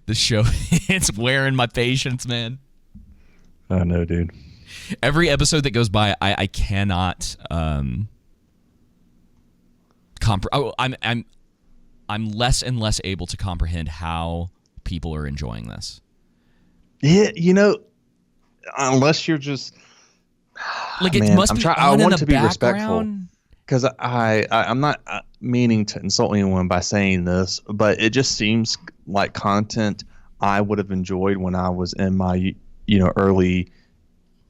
The show, it's wearing my patience, man. I know, dude. Every episode that goes by, I cannot I'm less and less able to comprehend how people are enjoying this. Yeah, unless you're just like it must be. I want to be background. Respectful because I'm not meaning to insult anyone by saying this, but it just seems like content I would have enjoyed when I was in my early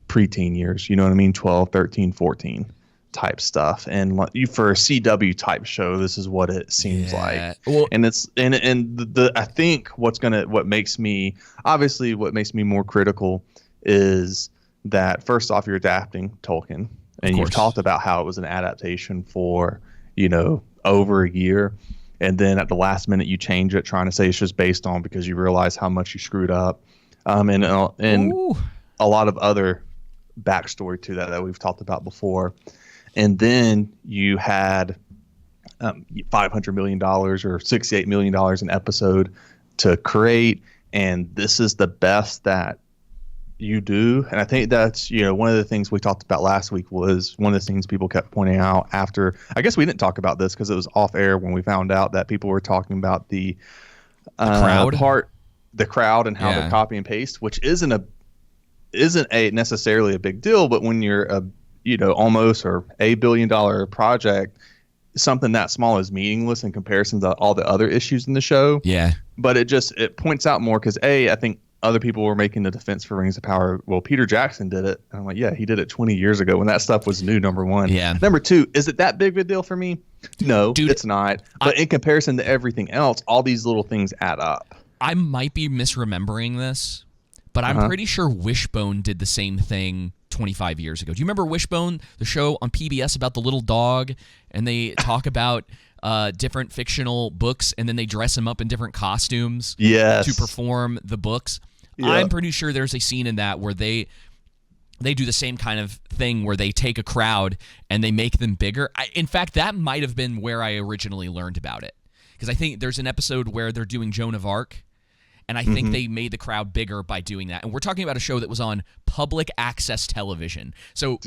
preteen years. You know what I mean? 12, 13, 14 type stuff. And for a CW type show, this is what it seems like. Well, and it's I think what makes me more critical is that first off, you're adapting Tolkien, and you've talked about how it was an adaptation for over a year, and then at the last minute you change it, trying to say it's just based on because you realize how much you screwed up, and a lot of other backstory to that we've talked about before. And then you had $500 million or $68 million an episode to create, and this is the best that you do. And I think that's one of the things we talked about last week was one of the things people kept pointing out after. I guess we didn't talk about this because it was off air when we found out that people were talking about the crowd, and how they copy and paste, which isn't a necessarily a big deal, but when you're a almost or $1 billion project, something that small is meaningless in comparison to all the other issues in the show. Yeah. But it points out more because I think other people were making the defense for Rings of Power. Well, Peter Jackson did it. And I'm like, yeah, he did it 20 years ago when that stuff was new, number one. Yeah. Number two, is it that big of a deal for me? No, dude, it's not. But in comparison to everything else, all these little things add up. I might be misremembering this, but I'm pretty sure Wishbone did the same thing 25 years ago. Do you remember Wishbone, the show on PBS about the little dog, and they talk about different fictional books, and then they dress him up in different costumes to perform the books? Yep. I'm pretty sure there's a scene in that where they do the same kind of thing where they take a crowd and they make them bigger. In fact, that might have been where I originally learned about it, because I think there's an episode where they're doing Joan of Arc, and I think they made the crowd bigger by doing that. And we're talking about a show that was on public access television. So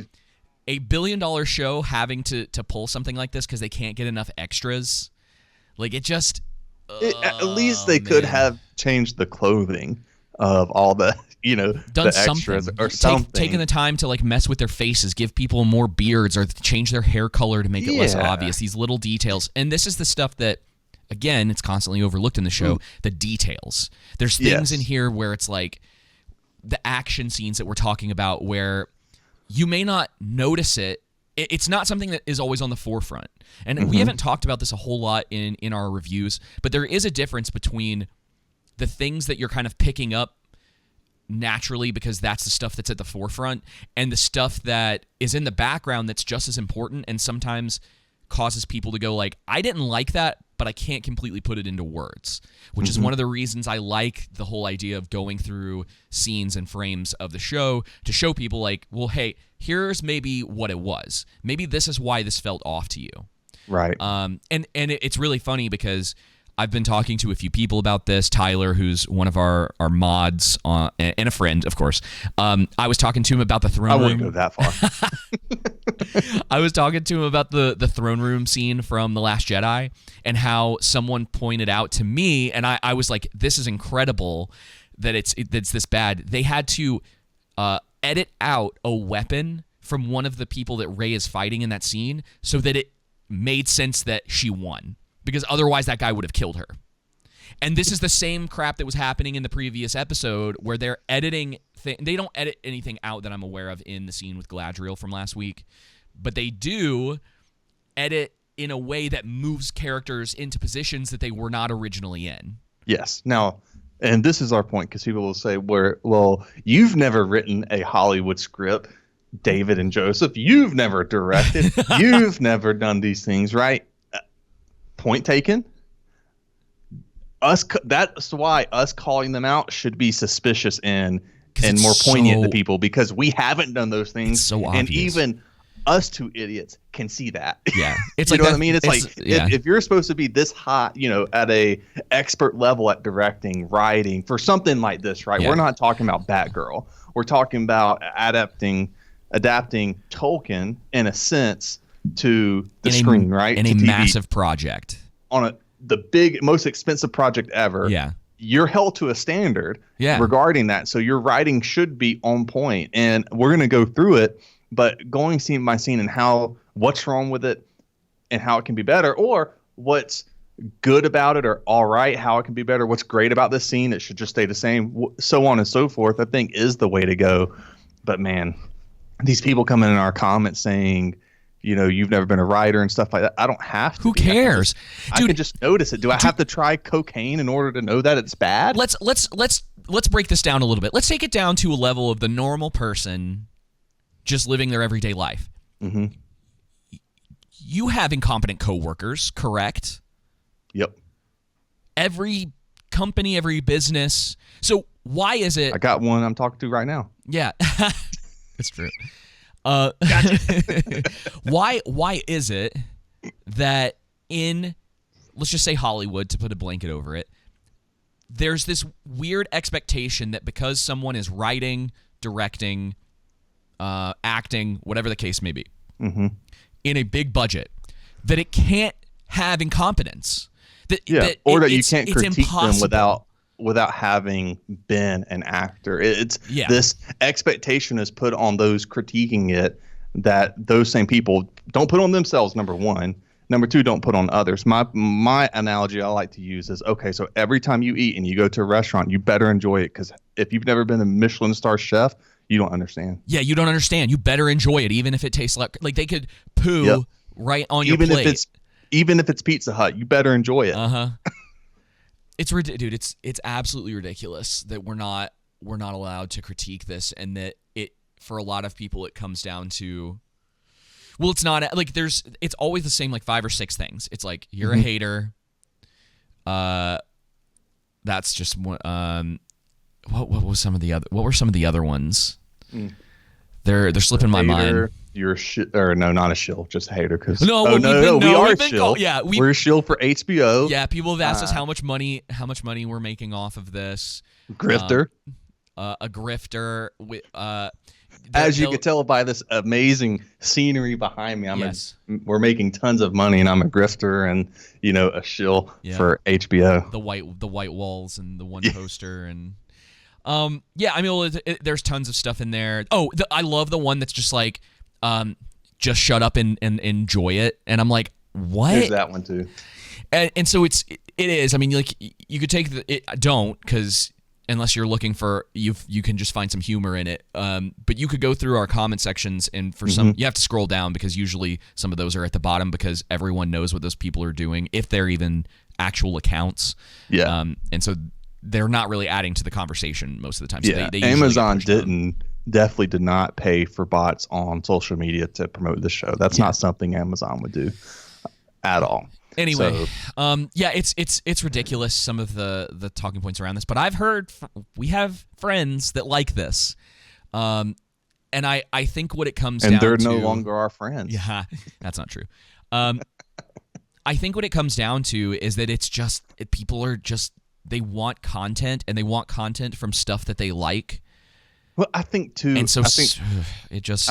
$1 billion show having to pull something like this because they can't get enough extras. Like, it just... at least they could have changed the clothing of all the, done the extras something. Or something. Taking the time to, mess with their faces, give people more beards, or change their hair color to make it less obvious. These little details. And this is the stuff that... Again, it's constantly overlooked in the show, the details. There's things in here where it's like the action scenes that we're talking about where you may not notice it. It's not something that is always on the forefront. And we haven't talked about this a whole lot in our reviews, but there is a difference between the things that you're kind of picking up naturally because that's the stuff that's at the forefront, and the stuff that is in the background that's just as important and sometimes causes people to go like, I didn't like that, but I can't completely put it into words, which is one of the reasons I like the whole idea of going through scenes and frames of the show to show people like, well, hey, here's maybe what it was. Maybe this is why this felt off to you. Right. And it's really funny because I've been talking to a few people about this. Tyler, who's one of our mods and a friend, of course. I was talking to him about the throne room. I wouldn't go that far. I was talking to him about the throne room scene from The Last Jedi and how someone pointed out to me, and I was like, this is incredible that it's this bad. They had to edit out a weapon from one of the people that Rey is fighting in that scene so that it made sense that she won. Because otherwise that guy would have killed her. And this is the same crap that was happening in the previous episode where they're editing... They don't edit anything out that I'm aware of in the scene with Galadriel from last week. But they do edit in a way that moves characters into positions that they were not originally in. Yes. Now, and this is our point, because people will say, well, you've never written a Hollywood script, David and Joseph. You've never directed. You've never done these things, right? Point taken. That's why us calling them out should be suspicious and more poignant to people, because we haven't done those things. It's so obvious. And even us two idiots can see that. Yeah, it's you like know that, what I mean. It's like yeah. if you're supposed to be this hot, at a expert level at directing, writing for something like this, right? Yeah. We're not talking about Batgirl. We're talking about adapting Tolkien in a sense to the screen, right? In to a TV, massive project. on the big, most expensive project ever. Yeah. You're held to a standard regarding that. So your writing should be on point. And we're going to go through it, but going scene by scene and what's wrong with it and how it can be better, or what's good about it or all right, how it can be better, what's great about this scene, it should just stay the same, so on and so forth, I think is the way to go. But man, these people coming in our comments saying, you've never been a writer and stuff like that. I don't have to. Who cares? I can just notice it. Do I have to try cocaine in order to know that it's bad? Let's break this down a little bit. Let's take it down to a level of the normal person just living their everyday life. Mm-hmm. You have incompetent coworkers, correct? Yep. Every company, every business. So why is it? I got one I'm talking to right now. Yeah, it's true. Why is it that in, let's just say Hollywood, to put a blanket over it, there's this weird expectation that because someone is writing, directing, acting, whatever the case may be, mm-hmm. in a big budget, that it can't have incompetence. That you can't critique impossible. them without having been an actor. This expectation is put on those critiquing it that those same people don't put on themselves, number one. Number two, don't put on others. My analogy I like to use is, okay, so every time you eat and you go to a restaurant, you better enjoy it, because if you've never been a Michelin star chef, you don't understand. Yeah, you don't understand. You better enjoy it, even if it tastes like they could poo right on your plate. Even if it's Pizza Hut, you better enjoy it. Uh-huh. Dude, it's absolutely ridiculous that we're not allowed to critique this, and that for a lot of people it comes down to, well, it's not like it's always the same, like 5 or 6 things. It's like, you're mm-hmm. a hater. That's just what were some of the other ones? They're slipping my mind. You're a not a shill, just a hater. Because we are a shill. We're a shill for HBO. Yeah, people have asked us how much money we're making off of this. Grifter. A grifter. As you can tell by this amazing scenery behind me, we're making tons of money, and I'm a grifter and a shill for HBO. The white walls and the one poster and. There's tons of stuff in there. Oh, I love the one that's just like, just shut up and enjoy it. And I'm like, what? There's that one too. And so it is. I mean, like, you could take don't, because unless you're looking for, you can just find some humor in it. But you could go through our comment sections, and for some, you have to scroll down, because usually some of those are at the bottom, because everyone knows what those people are doing, if they're even actual accounts. Yeah. And so they're not really adding to the conversation most of the time. So they Amazon definitely did not pay for bots on social media to promote the show. That's not something Amazon would do at all. Anyway, it's ridiculous, some of the talking points around this. But I've heard we have friends that like this, and I think what it comes down to, and they're no longer our friends. Yeah, that's not true. I think what it comes down to is that it's just people are just. They want content, and they want content from stuff that they like. Well, I think too. And so I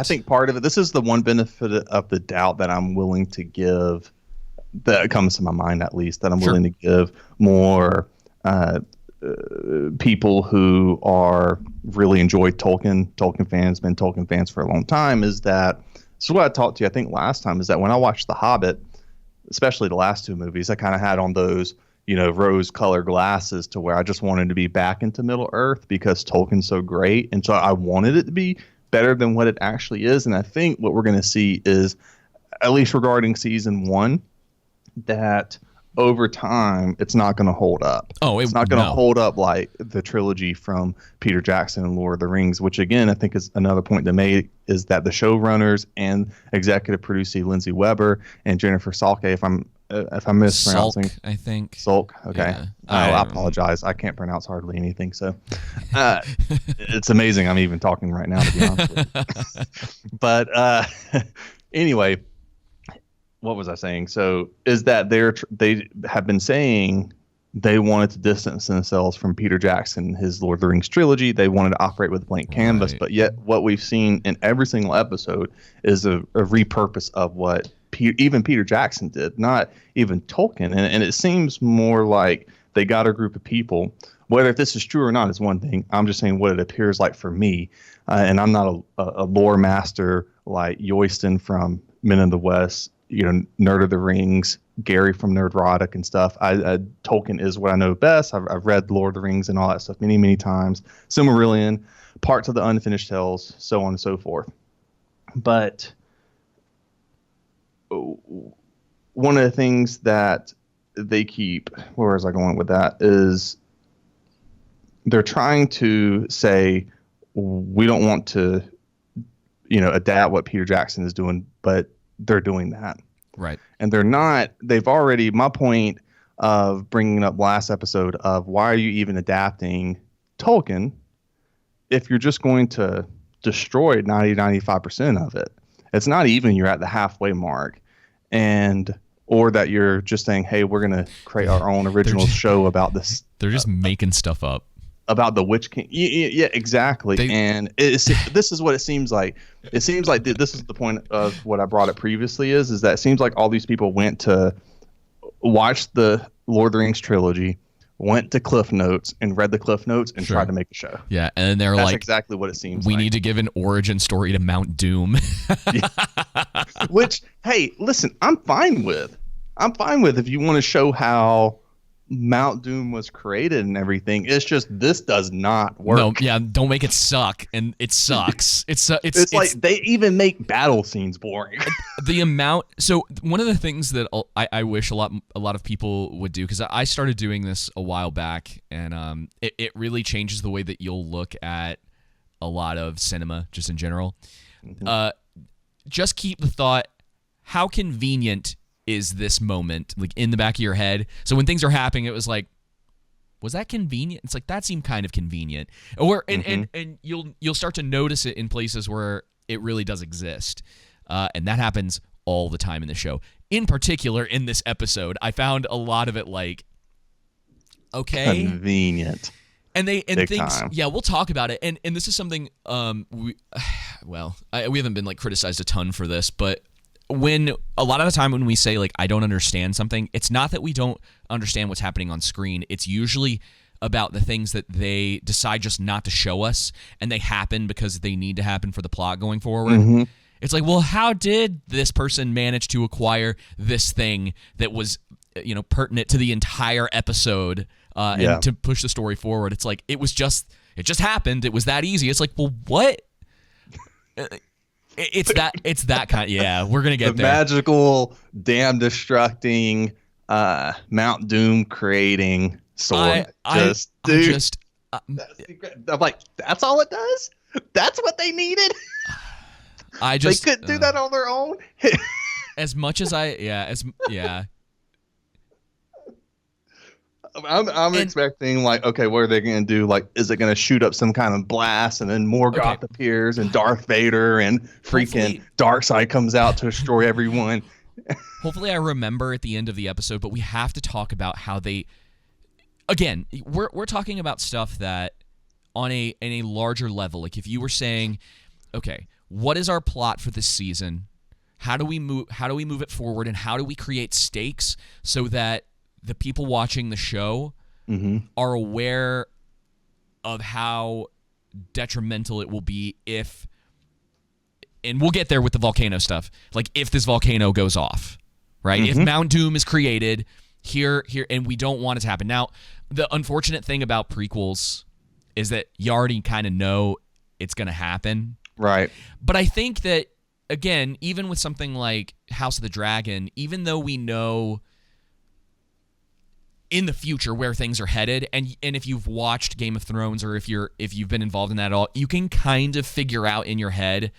think part of it. This is the one benefit of the doubt that I'm willing to give. That comes to my mind, at least, that I'm willing to give more people who are really enjoy Tolkien fans, been Tolkien fans for a long time. Is that so? What I talked to you, I think, last time, is that when I watched The Hobbit, especially the last 2 movies, I kind of had on those rose-colored glasses to where I just wanted to be back into Middle Earth because Tolkien's so great. And so I wanted it to be better than what it actually is. And I think what we're going to see is, at least regarding season 1, that over time, it's not going to hold up. It's not going to hold up like the trilogy from Peter Jackson and Lord of the Rings, which, again, I think is another point to make, is that the showrunners and executive producer Lindsay Weber and Jennifer Salke, if I'm mispronouncing, I think. Sulk. Okay. Yeah. I apologize. I can't pronounce hardly anything. So it's amazing I'm even talking right now, to be honest with you. But Anyway, what was I saying? So is that they have been saying they wanted to distance themselves from Peter Jackson, his Lord of the Rings trilogy. They wanted to operate with a blank canvas, Right. but yet what we've seen in every single episode is a repurpose of what even Peter Jackson did, not even Tolkien. And it seems more like they got a group of people. Whether if this is true or not is one thing. I'm just saying what it appears like for me. And I'm not a lore master like Yoyston from Men in the West, Nerd of the Rings, Gary from Nerdrotic and stuff. Tolkien is what I know best. I've read Lord of the Rings and all that stuff many, many times. Silmarillion, parts of the Unfinished Tales, so on and so forth. But one of the things that they keep, where was I going with that, is they're trying to say, we don't want to, adapt what Peter Jackson is doing, but they're doing that. Right. And they're not, they've already, my point of bringing up last episode of why are you even adapting Tolkien if you're just going to destroy 95% of it? It's not even you're at the halfway mark, or that you're just saying, hey, we're going to create our own original show about this. They're just making stuff up. About the Witch King. Yeah, exactly. And this is what it seems like. It seems like this is the point of what I brought up previously is that it seems like all these people went to watch the Lord of the Rings trilogy, went to Cliff Notes and read the Cliff Notes and tried to make a show. Yeah, and they're That's like, exactly what it seems we like. need to give an origin story to Mount Doom. Which, hey, listen, I'm fine with if you want to show how Mount Doom was created and everything. It's just this does not work. No, yeah, don't make it suck, and it sucks. It's like they even make battle scenes boring. The amount. So one of the things that I wish a lot of people would do, because I started doing this a while back, and it really changes the way that you'll look at a lot of cinema just in general. Mm-hmm. Just keep the thought: how convenient is this moment, like in the back of your head? So when things are happening, it was like, was that convenient? It's like, that seemed kind of convenient. Or and you'll start to notice it in places where it really does exist. And that happens all the time in the show. In particular, in this episode, I found a lot of it like, okay, convenient. And Big things, time. yeah, we'll talk about it. And this is something we haven't been like criticized a ton for this, but when a lot of the time when we say like I don't understand something, it's not that we don't understand what's happening on screen. It's usually about the things that they decide just not to show us, and they happen because they need to happen for the plot going forward. Mm-hmm. It's like, well, how did this person manage to acquire this thing that was, pertinent to the entire episode and to push the story forward? It's like it just happened. It was that easy. It's like, well, what? It's that kind. Yeah, we're gonna get there. Magical, dam destructing, Mount Doom creating sword. I'm like, that's all it does. That's what they needed. They couldn't do that on their own. As much as I'm expecting like, okay, what are they going to do? Like, is it going to shoot up some kind of blast and then Morgoth appears and Darth Vader and freaking Darkseid comes out to destroy everyone? Hopefully I remember at the end of the episode, but we have to talk about how they, again, we're talking about stuff that on a larger level. Like if you were saying, okay, what is our plot for this season? How do we move it forward, and how do we create stakes so that the people watching the show are aware of how detrimental it will be if, and we'll get there with the volcano stuff, like if this volcano goes off, right? If Mount Doom is created here, and we don't want it to happen. Now, the unfortunate thing about prequels is that you already kind of know it's going to happen. Right. But I think that, again, even with something like House of the Dragon, even though we know in the future where things are headed, and if you've watched Game of Thrones or if you've been involved in that at all, you can kind of figure out in your head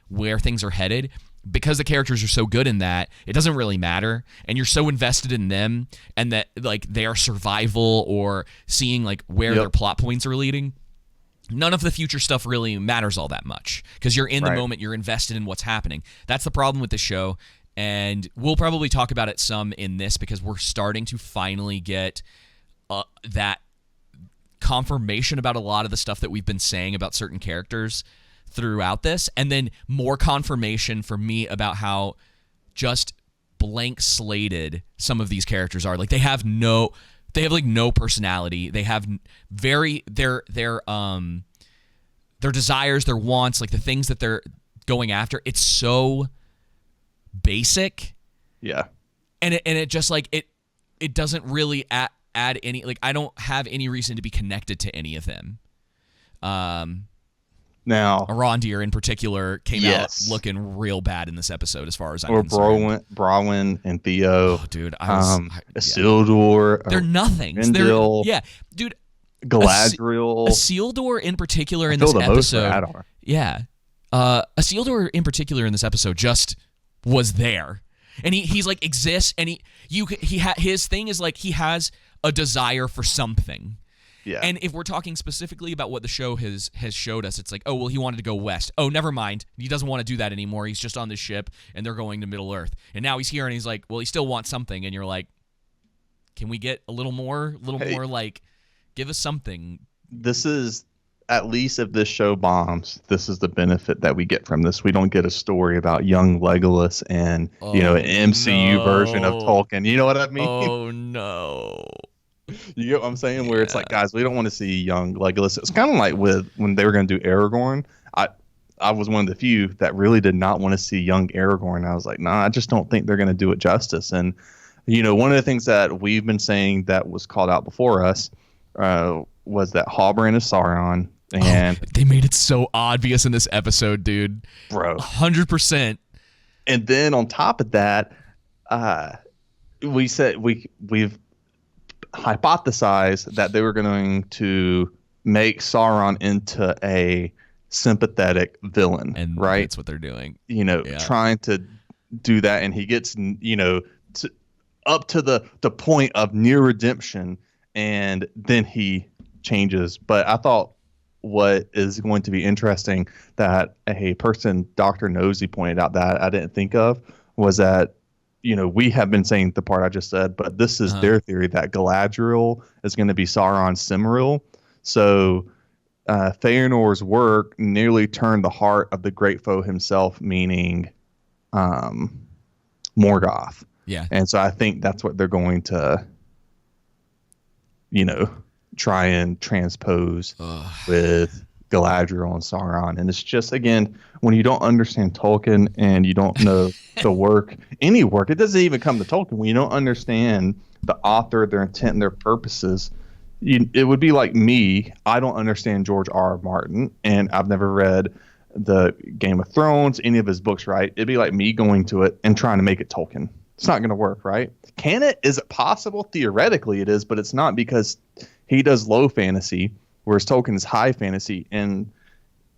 where things are headed. Because the characters are so good in that, it doesn't really matter, and you're so invested in them and that like their survival or seeing like where their plot points are leading. none of the future stuff really matters all that much because you're in the moment, you're invested in what's happening. That's the problem with the show, and we'll probably talk about it some in this because we're starting to finally get that confirmation about a lot of the stuff that we've been saying about certain characters throughout this, and then more confirmation for me about how just blank slated some of these characters are. Like they have like no personality. They have their desires, their wants, like the things that they're going after. It's so basic. Yeah. And it just like it doesn't really add any, like I don't have any reason to be connected to any of them. Now, Arondir in particular came out looking real bad in this episode, as far as I'm concerned. Brolin and Theo. Oh, dude, Isildur. They're nothing. Dude. Galadriel. Isildur in particular in this episode. Isildur in particular in this episode just was there, and he's like exists, and his thing is like he has a desire for something. Yeah. And if we're talking specifically about what the show has showed us, it's like, oh, well, he wanted to go west. Oh, never mind. He doesn't want to do that anymore. He's just on this ship, and they're going to Middle Earth. And now he's here, and he's like, well, he still wants something. And you're like, can we get a little more? More, like, give us something. This is, at least if this show bombs, this is the benefit that we get from this. We don't get a story about young Legolas and, an MCU version of Tolkien. You know what I mean? Oh, no. You get what I'm saying? Where it's like, guys, we don't want to see young Legolas. It's kind of like when they were going to do Aragorn. I was one of the few that really did not want to see young Aragorn. I was like, nah, I just don't think they're going to do it justice. And, one of the things that we've been saying that was called out before us was that Halbrand is Sauron. And they made it so obvious in this episode, dude. Bro. 100%. And then on top of that, we said we've hypothesized that they were going to make Sauron into a sympathetic villain, and right? That's what they're doing. Trying to do that, and he gets up to the point of near redemption, and then he changes. But I thought what is going to be interesting that a person, Dr. Nosey, pointed out that I didn't think of was that we have been saying the part I just said, but this is their theory that Galadriel is going to be Sauron's Cimmeril. So Feanor's work nearly turned the heart of the great foe himself, meaning Morgoth. Yeah. And so I think that's what they're going to, try and transpose with Galadriel and Sauron. And it's just, again, when you don't understand Tolkien and you don't know the work, any work, it doesn't even come to Tolkien. When you don't understand the author, their intent, and their purposes, it would be like me. I don't understand George R. R. Martin, and I've never read the Game of Thrones, any of his books, right? It'd be like me going to it and trying to make it Tolkien. It's not going to work, right? Can it? Is it possible? Theoretically, it is, but it's not because he does low fantasy, whereas Tolkien is high fantasy. And,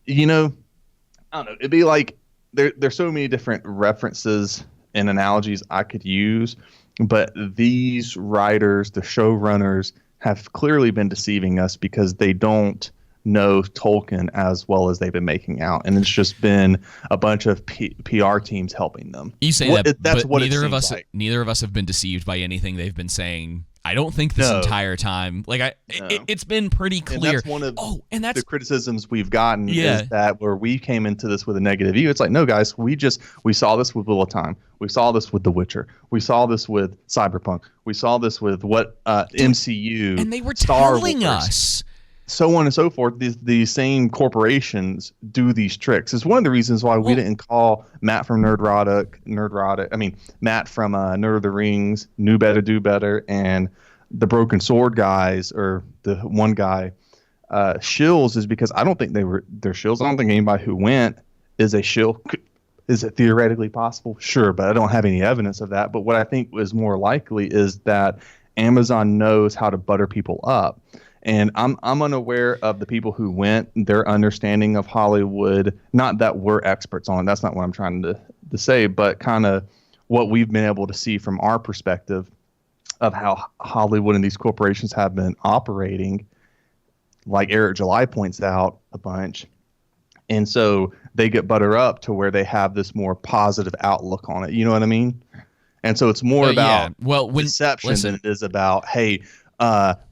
I don't know. It'd be like there's so many different references and analogies I could use, but these writers, the showrunners, have clearly been deceiving us because they don't know Tolkien as well as they've been making out, and it's just been a bunch of PR teams helping them. You say that's what neither of us like. Neither of us have been deceived by anything they've been saying. I don't think this entire time. Like it's been pretty clear. And that's one of the criticisms we've gotten is that where we came into this with a negative view. It's like, no, guys, we saw this with Wheel of Time. We saw this with The Witcher. We saw this with Cyberpunk. We saw this with MCU. And they were telling us. So on and so forth. These same corporations do these tricks. It's one of the reasons why we didn't call Matt from Nerdrotic. I mean, Matt from Nerd of the Rings, Knew Better, Do Better, and the Broken Sword guys, or the one guy, shills, is because I don't think they're shills. I don't think anybody who went is a shill. Is it theoretically possible? Sure, but I don't have any evidence of that. But what I think is more likely is that Amazon knows how to butter people up. And I'm unaware of the people who went, their understanding of Hollywood. Not that we're experts on it. That's not what I'm trying to say, but kind of what we've been able to see from our perspective of how Hollywood and these corporations have been operating. like Eric July points out a bunch. And so they get butter up to where they have this more positive outlook on it. You know what I mean? And so it's more about deception than it is about, hey,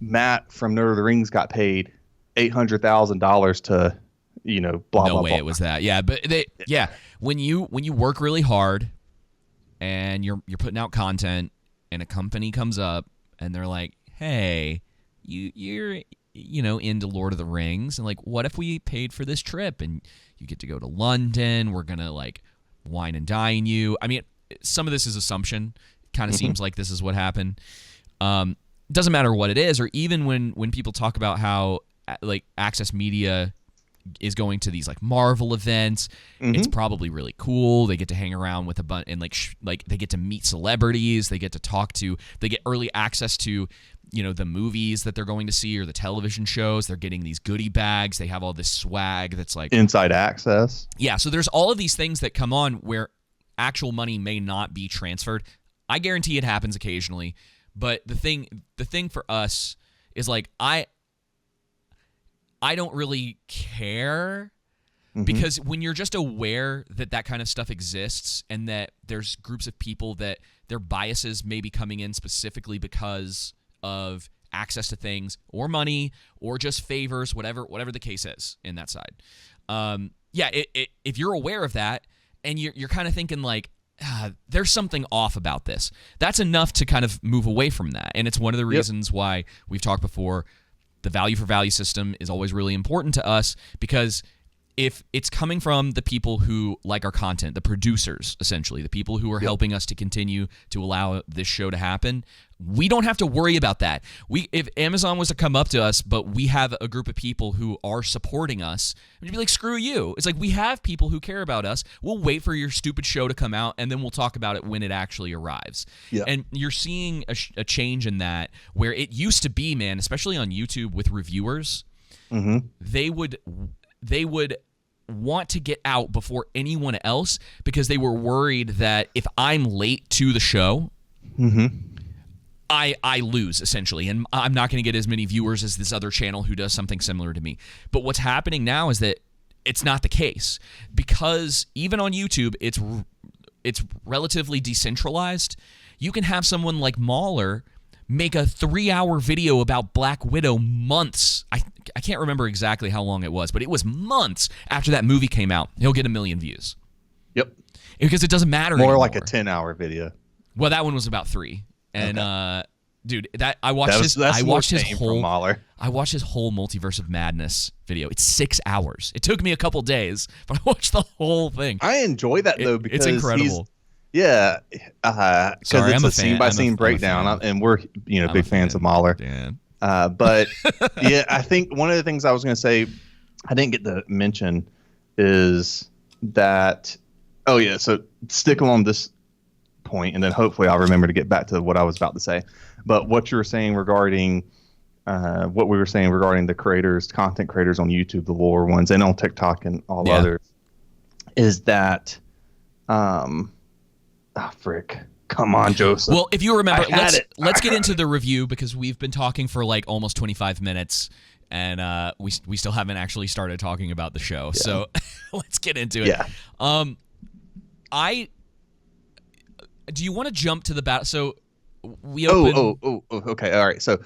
Matt from Nerd of the Rings got paid $800,000 to, blah, blah, blah. No way it was that. Yeah, but when you work really hard and you're putting out content and a company comes up and they're like, hey, you're into Lord of the Rings, and like, what if we paid for this trip and you get to go to London? We're gonna like wine and dine you. I mean, some of this is assumption. Kind of seems like this is what happened. Doesn't matter what it is, or even when people talk about how like Access Media is going to these like Marvel events, it's probably really cool. They get to hang around with a bunch and like they get to meet celebrities. They get to talk to. They get early access to the movies that they're going to see or the television shows. They're getting these goodie bags. They have all this swag that's like inside access. Yeah, so there's all of these things that come on where actual money may not be transferred. I guarantee it happens occasionally, but the thing for us is like I don't really care, because when you're just aware that kind of stuff exists and that there's groups of people that their biases may be coming in specifically because of access to things or money or just favors, whatever the case is in that side. If you're aware of that and you're kind of thinking like, there's something off about this, that's enough to kind of move away from that. And it's one of the reasons why we've talked before, the value for value system is always really important to us, because if it's coming from the people who like our content, the producers, essentially, the people who are helping us to continue to allow this show to happen, we don't have to worry about that. If Amazon was to come up to us, but we have a group of people who are supporting us, we'd be like, screw you. It's like, we have people who care about us. We'll wait for your stupid show to come out, and then we'll talk about it when it actually arrives. Yeah. And you're seeing a change in that, where it used to be, man, especially on YouTube with reviewers, they would want to get out before anyone else because they were worried that if I'm late to the show, I lose, essentially, and I'm not going to get as many viewers as this other channel who does something similar to me. But what's happening now is that it's not the case, because even on YouTube, it's relatively decentralized. You can have someone like Mahler make a 3-hour video about Black Widow months. I can't remember exactly how long it was, but it was months after that movie came out. He'll get 1 million views. Yep. Because it doesn't matter More anymore. like a 10-hour video. Well, that one was about 3. And dude, I watched his whole Multiverse of Madness video. It's 6 hours. It took me a couple days, but I watched the whole thing. I enjoy that though, because it's incredible. Because it's a scene-by-scene breakdown, and we're big fans of Mahler. But yeah, I think one of the things I was going to say I didn't get to mention is that. Oh yeah, so stick along this point, and then hopefully I'll remember to get back to what I was about to say. But what you were saying regarding what we were saying regarding the content creators on YouTube, the lower ones, and on TikTok and all others, is that frick. Come on, Joseph. Well, if you remember, let's get into the review, because we've been talking for like almost 25 minutes, and we still haven't actually started talking about the show. Yeah. So let's get into it. Yeah. Do you want to jump to the battle? So we open. Okay. All right. So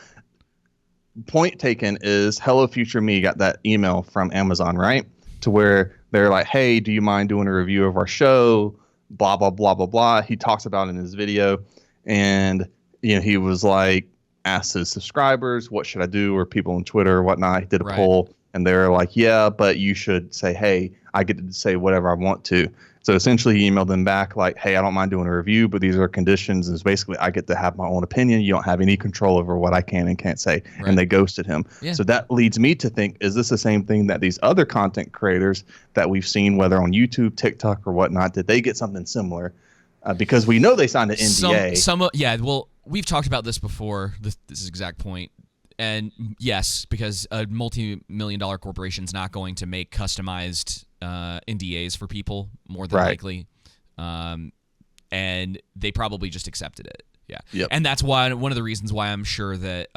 point taken is Hello Future Me got that email from Amazon, right? To where they're like, hey, do you mind doing a review of our show? Blah, blah, blah, blah, blah. He talks about it in his video. And, he was like, asked his subscribers, what should I do? Or people on Twitter or whatnot. He did a poll, and they're like, yeah, but you should say, hey, I get to say whatever I want to. So essentially he emailed them back like, hey, I don't mind doing a review, but these are conditions. And it's basically, I get to have my own opinion. You don't have any control over what I can and can't say. Right. And they ghosted him. Yeah. So that leads me to think, is this the same thing that these other content creators that we've seen, whether on YouTube, TikTok, or whatnot, did they get something similar? Because we know they signed an NDA. Well, we've talked about this before, this exact point. And yes, because a multi-million-dollar corporation is not going to make customized NDAs for people, more than likely. And they probably just accepted it. Yeah. Yep. And that's why one of the reasons why I'm sure that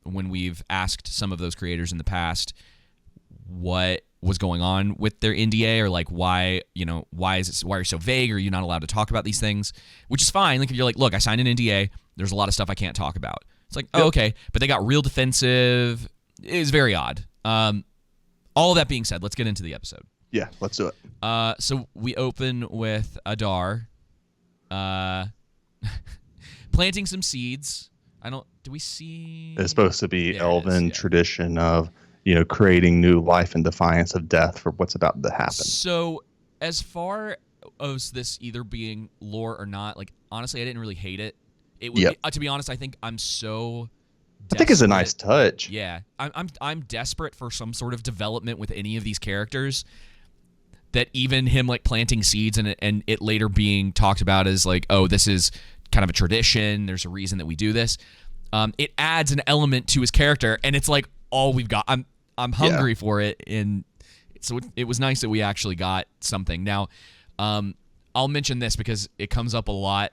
when we've asked some of those creators in the past what was going on with their NDA, or like why are you so vague, or are you not allowed to talk about these things, which is fine. Like if you're like, look, I signed an NDA, there's a lot of stuff I can't talk about. It's like, oh, okay, but they got real defensive. It is very odd. All of that being said, let's get into the episode. Yeah, let's do it. So we open with Adar planting some seeds. Do we see? It's supposed to be elven tradition of, creating new life in defiance of death for what's about to happen. So as far as this either being lore or not, like, honestly, I didn't really hate it. It would be, to be honest, I think I'm so desperate. I think it's a nice touch. Yeah. I'm desperate for some sort of development with any of these characters, that even him like planting seeds and it later being talked about as like, oh, this is kind of a tradition, there's a reason that we do this. It adds an element to his character, and it's like all we've got. I'm hungry for it, and so it was nice that we actually got something. Now, I'll mention this because it comes up a lot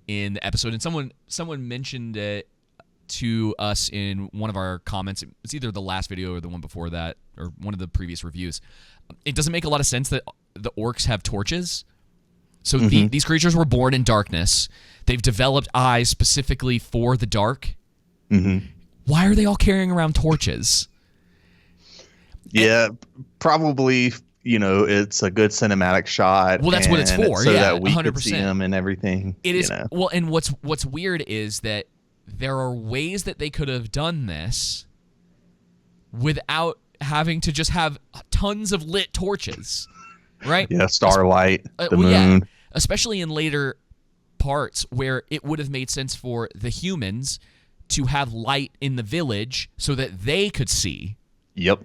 in the episode, and someone mentioned it to us in one of our comments. It's either the last video or the one before that, or one of the previous reviews. It doesn't make a lot of sense that the orcs have torches. So these creatures were born in darkness. They've developed eyes specifically for the dark. Mm-hmm. Why are they all carrying around torches? Yeah, probably, it's a good cinematic shot. Well, that's what it's for, so yeah, that we 100%. could see them and everything. It is. Well, and what's weird is that there are ways that they could have done this without having to just have tons of lit torches, right? Yeah, starlight, the moon. Yeah, especially in later parts where it would have made sense for the humans to have light in the village so that they could see. Yep.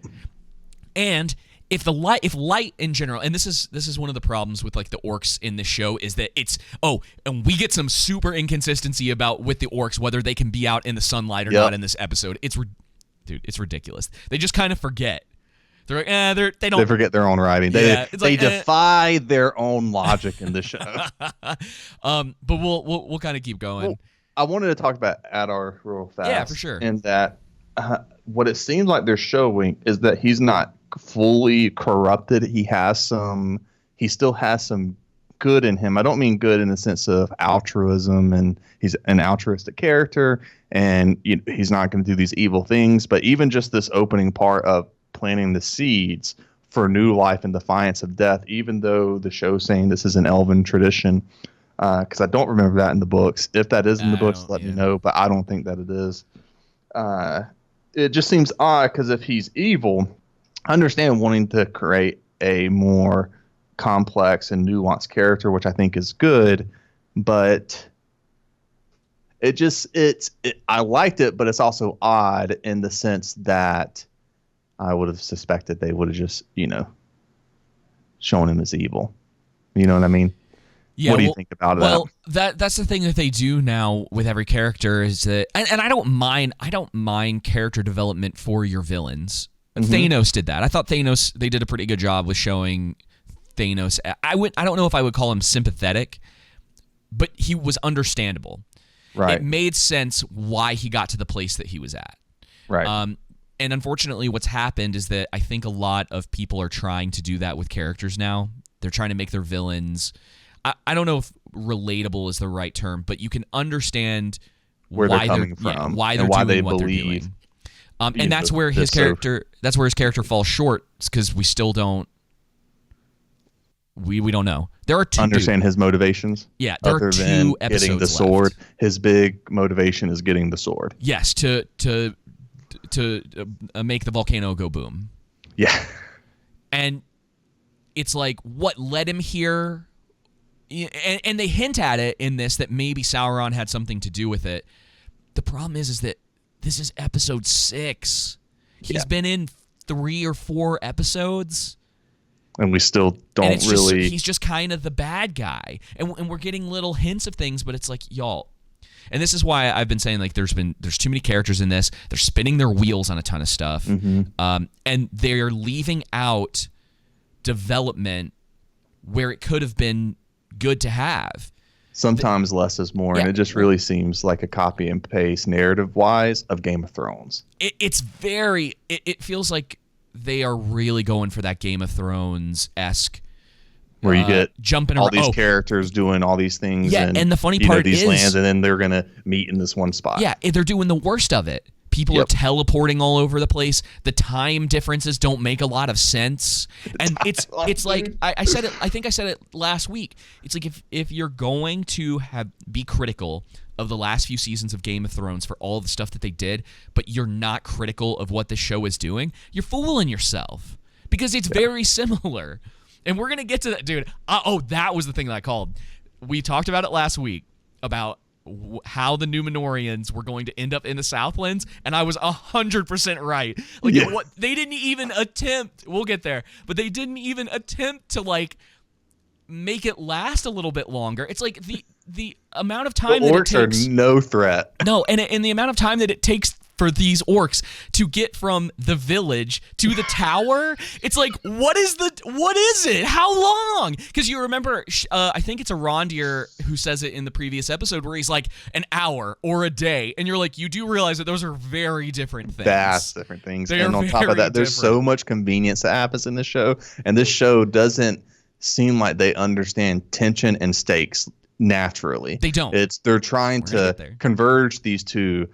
And if light in general, and this is one of the problems with like the orcs in this show, is that and we get some super inconsistency about with the orcs whether they can be out in the sunlight or not in this episode. It's ridiculous. They just kind of forget. They're like, they don't. They forget their own writing. They defy their own logic in the show. But we'll kind of keep going. Well, I wanted to talk about Adar real fast. Yeah, for sure. And that what it seems like they're showing is that he's not fully corrupted. He still has some good in him. I don't mean good in the sense of altruism, and he's an altruistic character, and he's not going to do these evil things. But even just this opening part of planting the seeds for new life in defiance of death, even though the show's saying this is an elven tradition, because I don't remember that in the books. If that is in the books, let me know, but I don't think that it is. It just seems odd, because if he's evil, I understand wanting to create a more complex and nuanced character, which I think is good, but I liked it, but it's also odd in the sense that I would have suspected they would have just, shown him as evil. You know what I mean? Yeah, what do you think about that? Well, that's the thing that they do now with every character is that, and I don't mind character development for your villains. Mm-hmm. Thanos did that. I thought they did a pretty good job with showing Thanos. I don't know if I would call him sympathetic, but he was understandable. Right. It made sense why he got to the place that he was at. Right. And unfortunately, what's happened is that I think a lot of people are trying to do that with characters now. They're trying to make their villains, I don't know if relatable is the right term, but you can understand where they're coming from, why they're doing what they're doing. And that's where his character falls short, because we still don't we don't know. There are two understand his motivations. Yeah, there are 2 episodes getting the sword. His big motivation is getting the sword. Yes, to make the volcano go boom. Yeah. And it's like, what led him here? And they hint at it in this, that maybe Sauron had something to do with it. The problem is that this is episode 6. He's been in 3 or 4 episodes. And we still don't really... he's just kind of the bad guy. And we're getting little hints of things, but it's like, y'all... And this is why I've been saying, like, there's too many characters in this. They're spinning their wheels on a ton of stuff. Mm-hmm. And they're leaving out development where it could have been good to have. Sometimes less is more, and it just really seems like a copy and paste narrative-wise of Game of Thrones. It feels like they are really going for that Game of Thrones-esque. Where you get jumping all around. these characters doing all these things. Yeah, and the funny part these is, lands, and then they're going to meet in this one spot. Yeah, they're doing the worst of it. People are teleporting all over the place. The time differences don't make a lot of sense. And it's like I said it. I think I said it last week. It's like if you're going to be critical of the last few seasons of Game of Thrones for all the stuff that they did, but you're not critical of what the show is doing, you're fooling yourself because it's very similar. And we're gonna get to that, dude. That was the thing that I called. We talked about it last week about how the Númenóreans were going to end up in the Southlands, and I was 100% right. Like, they didn't even attempt. We'll get there, but they didn't even attempt to like make it last a little bit longer. It's like the amount of time that it takes. Orcs are no threat. No, and the amount of time that it takes for these orcs to get from the village to the tower, it's like, what is it? How long? Because you remember, I think it's Arondir who says it in the previous episode where he's like an hour or a day, and you're like, you do realize that those are very different things. Vast different things. And on top of that, there's so much convenience that happens in this show, and this show doesn't seem like they understand tension and stakes naturally. They don't. They're trying to converge these two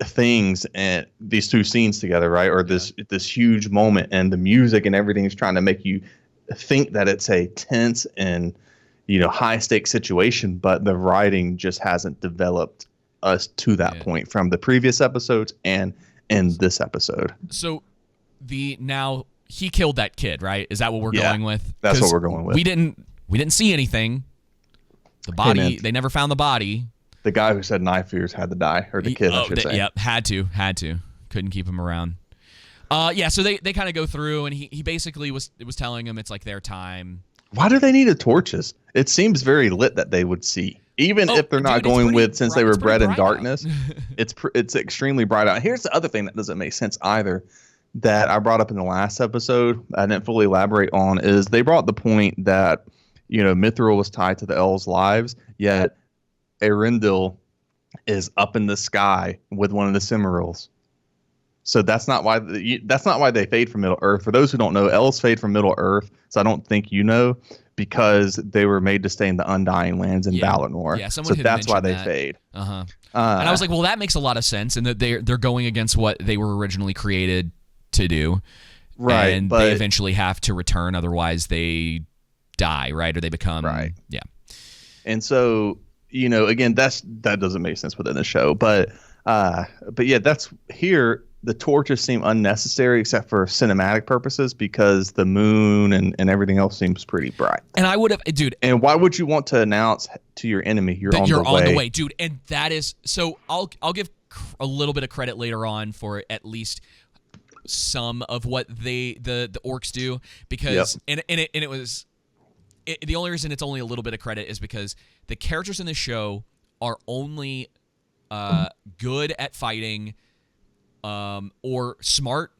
things and these two scenes together, right? Or this huge moment, and the music and everything is trying to make you think that it's a tense and high stakes situation, but the writing just hasn't developed us to that point from the previous episodes and in this episode. So he killed that kid, right? Is that what we're going with? That's what we're going with. We didn't see anything. The body, they never found the body. The guy who said knife ears had to die, or the kid, I should say. Yep, had to. Couldn't keep him around. So they kind of go through, and he basically was telling him it's like their time. Why do they need a torches? It seems very lit that they would see, even if they're not going with, since they were bred in darkness. It's extremely bright out. Here's the other thing that doesn't make sense either, that I brought up in the last episode, I didn't fully elaborate on, is they brought the point that Mithril was tied to the elves' lives, yet Arendelle is up in the sky with one of the Cimmerils. So that's not why they fade from Middle Earth. For those who don't know, elves fade from Middle Earth, so I don't think because they were made to stay in the Undying Lands in Valinor. Yeah, so that's why they fade. And I was like, well, that makes a lot of sense, and that they're going against what they were originally created to do. Right. And they eventually have to return, otherwise they die, right? Or they become Yeah. And so again, that doesn't make sense within the show, but yeah, that's here. The torches seem unnecessary except for cinematic purposes because the moon and everything else seems pretty bright. And I would have, dude. And why would you want to announce to your enemy you're on the way, dude? And that is so. I'll give a little bit of credit later on for at least some of what the orcs do, because it was. The only reason it's only a little bit of credit is because the characters in the show are only good at fighting or smart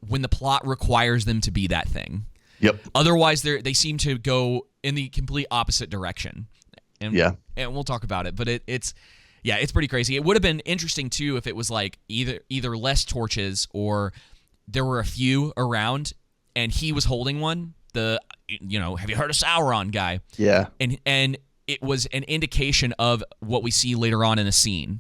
when the plot requires them to be that thing. Yep. Otherwise, they seem to go in the complete opposite direction. And we'll talk about it, but it's pretty crazy. It would have been interesting too if it was like either less torches or there were a few around and he was holding one. Have you heard of Sauron guy? Yeah. And it was an indication of what we see later on in the scene,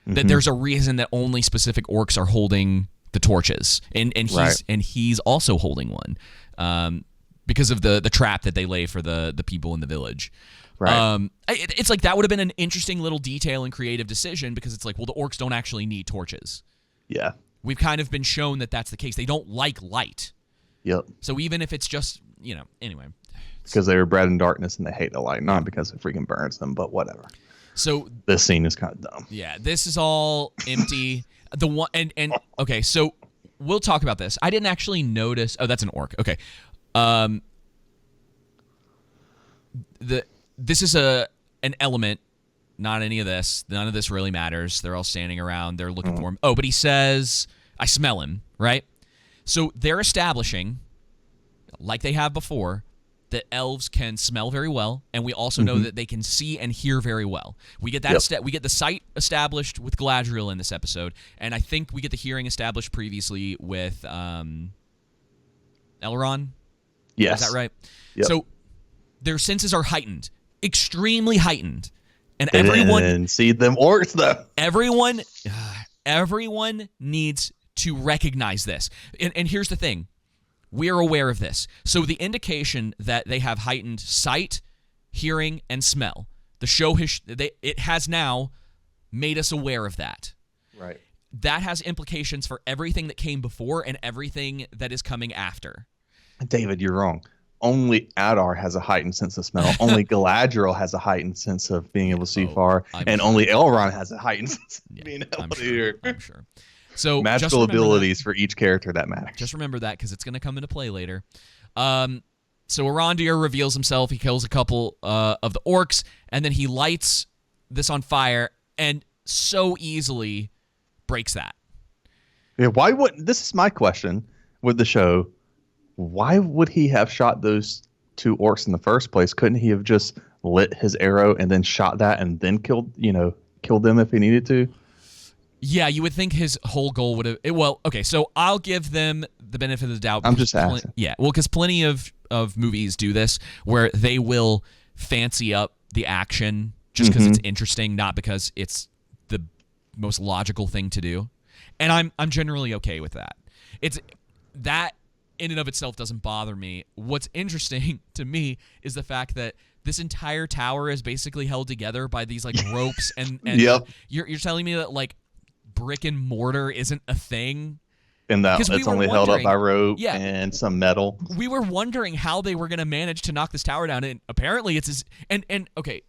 that there's a reason that only specific orcs are holding the torches, and he's also holding one, because of the trap that they lay for the people in the village. Right. It's like that would have been an interesting little detail and creative decision, because it's like, well, the orcs don't actually need torches. Yeah. We've kind of been shown that that's the case. They don't like light. Yep. So even if it's just, anyway. Because they were bred in darkness and they hate the light, not because it freaking burns them, but whatever. So this scene is kind of dumb. Yeah, this is all empty. The one and okay, so we'll talk about this. I didn't actually notice. Oh, that's an orc. Okay. This is an element. Not any of this. None of this really matters. They're all standing around. They're looking for him. Oh, but he says, "I smell him." Right. So they're establishing, like they have before, that elves can smell very well, and we also know that they can see and hear very well. We get that. We get the sight established with Galadriel in this episode, and I think we get the hearing established previously with Elrond. Yes, is that right? Yep. So their senses are heightened, extremely heightened, and they everyone didn't see them orcs though. Everyone needs to recognize this, and here's the thing. We are aware of this. So the indication that they have heightened sight, hearing, and smell. The show it has now made us aware of that. Right. That has implications for everything that came before and everything that is coming after. David, you're wrong. Only Adar has a heightened sense of smell. Only Galadriel has a heightened sense of being able to see far. And sure. Only Elrond has a heightened sense of being able to hear. I'm sure. So magical abilities for each character that matter. Just remember that because it's going to come into play later. So Arondir reveals himself. He kills a couple of the orcs, and then he lights this on fire and so easily breaks that. Yeah, why wouldn't? This is my question with the show. Why would he have shot those two orcs in the first place? Couldn't he have just lit his arrow and then shot that and then killed them if he needed to? Yeah, you would think his whole goal would have... Well, okay, so I'll give them the benefit of the doubt. I'm just asking. Because plenty of movies do this where they will fancy up the action just because it's interesting, not because it's the most logical thing to do. And I'm generally okay with that. It's that in and of itself doesn't bother me. What's interesting to me is the fact that this entire tower is basically held together by these like ropes and yep. You're telling me that like brick and mortar isn't a thing, and that it's only held up by rope and some metal. We were wondering how they were going to manage to knock this tower down, and apparently it's and okay,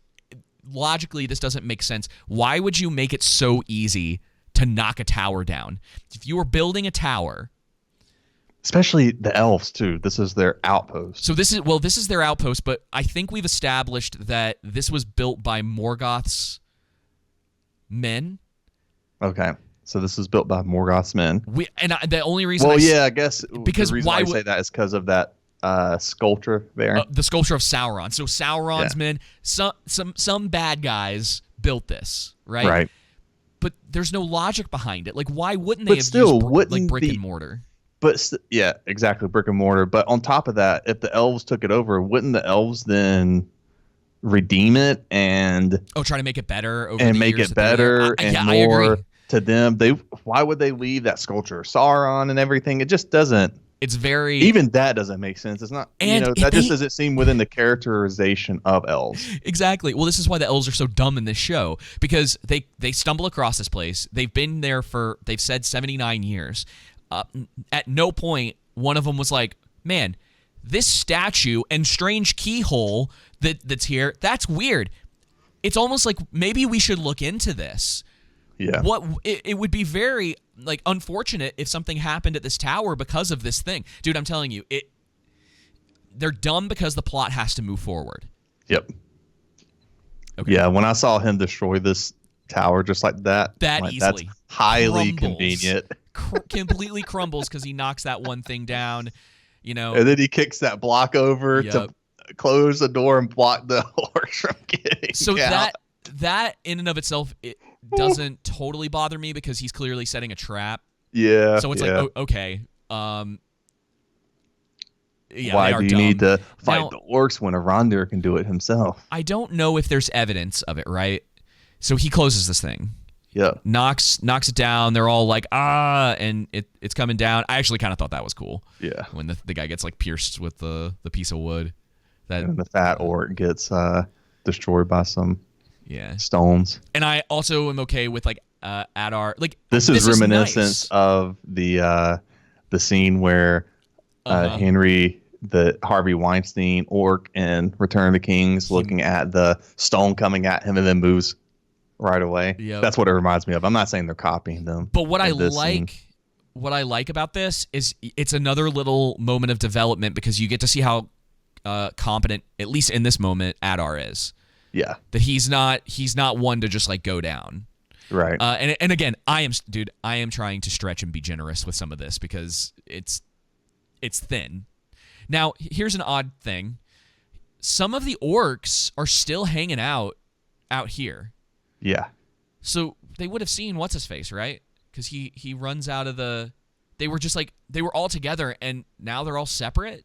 logically this doesn't make sense. Why would you make it so easy to knock a tower down? If you were building a tower, especially the elves too, this is their outpost. So this is their outpost, but I think we've established that this was built by Morgoth's men. Okay, so this is built by Morgoth's men. The only reason I guess because the reason why I say that is because of that sculpture there. The sculpture of Sauron. So Sauron's men, some bad guys built this, right? Right. But there's no logic behind it. Like, why wouldn't they have used brick and mortar? But yeah, exactly, brick and mortar. But on top of that, if the elves took it over, wouldn't the elves then redeem it and try to make it better and make it better and more to them? Why would they leave that sculpture of Sauron and everything? It just doesn't. It's very even that doesn't make sense. It's not. That just doesn't seem within the characterization of elves. Exactly. Well, this is why the elves are so dumb in this show, because they stumble across this place. They've been there for, they've said 79 years. At no point one of them was like, man, this statue and strange keyhole that's here, that's weird. It's almost like maybe we should look into this. Yeah. It would be very like unfortunate if something happened at this tower because of this thing. Dude, I'm telling you, they're dumb because the plot has to move forward. Yep. Okay. Yeah, when I saw him destroy this tower just like that easily, that's highly convenient. Completely crumbles because he knocks that one thing down, and then he kicks that block over to close the door and block the horse from getting out. That in and of itself, it doesn't totally bother me because he's clearly setting a trap. Yeah. So it's like, okay. Why do you need to fight the orcs when Arondir can do it himself? I don't know if there's evidence of it, right? So he closes this thing. Yeah. Knocks it down. They're all like, and it's coming down. I actually kind of thought that was cool. Yeah. When the guy gets like pierced with the piece of wood. And the fat orc gets destroyed by some stones. And I also am okay with like Adar. Like this is reminiscent of the scene where Henry, the Harvey Weinstein orc in Return of the Kings, looking at the stone coming at him and then moves right away. Yep. That's what it reminds me of. I'm not saying they're copying them. But what I like about this is it's another little moment of development because you get to see how competent, at least in this moment, Adar is. Yeah. That he's not one to just like go down. Right. And again, I am trying to stretch and be generous with some of this because it's thin. Now, here's an odd thing. some of the orcs are still hanging out here. Yeah. So they would have seen what's his face, right? Because he runs out of the. They were just like they were all together, and now they're all separate.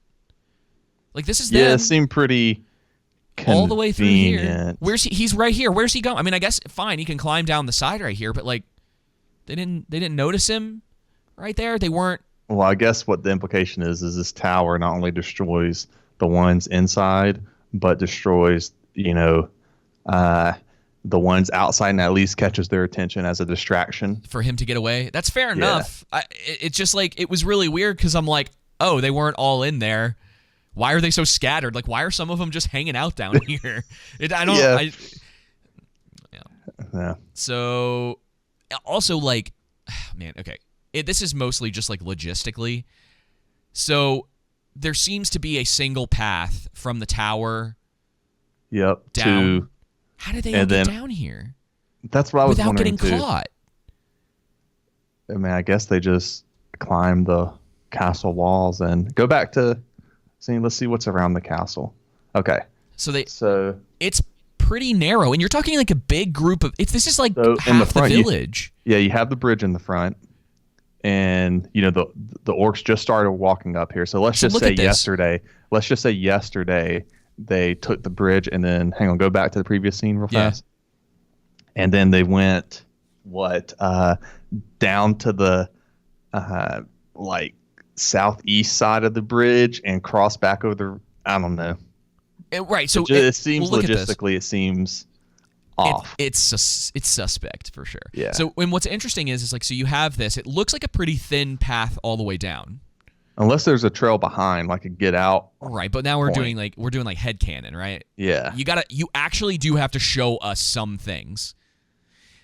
Like this is them. Yeah, it seemed pretty all the way through here. convenient. Where's he? He's right here. Where's he going? I mean, I guess fine. He can climb down the side right here, but like they didn't notice him right there. They weren't. Well, I guess what the implication is this tower not only destroys the ones inside, but destroys, the ones outside, and at least catches their attention as a distraction. For him to get away. That's fair enough. It's just like, it was really weird because I'm like, oh, they weren't all in there. Why are they so scattered? Like, why are some of them just hanging out down here? Yeah. So, also, like, man, okay. This is mostly just, like, logistically. So, there seems to be a single path from the tower down. How did they all get down here? That's what I was wondering, without getting caught? I mean, I guess they just climbed the castle walls and go back to seeing. Let's see what's around the castle. Okay. So it's pretty narrow, and you're talking like a big group of. This is like half the village. You have the bridge in the front, and the orcs just started walking up here. So let's just say yesterday. Let's just say yesterday. They took the bridge and then, go back to the previous scene real fast. And then they went, down to the, southeast side of the bridge and crossed back over I don't know. Right. So it seems logistically, it seems off. It's suspect for sure. Yeah. So, and what's interesting is like, so you have this, it looks like a pretty thin path all the way down. Unless there's a trail behind, like a get out. Right, but now we're doing like headcanon, right? Yeah. You actually do have to show us some things.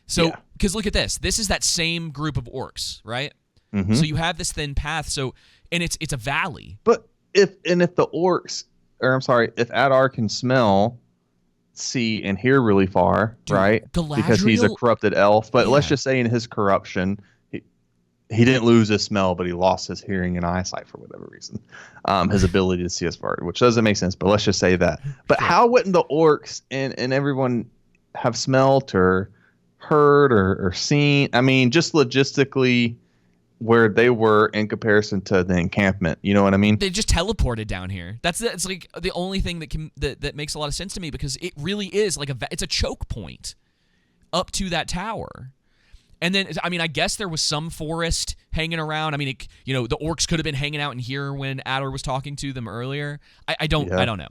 So, because look at this. This is that same group of orcs, right? Mm-hmm. So you have this thin path. So, and it's a valley. But if the orcs, if Adar can smell, see, and hear really far, right? Galadriel, because he's a corrupted elf. But let's just say in his corruption, he didn't lose his smell, but he lost his hearing and eyesight for whatever reason. His ability to see as far, which doesn't make sense, but let's just say that. But how wouldn't the orcs and everyone have smelt or heard or seen? I mean, just logistically, where they were in comparison to the encampment. You know what I mean? They just teleported down here. It's like the only thing that makes a lot of sense to me, because it really is like it's a choke point up to that tower. And then, I mean, I guess there was some forest hanging around. I mean, the orcs could have been hanging out in here when Adar was talking to them earlier. I don't know.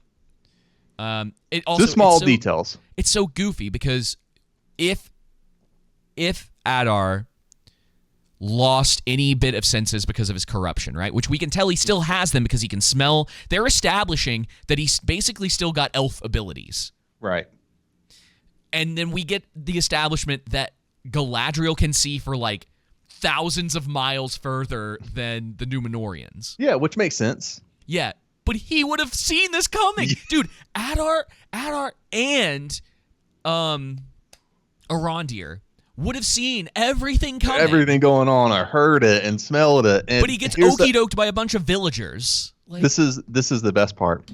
It also, just small details. It's so goofy because if Adar lost any bit of senses because of his corruption, right? Which we can tell he still has them because he can smell. They're establishing that he's basically still got elf abilities. Right. And then we get the establishment that Galadriel can see for like thousands of miles further than the Númenóreans. Yeah, which makes sense. Yeah, but he would have seen this coming. Dude, Adar and Arondir would have seen everything coming. Everything going on, or heard it and smelled it. And but he gets okey-doked by a bunch of villagers. Like, this is the best part.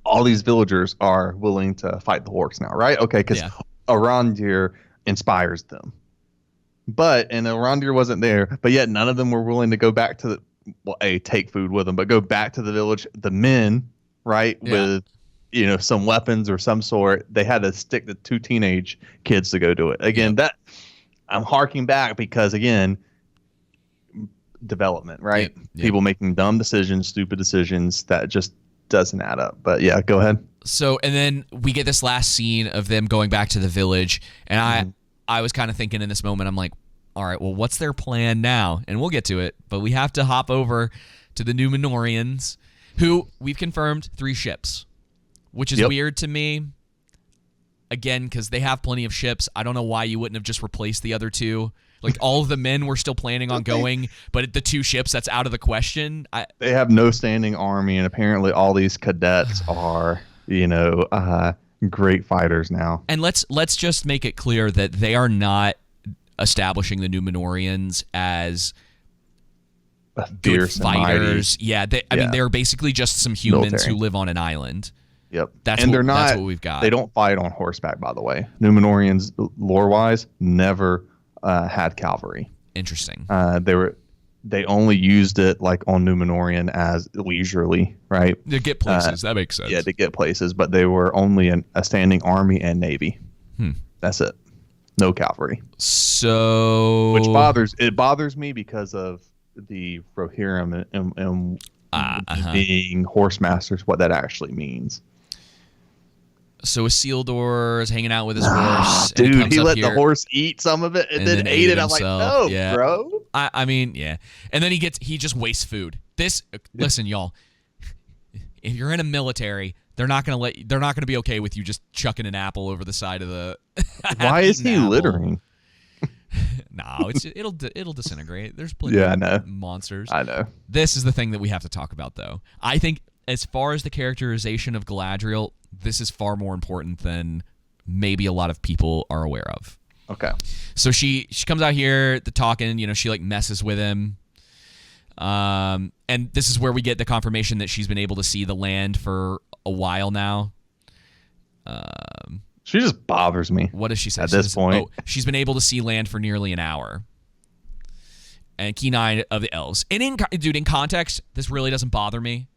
All these villagers are willing to fight the orcs now, right? Okay, because Arondir inspires them. And Arondir wasn't there, but yet none of them were willing to go back to take food with them, but go back to the village. The men, right, with some weapons or some sort, they had to stick the 2 teenage kids to go do it. Again, that I'm harking back because, again, development, right? People making dumb decisions, stupid decisions that just doesn't add up. But yeah, go ahead. So, and then we get this last scene of them going back to the village, and I was kind of thinking in this moment, I'm like, all right, well, what's their plan now? And we'll get to it, but we have to hop over to the Númenóreans, who we've confirmed 3 ships, which is weird to me. Again, because they have plenty of ships. I don't know why you wouldn't have just replaced the other 2. Like, all of the men were still planning on going, but the 2 ships, that's out of the question. They have no standing army, and apparently all these cadets are, great fighters now. And let's just make it clear that they are not establishing the Númenóreans as good fighters. I mean, they're basically just some humans who live on an island. Yep. That's what we've got. They don't fight on horseback, by the way. Númenóreans, lore-wise, never had cavalry. Interesting. They only used it like on Númenórean as leisurely, right? To get places. That makes sense. Yeah, to get places, but they were only a standing army and navy. That's it. No cavalry. So, which bothers me because of the Rohirrim and being horse masters. What that actually means. So Isildur is hanging out with his horse. Dude, he let the horse eat some of it and then ate it. I'm like, no, bro. I mean, yeah. And then he just wastes food. Listen, y'all. If you're in a military, they're not gonna be okay with you just chucking an apple over the side of the. Why is he littering? No, it'll disintegrate. There's plenty of monsters. I know. This is the thing that we have to talk about, though. I think as far as the characterization of Galadriel, this is far more important than maybe a lot of people are aware of. Okay. So she comes out here, the talking, she like messes with him. And this is where we get the confirmation that she's been able to see the land for a while now. She just bothers me. What does she say? At this point? Oh, she's been able to see land for nearly an hour. And key 9 of the elves. And in context, this really doesn't bother me.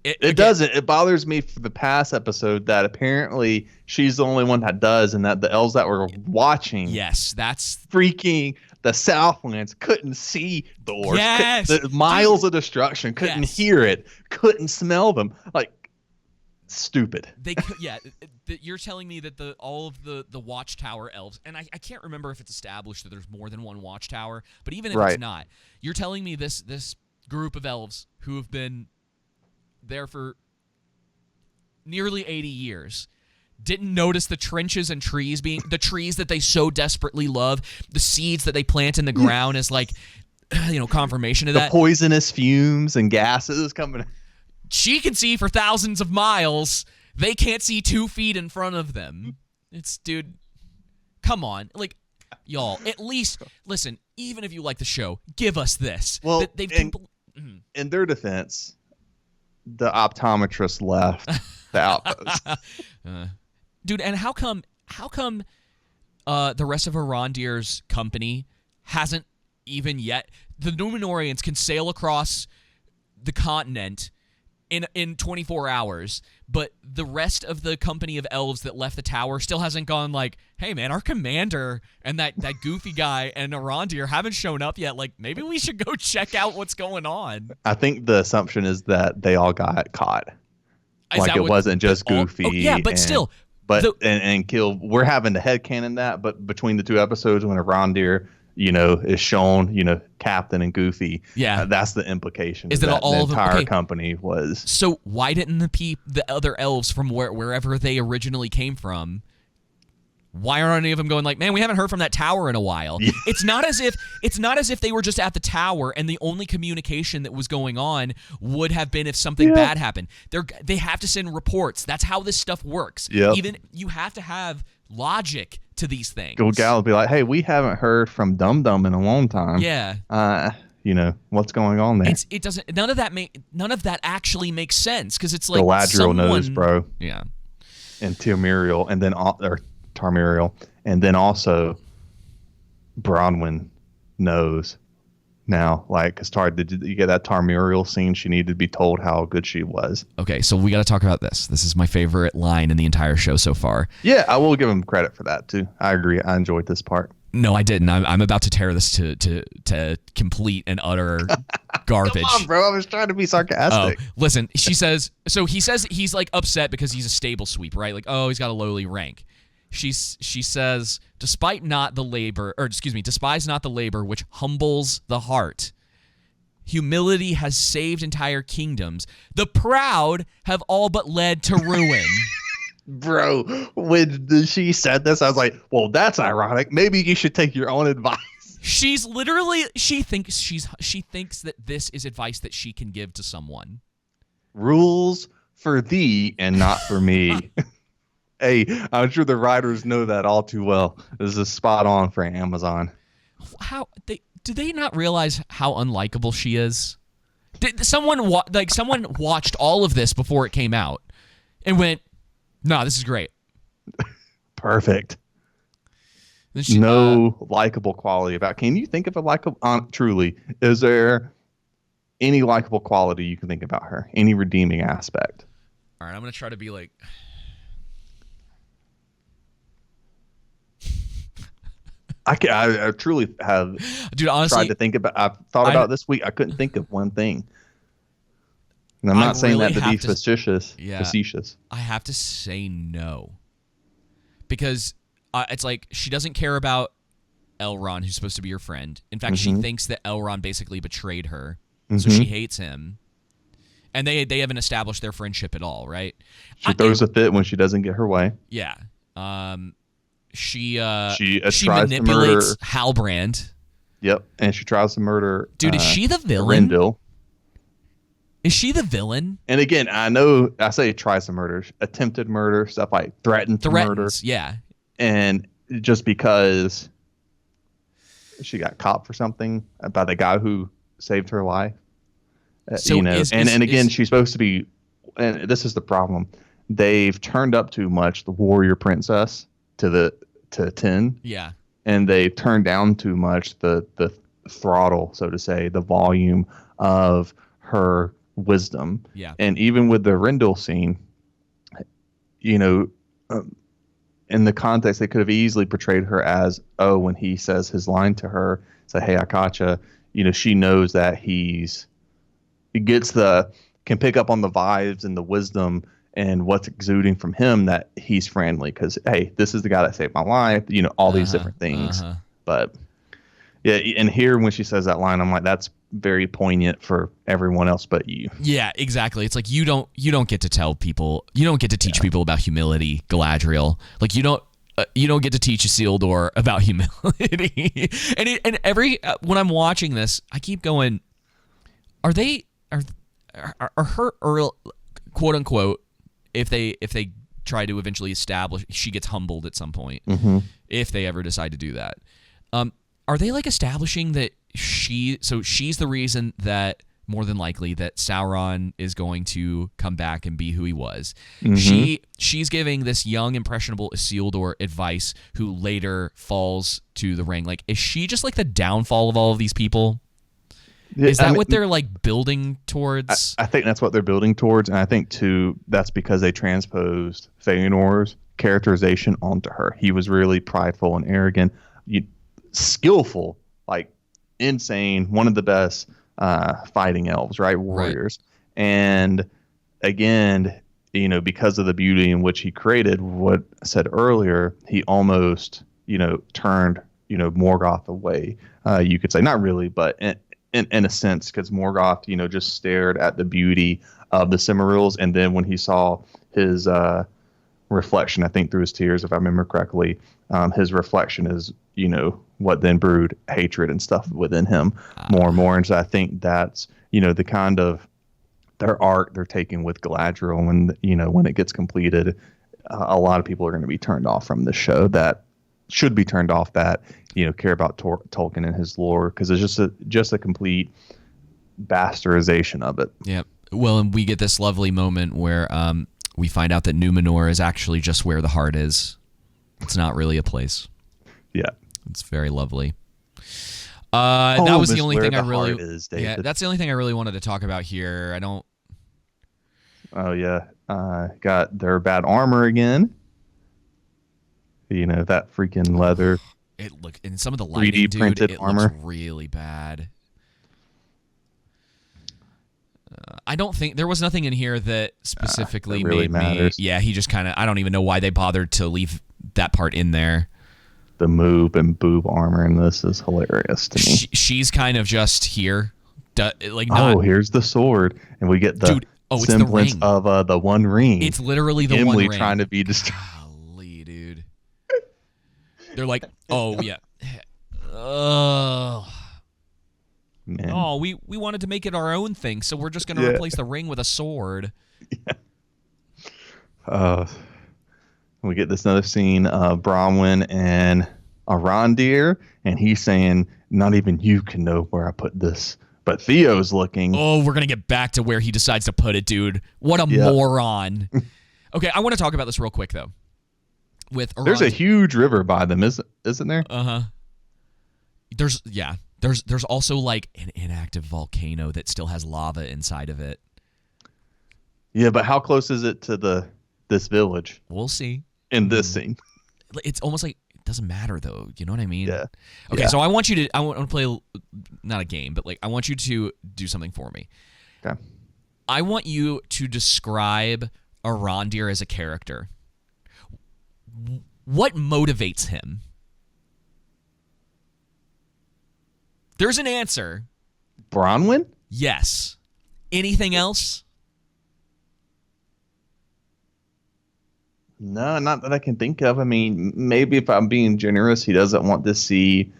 It doesn't. It bothers me for the past episode that apparently she's the only one that does, and that the elves that were watching. Yes, that's freaking the Southlands couldn't see the orcs. Yes, the miles of destruction. Couldn't hear it. Couldn't smell them. Like stupid. You're telling me that all of the Watchtower elves, and I can't remember if it's established that there's more than one Watchtower, but even if it's not, you're telling me this group of elves who have been there for nearly 80 years didn't notice the trenches and trees being the trees that they so desperately love, the seeds that they plant in the ground as like confirmation of that. The poisonous fumes and gases coming. She can see for thousands of miles. They can't see 2 feet in front of them. Dude, come on. Like, y'all, at least listen, even if you like the show, give us this. Well, in their defense, the optometrist left the outpost. Dude, and how come the rest of Arondir's company hasn't even yet? The Númenóreans can sail across the continent in 24 hours, but the rest of the company of elves that left the tower still hasn't gone like, hey man, our commander and that goofy guy and Arondir haven't shown up yet. Like, maybe we should go check out what's going on. I think the assumption is that they all got caught. Like, it wasn't just Goofy. Still. And killed. We're having to headcanon that, but between the 2 episodes when Arondir, is shown, Captain and Goofy. Yeah, that's the implication. Is that all the of them? entire company was? So why didn't the other elves from wherever they originally came from? Why aren't any of them going like, man, we haven't heard from that tower in a while? Yeah. It's not as if they were just at the tower and the only communication that was going on would have been if something bad happened. They have to send reports. That's how this stuff works. Yep. Even you have to have logic to these things. Go Gal will be like, hey, we haven't heard from Dum Dum in a long time. Yeah. What's going on there? It doesn't. None of that actually makes sense because it's like Galadriel knows, bro. Yeah. And Tamriel, and then Tarmiriel, and then also Bronwyn knows now. Like, because did you get that Tarmiriel scene? She needed to be told how good she was. Okay, so we got to talk about this. This is my favorite line in the entire show so far. Yeah, I will give him credit for that too. I agree. I enjoyed this part. No, I didn't. I'm about to tear this to complete and utter garbage. Come on, bro. I was trying to be sarcastic. Oh, listen, he says he's like upset because he's a stable sweep, right? Like, oh, he's got a lowly rank. She says, despise not the labor which humbles the heart. Humility has saved entire kingdoms. The proud have all but led to ruin. Bro, when she said this, I was like, well, that's ironic. Maybe you should take your own advice. She thinks that this is advice that she can give to someone. Rules for thee and not for me. Hey, I'm sure the writers know that all too well. This is spot on for Amazon. Do they not realize how unlikable she is? Someone watched all of this before it came out. and went, "Nah, this is great." Perfect. She, no likable quality about. Can you think of a likable? Truly, is there any likable quality you can think about her? Any redeeming aspect? All right, I'm gonna try to be like. I truly have, dude. Honestly, tried to think about. I've thought about this week. I couldn't think of one thing. And I'm not saying really that to be facetious. Yeah, facetious. I have to say no, because it's like she doesn't care about Elrond, who's supposed to be her friend. In fact, she thinks that Elrond basically betrayed her, so she hates him. And they haven't established their friendship at all, right? She throws a fit when she doesn't get her way. Yeah. She tries manipulates Halbrand. Yep, and she tries to murder. Dude, is she the villain? Rendil. Is she the villain? And again, I know I say tries to murder, attempted murder, stuff like threatened to murder. Yeah. And just because she got caught for something by the guy who saved her life, so and again, she's supposed to be, and this is the problem. They've turned up too much the warrior princess to 10. Yeah. And they turned down too much the throttle, so to say, the volume of her wisdom. Yeah. And even with the Rendil scene, in the context, they could have easily portrayed her as, when he says his line to her, say, "Hey, I caught you," she knows that can pick up on the vibes and the wisdom and what's exuding from him, that he's friendly because, hey, this is the guy that saved my life, all these different things. But yeah, and here when she says that line, I'm like, that's very poignant for everyone else but you. Yeah, exactly. It's like you don't get to tell people, you don't get to teach people about humility, Galadriel. Like you don't get to teach Isildur about humility. and when I'm watching this, I keep going, are her early, quote unquote, if they try to eventually establish, she gets humbled at some point, if they ever decide to do that. Are they like establishing that she's the reason that more than likely that Sauron is going to come back and be who he was? She's giving this young impressionable Isildur advice, who later falls to the ring. Like, is she just like the downfall of all of these people? Is that what they're like building towards? I think that's what they're building towards, and I think too that's because they transposed Feanor's characterization onto her. He was really prideful and arrogant, skillful, like insane, one of the best fighting elves, right? Warriors. Right. And again, because of the beauty in which he created, what I said earlier, he almost, turned, Morgoth away. You could say, not really, but in a sense, because Morgoth, just stared at the beauty of the Silmarils, and then when he saw his reflection, I think through his tears, if I remember correctly, his reflection is, what then brewed hatred and stuff within him more and more. And so I think that's, the kind of their arc they're taking with Galadriel when it gets completed. A lot of people are going to be turned off from this show that should be turned off, that care about Tolkien and his lore, because it's just a complete bastardization of it. Yeah. Well, and we get this lovely moment where we find out that Númenor is actually just where the heart is. It's not really a place. Yeah. It's very lovely. That was the only thing I really. Is, yeah, that's the only thing I really wanted to talk about here. I don't. Oh yeah, got their bad armor again. That freaking leather. It look in some of the lighting, 3D printed it armor looks really bad. I don't think there was nothing in here that specifically that really made matters. me. Yeah, he just kind of. I don't even know why they bothered to leave that part in there. The moob and boob armor in this is hilarious to me. She's kind of just here, here's the sword, and we get the semblance it's the of the One Ring. It's literally the Gimli One Ring. trying to be distracted. Golly, dude. They're like, oh yeah, oh. Man. Oh, we wanted to make it our own thing, so we're just going to replace the ring with a sword. Yeah. We get this another scene of Bronwyn and Arondir, and he's saying, not even you can know where I put this. But Theo's looking. Oh, we're going to get back to where he decides to put it, dude. What a moron. Okay, I want to talk about this real quick though. With There's a huge river by them, isn't there? There's also like an inactive volcano that still has lava inside of it. Yeah, but how close is it to this village? We'll see. In this scene. It's almost like it doesn't matter though. You know what I mean? Yeah. Okay, yeah. so I want to play not a game, but like I want you to do something for me. Okay. I want you to describe Arondir as a character. What motivates him? There's an answer. Bronwyn? Yes. Anything else? No, not that I can think of. I mean, maybe if I'm being generous, he doesn't want to see,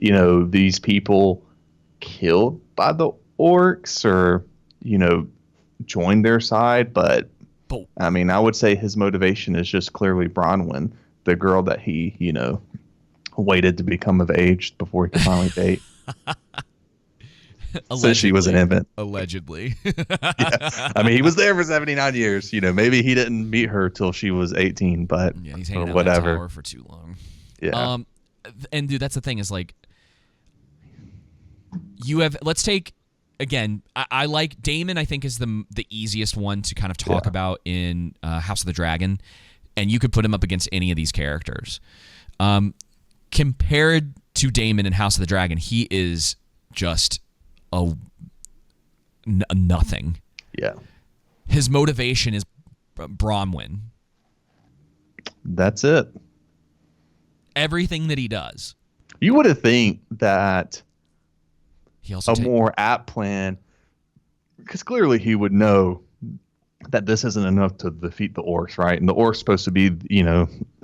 these people killed by the orcs or, join their side. But, I mean, I would say his motivation is just clearly Bronwyn, the girl that he, waited to become of age before he could finally date. Since she was an infant. Allegedly. Yeah. I mean, he was there for 79 years. Maybe he didn't meet her till she was 18, but yeah, he's hanging out whatever. in that tower for too long. Yeah. And dude, that's the thing is like, let's take, again, I like Daemon, I think is the easiest one to kind of talk about in House of the Dragon, and you could put him up against any of these characters. Compared to Daemon in House of the Dragon, he is just nothing. Yeah. His motivation is Bronwyn. That's it. Everything that he does. You would have think that he also more apt plan, because clearly he would know that this isn't enough to defeat the orcs, right? And the orcs supposed to be,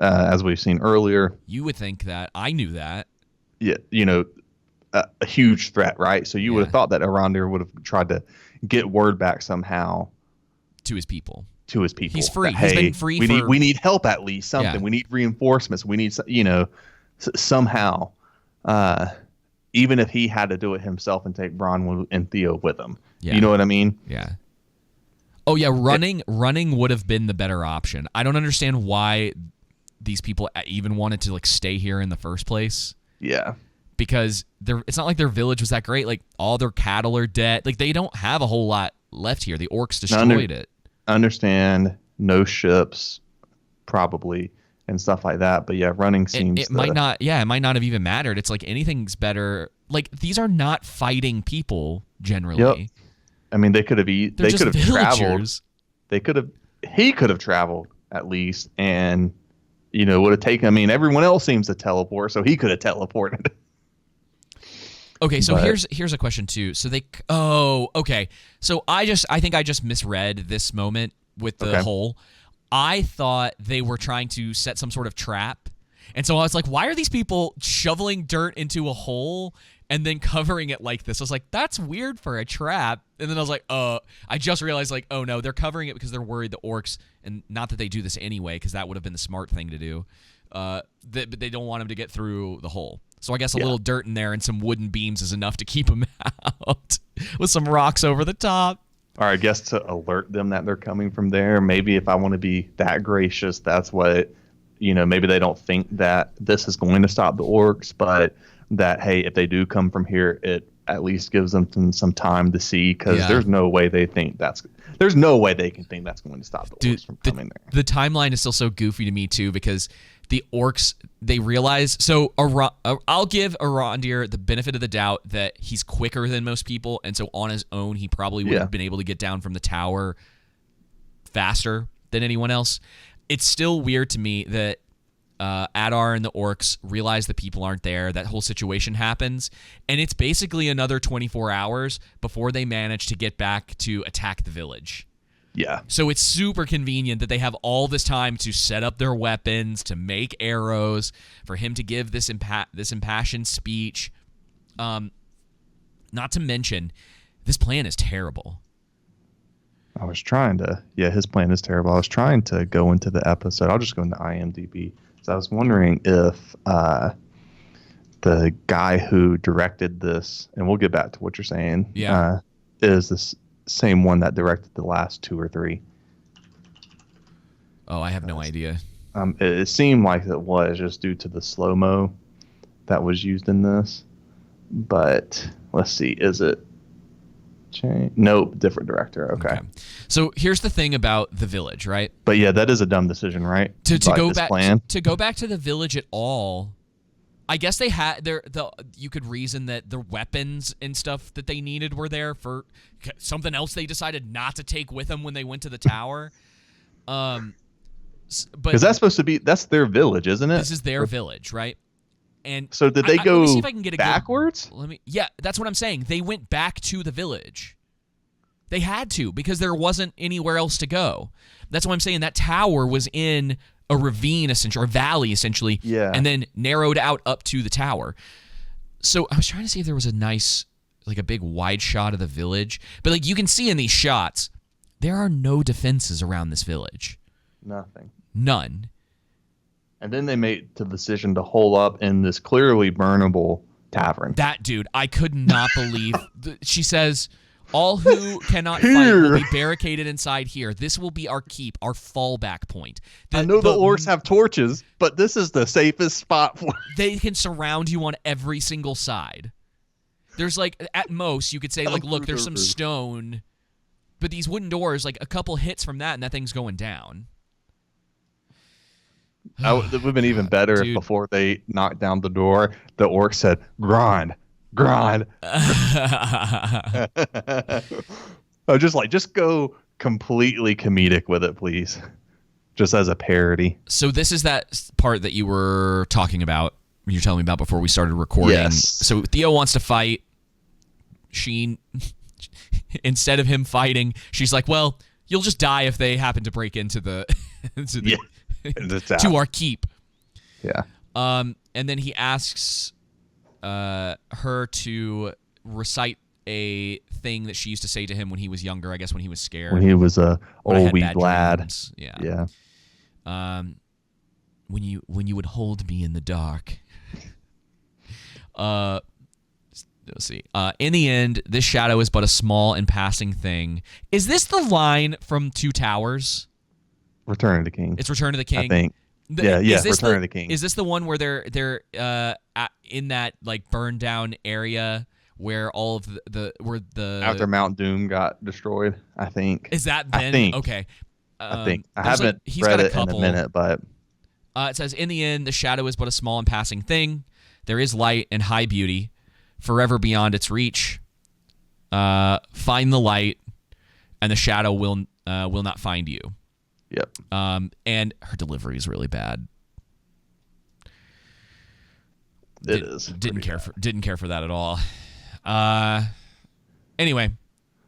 as we've seen earlier. You would think that. I knew that. Yeah, a huge threat, right? So you would have thought that Arondir would have tried to get word back somehow to his people. He's free. That, He's been free. We need help at least, something. Yeah. We need reinforcements. We need somehow. Even if he had to do it himself and take Bronwyn and Theo with him. Yeah. You know what I mean? Yeah. Oh yeah, running would have been the better option. I don't understand why these people even wanted to like stay here in the first place. Yeah. Because it's not like their village was that great. Like all their cattle are dead. Like they don't have a whole lot left here. The orcs destroyed it. Understand, no ships, probably, and stuff like that. But yeah, running seems it might not. Yeah, it might not have even mattered. It's like anything's better. Like these are not fighting people generally. Yep. I mean, they could have traveled. He could have traveled at least, and would have taken. I mean, everyone else seems to teleport, so he could have teleported. Okay, so here's a question too. So okay. So I think I just misread this moment with the hole. I thought they were trying to set some sort of trap. And so I was like, why are these people shoveling dirt into a hole and then covering it like this? I was like, that's weird for a trap. And then I was like, I just realized like, oh no, they're covering it because they're worried the orcs, and not that they do this anyway, because that would have been the smart thing to do. But they don't want them to get through the hole. So I guess a little dirt in there and some wooden beams is enough to keep them out with some rocks over the top. Or I guess to alert them that they're coming from there. Maybe if I want to be that gracious, that's what, maybe they don't think that this is going to stop the orcs, but that, hey, if they do come from here, it at least gives them some time to see, because there's no way they can think that's going to stop the orcs from coming there. The timeline is still so goofy to me too, because the orcs, they realize, so I'll give Arondir the benefit of the doubt that he's quicker than most people, and so on his own he probably would have been able to get down from the tower faster than anyone else. It's still weird to me that Adar and the orcs realize the people aren't there. That whole situation happens, and it's basically another 24 hours before they manage to get back to attack the village. Yeah. So it's super convenient that they have all this time to set up their weapons, to make arrows, for him to give this impassioned speech. Not to mention, this plan is terrible. His plan is terrible. I was trying to go into the episode. I'll just go into IMDb. So I was wondering if the guy who directed this, and we'll get back to what you're saying, is this same one that directed the last 2 or 3. Oh, I have no idea. It seemed like it was just due to the slow-mo that was used in this. But let's see, is it change? Nope, different director. Okay. So here's the thing about the village, right? But yeah, that is a dumb decision, right? To go back to the village at all. I guess they had you could reason that the weapons and stuff that they needed were there for something else they decided not to take with them when they went to the tower. But because that's their village, isn't it? This is their village, right? And so did they go let me see if I can get backwards? Yeah, that's what I'm saying. They went back to the village. They had to because there wasn't anywhere else to go. That's why I'm saying that tower was in a ravine, essentially, or a valley, essentially, and then narrowed out up to the tower. So I was trying to see if there was a nice, like a big wide shot of the village. But like you can see in these shots, there are no defenses around this village. Nothing. None. And then they made the decision to hole up in this clearly burnable tavern. That dude, I could not believe. She says, all who cannot fight will be barricaded inside here. This will be our keep, our fallback point. I know the orcs have torches, but this is the safest spot for They can surround you on every single side. There's like, at most, you could say, like, look, there's some stone. But these wooden doors, like, a couple hits from that, and that thing's going down. It would have been even better if before they knocked down the door, the orc said, grind. I was just go completely comedic with it, please. Just as a parody. So this is that part that you were talking about, you were telling me about before we started recording. Yes. So Theo wants to fight. She, instead of him fighting, she's like, well, you'll just die if they happen to break into the... to our keep. Yeah. And then he asks her to recite a thing that she used to say to him when he was younger, I guess when he was scared. When he was a old wee lad. Dreams. Yeah. Yeah. When you would hold me in the dark. Let's see. In the end, this shadow is but a small and passing thing. Is this the line from Two Towers? Return of the King. It's Return of the King. I think. Return of the King. Is this the one where they're in that like burned down area where all of the after Mount Doom got destroyed? I think. Is that then? I think. Okay. I think I haven't read it in a minute, but it says, in the end, the shadow is but a small and passing thing. There is light and high beauty, forever beyond its reach. Find the light, and the shadow will not find you. Yep. And her delivery is really bad. Didn't care for that at all. Anyway,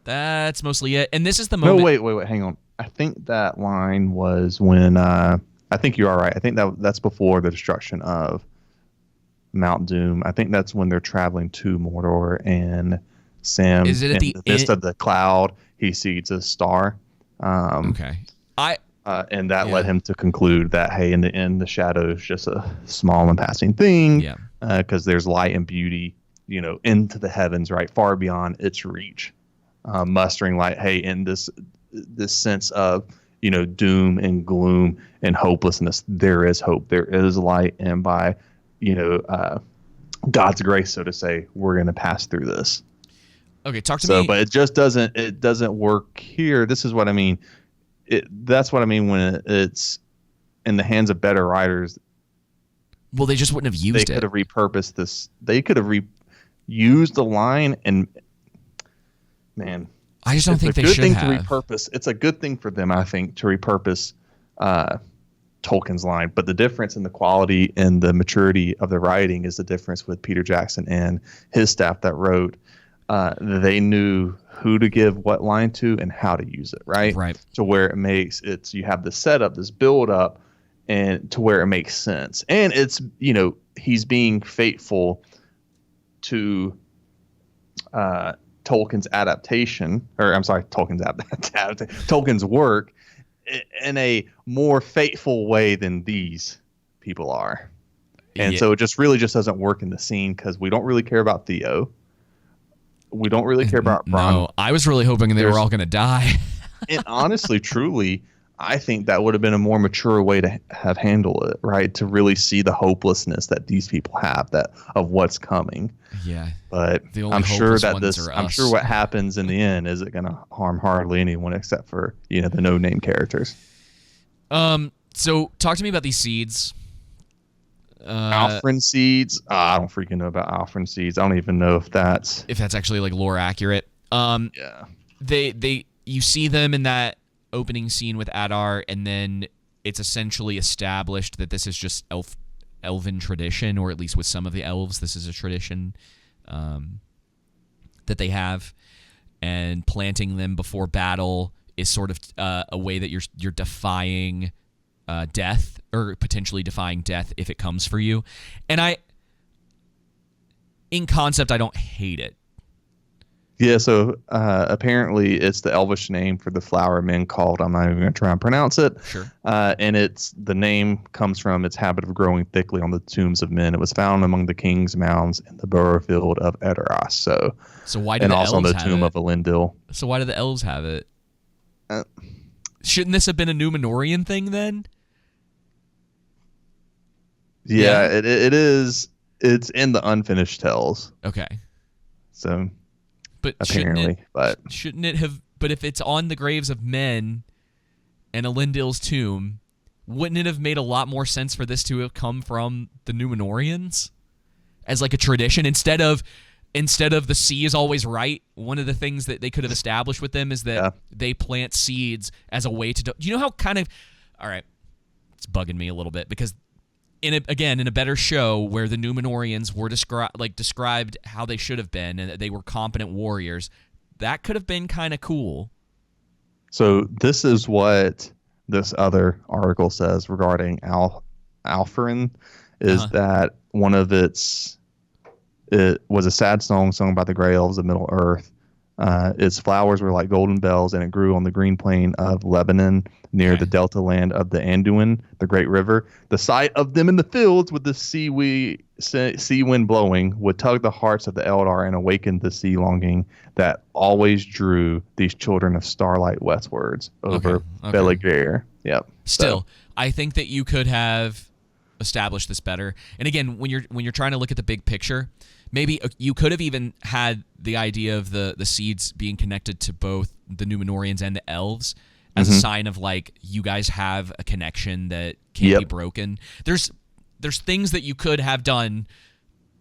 that's mostly it. And this is the moment. No, wait, hang on. I think that line was when I think you are right. I think that's before the destruction of Mount Doom. I think that's when they're traveling to Mordor, and Sam, is it at the midst of the cloud, he sees a star. Okay. And that led him to conclude that, hey, in the end, the shadow is just a small and passing thing. Yeah. Because there's light and beauty, into the heavens, right, far beyond its reach. Mustering like, hey, in this sense of, doom and gloom and hopelessness, there is hope, there is light, and by, God's grace, so to say, we're going to pass through this. Okay, talk to me. But it just doesn't work here. This is what I mean. That's what I mean when it's in the hands of better writers. Well, they just wouldn't have used it. They could have repurposed this. They could have used the line, and man, I just don't think they should have. It's a good thing for them, I think, to repurpose Tolkien's line. But the difference in the quality and the maturity of the writing is the difference with Peter Jackson and his staff that wrote. They knew who to give what line to and how to use it, right? Right. To where you have the setup, this build up, and to where it makes sense. And it's, he's being faithful to Tolkien's Tolkien's work in a more faithful way than these people are. And so it just doesn't work in the scene because we don't really care about Theo. We don't really care about Bronn. No, I was really hoping they were all going to die. And honestly, truly, I think that would have been a more mature way to have handled it, right? To really see the hopelessness that these people have that of what's coming. Yeah. But The only I'm sure hopeless that ones are I'm sure us. what happens in the end isn't going to harm hardly anyone except for, the no-name characters. So talk to me about these seeds. Alfrin seeds. I don't freaking know about Alfrin seeds. I don't even know if that's actually like lore accurate. yeah. You see them in that opening scene with Adar, and then it's essentially established that this is just elven tradition, or at least with some of the elves, this is a tradition that they have, and planting them before battle is sort of a way that you're defying death, or potentially defying death if it comes for you. And in concept, I don't hate it. Yeah, so apparently it's the Elvish name for the flower men called. I'm not even going to try and pronounce it. Sure. And the name comes from its habit of growing thickly on the tombs of men. It was found among the king's mounds in the burial field of Edoras. So why do and the also on elves the have tomb it? of Elendil. So why do the elves have it? Uh, Shouldn't this have been a Númenórean thing then? Yeah, it is. It's in the unfinished tales. Okay. So, but apparently, shouldn't it have? But if it's on the graves of men and Elendil's tomb, wouldn't it have made a lot more sense for this to have come from the Númenóreans as like a tradition instead of the sea is always right? One of the things that they could have established with them is that they plant seeds as a way to. Do you know how kind of? All right, it's bugging me a little bit because. In a better show where the Númenóreans were described how they should have been and that they were competent warriors, that could have been kind of cool. So this is what this other article says regarding Alfrin, is that one of it was a sad song sung by the Grey Elves of Middle Earth. Its flowers were like golden bells, and it grew on the green plain of Lebanon near the delta land of the Anduin, the great river. The sight of them in the fields with the sea wind blowing would tug the hearts of the Eldar and awaken the sea longing that always drew these children of starlight westwards over Beligare. Yep. Still, I think that you could have established this better. And again, when you're trying to look at the big picture, maybe you could have even had the idea of the seeds being connected to both the Númenóreans and the elves as a sign of like you guys have a connection that can't be broken. There's things that you could have done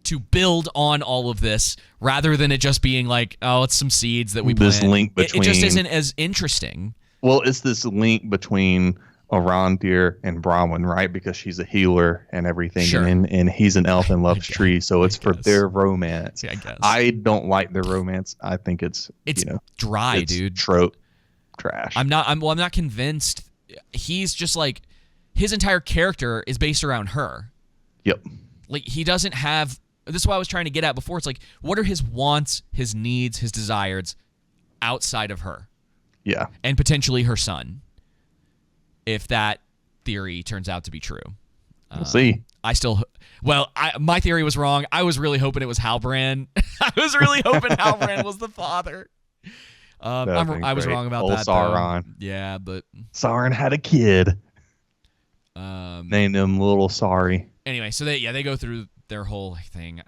to build on all of this rather than it just being like, oh, it's some seeds that we plant. This link between it just isn't as interesting. Well, it's this link between Arondir and Bronwyn, right? Because she's a healer and everything, sure. and he's an elf and loves trees, so it's for their romance. Yeah, I guess. I don't like their romance. I think it's dry, dude. Trope trash. I'm not convinced. He's just like his entire character is based around her. Yep. Like he doesn't have. This is what I was trying to get at before. It's like, what are his wants, his needs, his desires outside of her? Yeah. And potentially her son. If that theory turns out to be true. We'll see. My theory was wrong. I was really hoping it was Halbrand. I was really hoping Halbrand was the father. I was wrong about that. Sauron. Though. Yeah, but Sauron had a kid. Named him Little Sorry. Anyway, so they go through their whole thing.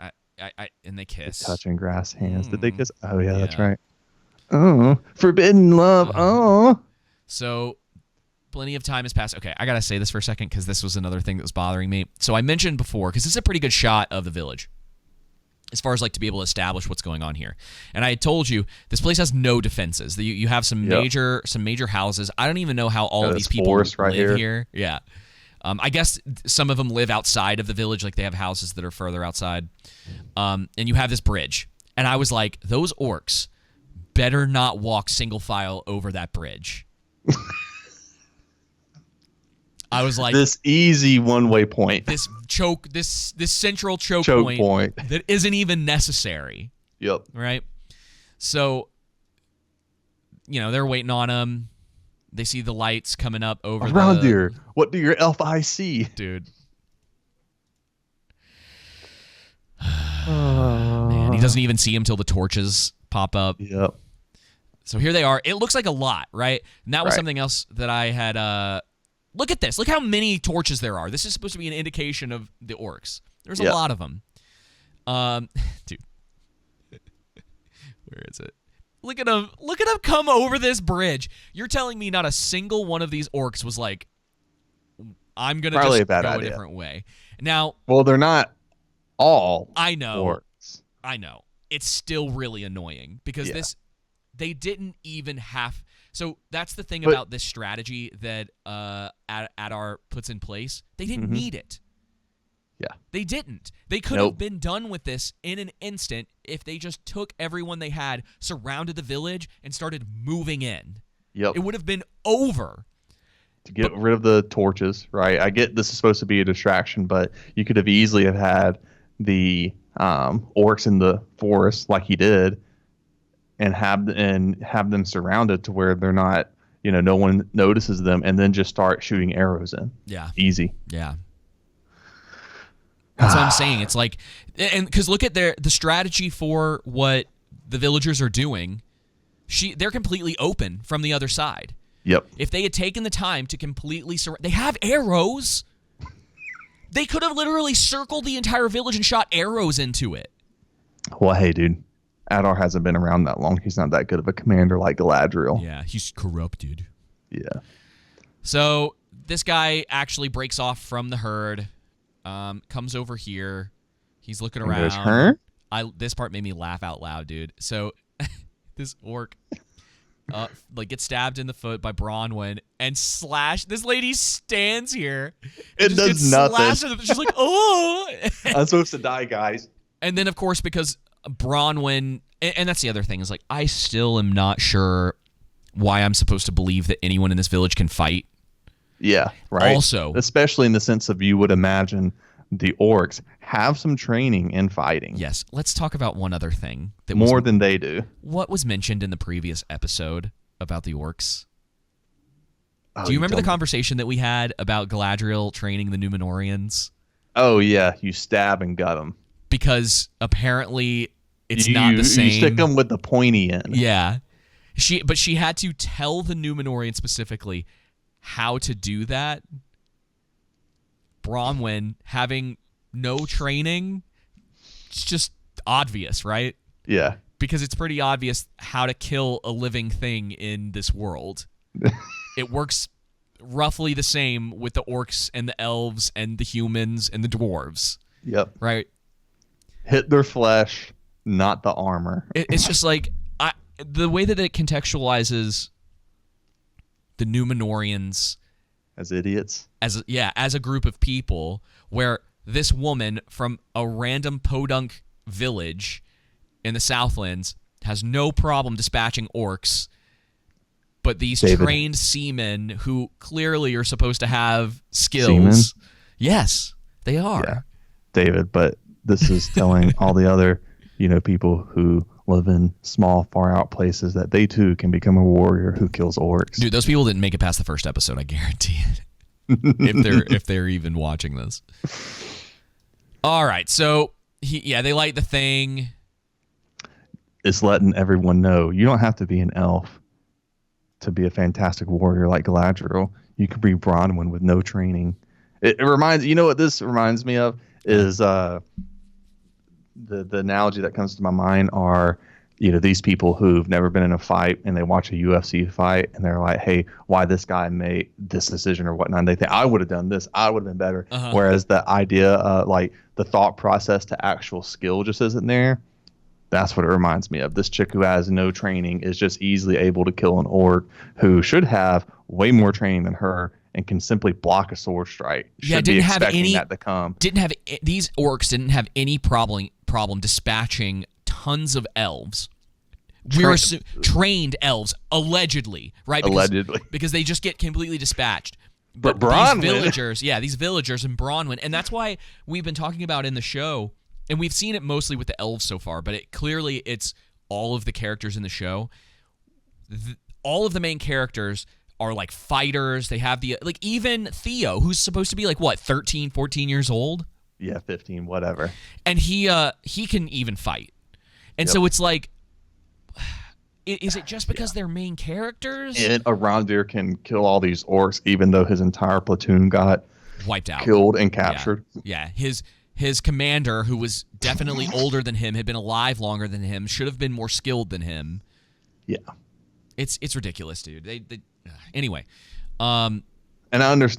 And they kiss. Touching grass hands. Did they kiss? Oh yeah, that's right. Oh, forbidden love. Oh. So plenty of time has passed. Okay, I gotta say this for a second because this was another thing that was bothering me. So I mentioned before, because this is a pretty good shot of the village as far as like to be able to establish what's going on here. And I had told you this place has no defenses. You have some major houses. I don't even know how all of these people live here. Yeah. I guess some of them live outside of the village, like they have houses that are further outside. And you have this bridge. And I was like, those orcs better not walk single file over that bridge. I was like, this easy one-way point. This central choke point that isn't even necessary. Yep. Right? So, they're waiting on him. They see the lights coming up over Arondir, what do your elf eyes see? Dude. Man, he doesn't even see him till the torches pop up. Yep. So here they are. It looks like a lot, right? And that was Right. something else that I had. Look at this. Look how many torches there are. This is supposed to be an indication of the orcs. There's a lot of them. Dude. Where is it? Look at them. Look at them come over this bridge. You're telling me not a single one of these orcs was like, I'm going to just go a different way. Now, well, they're not all I know. orcs. I know. It's still really annoying because they didn't even have. So that's the thing about this strategy that Adar puts in place. They didn't need it. Yeah. They didn't. They could have been done with this in an instant if they just took everyone they had, surrounded the village, and started moving in. Yep. It would have been over. To get rid of the torches, right? I get this is supposed to be a distraction, but you could have easily have had the orcs in the forest like he did, and have them surrounded to where they're not, no one notices them, and then just start shooting arrows in. Yeah. Easy. Yeah. That's what I'm saying. It's like, and because look at the strategy for what the villagers are doing. They're completely open from the other side. Yep. If they had taken the time to completely they have arrows. They could have literally circled the entire village and shot arrows into it. Well, hey, dude. Adar hasn't been around that long. He's not that good of a commander like Galadriel. Yeah, he's corrupted. Yeah. So this guy actually breaks off from the herd, comes over here. He's looking around. There's her? This part made me laugh out loud, dude. So this orc gets stabbed in the foot by Bronwyn and slashed. This lady stands here. It does nothing. She's like, oh. I'm supposed to die, guys. And then, of course, because Bronwyn, and that's the other thing, is like, I still am not sure why I'm supposed to believe that anyone in this village can fight. Yeah, right. Also, especially in the sense of you would imagine the orcs have some training in fighting. Yes. Let's talk about one other thing. More than they do. What was mentioned in the previous episode about the orcs? Oh, do you remember the conversation that we had about Galadriel training the Númenóreans? Oh, yeah. You stab and gut them. Because apparently it's not the same. You stick them with the pointy end. Yeah. But she had to tell the Númenórean specifically how to do that. Bronwyn having no training, it's just obvious, right? Yeah. Because it's pretty obvious how to kill a living thing in this world. It works roughly the same with the orcs and the elves and the humans and the dwarves. Yep. Right? Hit their flesh, not the armor. It's just like the way that it contextualizes the Númenóreans as idiots. As a group of people, where this woman from a random podunk village in the Southlands has no problem dispatching orcs, but these trained seamen who clearly are supposed to have skills. Seamen? Yes, they are. Yeah. David, but this is telling all the other, people who live in small, far out places that they too can become a warrior who kills orcs. Dude, those people didn't make it past the first episode, I guarantee it. if they're even watching this. All right, so they light the thing. It's letting everyone know you don't have to be an elf to be a fantastic warrior like Galadriel. You could be Bronwyn with no training. It reminds what this reminds me of is the analogy that comes to my mind are these people who've never been in a fight and they watch a UFC fight and they're like, hey, why this guy made this decision or whatnot? And they think I would have done this, I would have been better. Uh-huh. Whereas the idea, the thought process to actual skill just isn't there. That's what it reminds me of. This chick who has no training is just easily able to kill an orc who should have way more training than her and can simply block a sword strike. These orcs didn't have any problem dispatching tons of elves. Trained elves, allegedly, right? Because they just get completely dispatched. But these villagers and Bronwyn, and that's why we've been talking about in the show, and we've seen it mostly with the elves so far, but it's all of the characters in the show. All of the main characters are like fighters. They have even Theo, who's supposed to be 13, 14 years old? Yeah, 15, whatever. And he can even fight. And so it's like, is it just because they're main characters? And Arondir can kill all these orcs, even though his entire platoon got wiped out, killed, and captured. Yeah. His commander, who was definitely older than him, had been alive longer than him, should have been more skilled than him. Yeah. It's ridiculous, dude. Anyway. And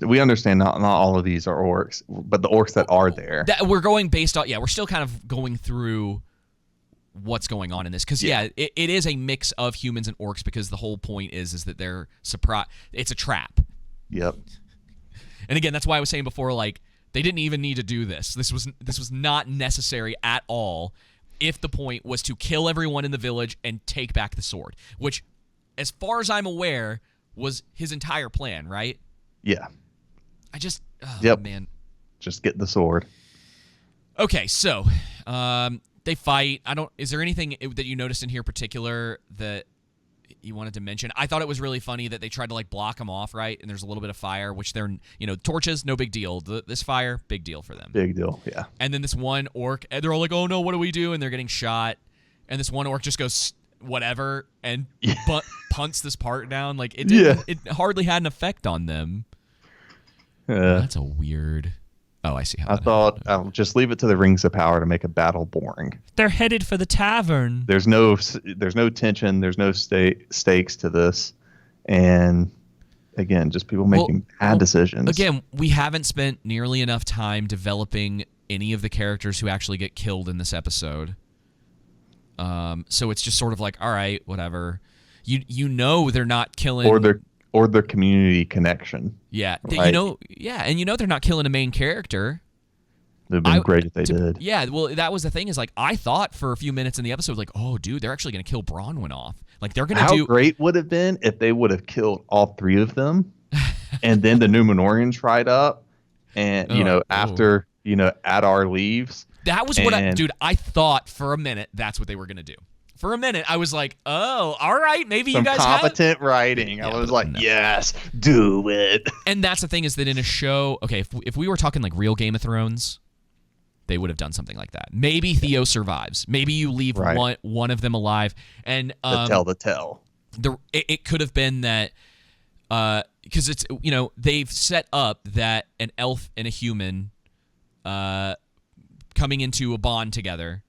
we understand not all of these are orcs, but the orcs that are there. We're going based on, we're still kind of going through what's going on in this. Because, it is a mix of humans and orcs, because the whole point is that they're surprised. It's a trap. Yep. And again, that's why I was saying before, like, they didn't even need to do this. This was not necessary at all if the point was to kill everyone in the village and take back the sword, which, as far as I'm aware, was his entire plan, right? Yeah. Man. Just get the sword. Okay, so they fight. Is there anything that you noticed in here particular that you wanted to mention? I thought it was really funny that they tried to like block them off, right? And there's a little bit of fire, which they're, torches, no big deal. This fire, big deal for them. Big deal, yeah. And then this one orc, and they're all like, "Oh no, what do we do?" And they're getting shot. And this one orc just goes whatever and punts this part down. Like it hardly had an effect on them. That's a weird. Oh, I see how. I thought I'll just leave it to the rings of power to make a battle boring. They're headed for the tavern. There's no tension. There's no stakes to this, and again, just people making bad decisions. Again, we haven't spent nearly enough time developing any of the characters who actually get killed in this episode. So it's just sort of like, all right, whatever. They're not killing or their community connection. Yeah, right? And they're not killing a main character. It'd been great if they did. Yeah, well, that was the thing, is like, I thought for a few minutes in the episode, like, oh, dude, they're actually going to kill Bronwyn off. Like, they're going to do. How great would it have been if they would have killed all three of them, and then the Númenóreans ride up, and after Adar leaves. That was what I thought for a minute. That's what they were going to do. For a minute, I was like, "Oh, all right, maybe you guys competent writing." I was like, "Yes, do it." And that's the thing, is that in a show, okay, if we were talking like real Game of Thrones, they would have done something like that. Maybe Theo survives. Maybe you leave one of them alive, and tell the tale. It could have been that because it's they've set up that an elf and a human coming into a bond together.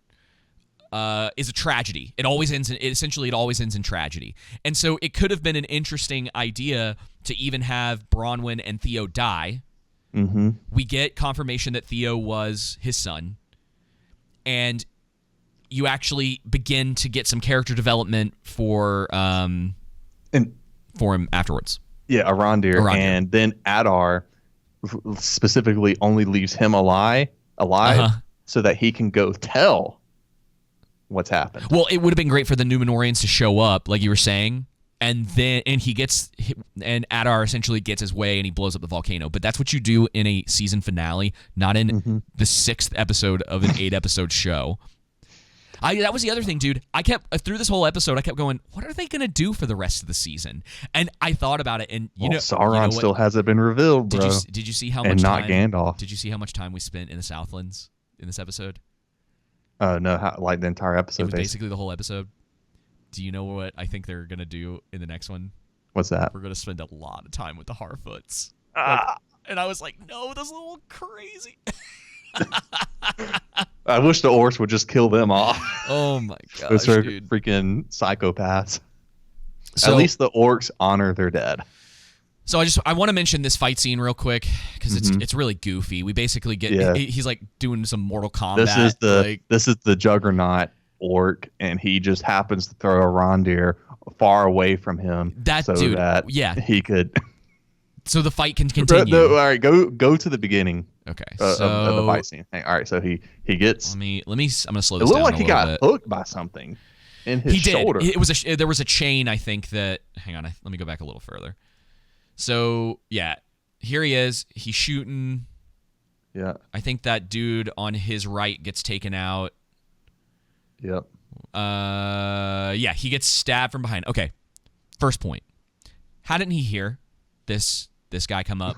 Is a tragedy. It always ends in tragedy. And so it could have been an interesting idea to even have Bronwyn and Theo die. Mm-hmm. We get confirmation that Theo was his son, and you actually begin to get some character development for him afterwards. Yeah, Arondir. And then Adar specifically only leaves him alive so that he can go tell what's happened. Well, it would have been great for the Númenóreans to show up, like you were saying, and Adar essentially gets his way and he blows up the volcano. But that's what you do in a season finale, not in the 6th episode of an 8-episode show. That was the other thing, dude. I kept through this whole episode, I kept going, what are they gonna do for the rest of the season? And I thought about it, and Sauron still hasn't been revealed, bro. Did you see how much time? And not Gandalf. Did you see how much time we spent in the Southlands in this episode? No, like the entire episode. It was basically the whole episode. Do you know what I think they're going to do in the next one? What's that? We're going to spend a lot of time with the Harfoots. And I was like, no, that's a little crazy. I wish the orcs would just kill them off. Oh my gosh, those are dude. Freaking psychopaths. So, at least the orcs honor their dead. So I want to mention this fight scene real quick because it's really goofy. We basically get he's like doing some Mortal Kombat. This is the Juggernaut orc, and he just happens to throw a Arondir far away from him he could. So the fight can continue. All right, go to the beginning. Okay, of the fight scene. All right, so he gets. Let me. I'm gonna slow this down. It looked like he got hooked by something in his shoulder. It was there was a chain, I think that. Hang on, let me go back a little further. So, yeah, here he is. He's shooting. Yeah. I think that dude on his right gets taken out. Yep. Yeah, he gets stabbed from behind. Okay, first point. How didn't he hear this guy come up?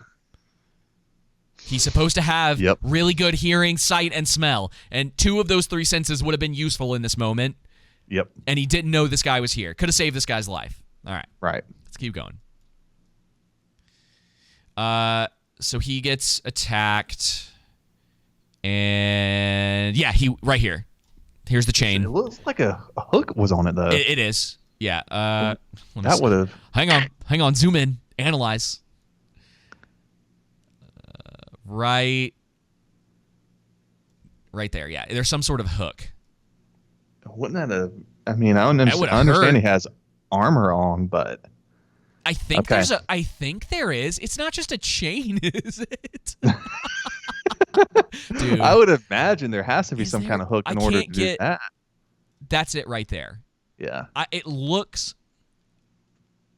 He's supposed to have really good hearing, sight, and smell. And 2 of those 3 senses would have been useful in this moment. Yep. And he didn't know this guy was here. Could have saved this guy's life. All right. Right. Let's keep going. So he gets attacked. And yeah, right here. Here's the chain. It looks like a hook was on it, though. It is. Yeah. That would have. Hang on. Zoom in. Analyze. Right there. Yeah. There's some sort of hook. Wouldn't that have? I mean, I understand he has armor on, but I think I think there is. It's not just a chain, is it? Dude, I would imagine there has to be some kind of hook in order to do that. That's it right there. Yeah. It looks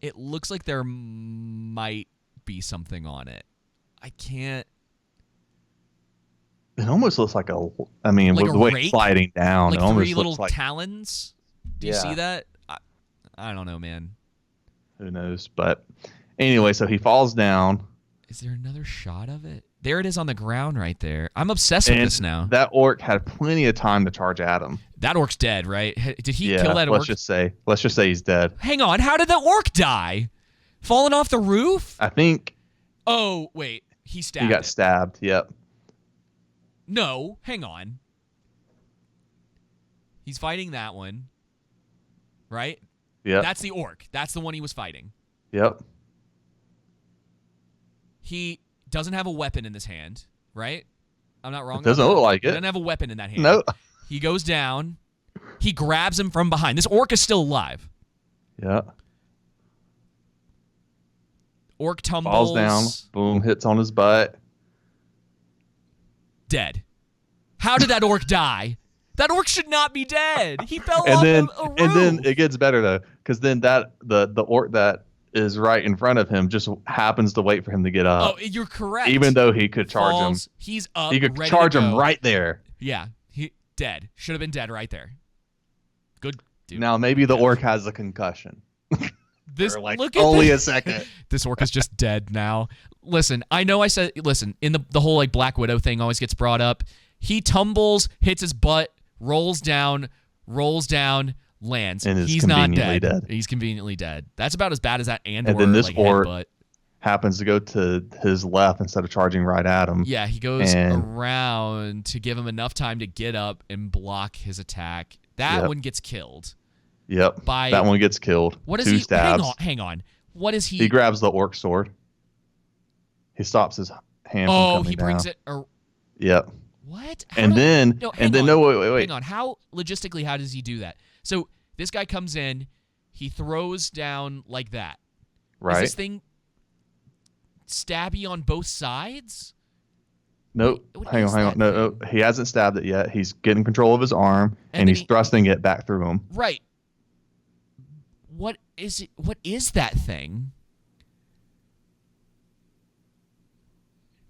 like there might be something on it. I can't. It almost looks like with the way it's sliding down, like it almost three little looks like talons. Do you see that? I don't know, man. Who knows? But anyway, so he falls down. Is there another shot of it? There it is on the ground right there. I'm obsessed with this now. That orc had plenty of time to charge at him. That orc's dead, right? Did he kill that orc? Let's just say he's dead. Hang on, how did the orc die? Falling off the roof? I think. Oh, wait. He got stabbed, yep. No, hang on. He's fighting that one. Right? Yep. That's the orc. That's the one he was fighting. Yep. He doesn't have a weapon in his hand, right? I'm not wrong. It doesn't look like it. He doesn't have a weapon in that hand. No. He goes down. He grabs him from behind. This orc is still alive. Yeah. Orc tumbles. Falls down. Boom. Hits on his butt. Dead. How did that orc die? That orc should not be dead. He fell off a roof. And then it gets better, though, because then the orc that is right in front of him just happens to wait for him to get up. Oh, you're correct. Even though he could charge him. He's up. He could ready charge to go. him right there. Yeah. He dead. Should have been dead right there. Good dude. Now maybe the orc has a concussion. Look at only a second. This orc is just dead now. Listen, I know I said in the whole like Black Widow thing always gets brought up. He tumbles, hits his butt, rolls down, lands. And he's not dead. He's conveniently dead. That's about as bad as that Andor. And then this orc headbutt. happens to go to his left instead of charging right at him. Yeah, he goes around to give him enough time to get up and block his attack. That one gets killed. Yep. That one gets killed. What is Two stabs. Hang on. What is he? He grabs the orc sword. He stops his hand from coming he brings down. it. Yep. What? Wait. Hang on. How logistically? How does he do that? So this guy comes in, he throws down like that. Right. Is this thing stabby on both sides? Nope. Hang on. No, he hasn't stabbed it yet. He's getting control of his arm, and he's thrusting it back through him. Right. What is it? What is that thing?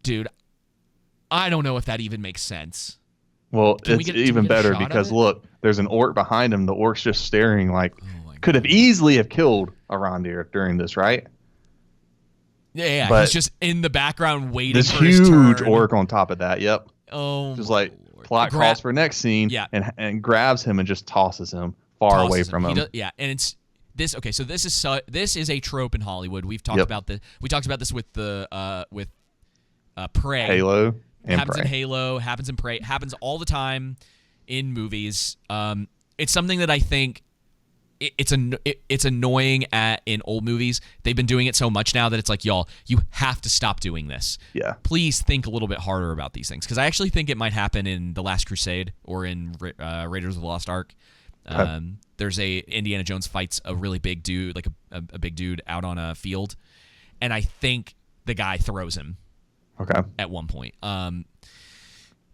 Dude, I don't know if that even makes sense. Well, it's even better because look, there's an orc behind him. The orc's just staring like could have easily have killed Arondir during this, right? Yeah, but he's just in the background waiting this for his turn. huge orc on top of that. Yep. Oh, just like plot calls for next scene. Yeah. and grabs him and just tosses him far away from him. And it's this. Okay, so this is a trope in Hollywood. We've talked about this. We talked about this with the Prey. Halo. Happens in Halo, happens in Prey, happens all the time in movies. It's something that I think it's annoying in old movies. They've been doing it so much now that it's like, y'all, you have to stop doing this. Yeah. Please think a little bit harder about these things, because I actually think it might happen in The Last Crusade or in Raiders of the Lost Ark. There's Indiana Jones fights a really big dude, like a big dude out on a field, and I think the guy throws him. Okay. At one point,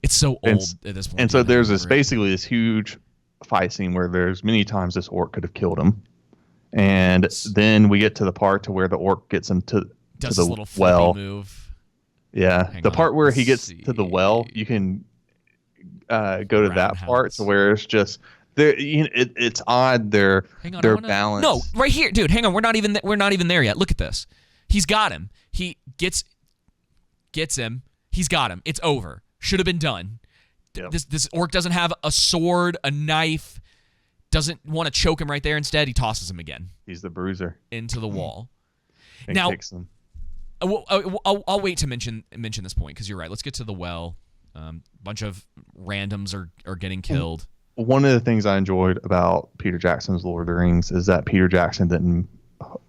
it's so old at this point. And so there's basically this huge fight scene where there's many times this orc could have killed him, and then we get to the part to where the orc gets him to the little well. Move. Yeah, the part where he gets to the well, you can go to that part to where it's just there. It's odd. They're balanced. No, right here, dude. Hang on, we're not even there yet. Look at this. He's got him. He gets him. He's got him. It's over. Should have been done. Yep. This orc doesn't have a sword, a knife, doesn't want to choke him right there. Instead, he tosses him again. He's the bruiser. Into the wall. And now, kicks him. I'll wait to mention this point because you're right. Let's get to the well. Bunch of randoms are getting killed. One of the things I enjoyed about Peter Jackson's Lord of the Rings is that Peter Jackson didn't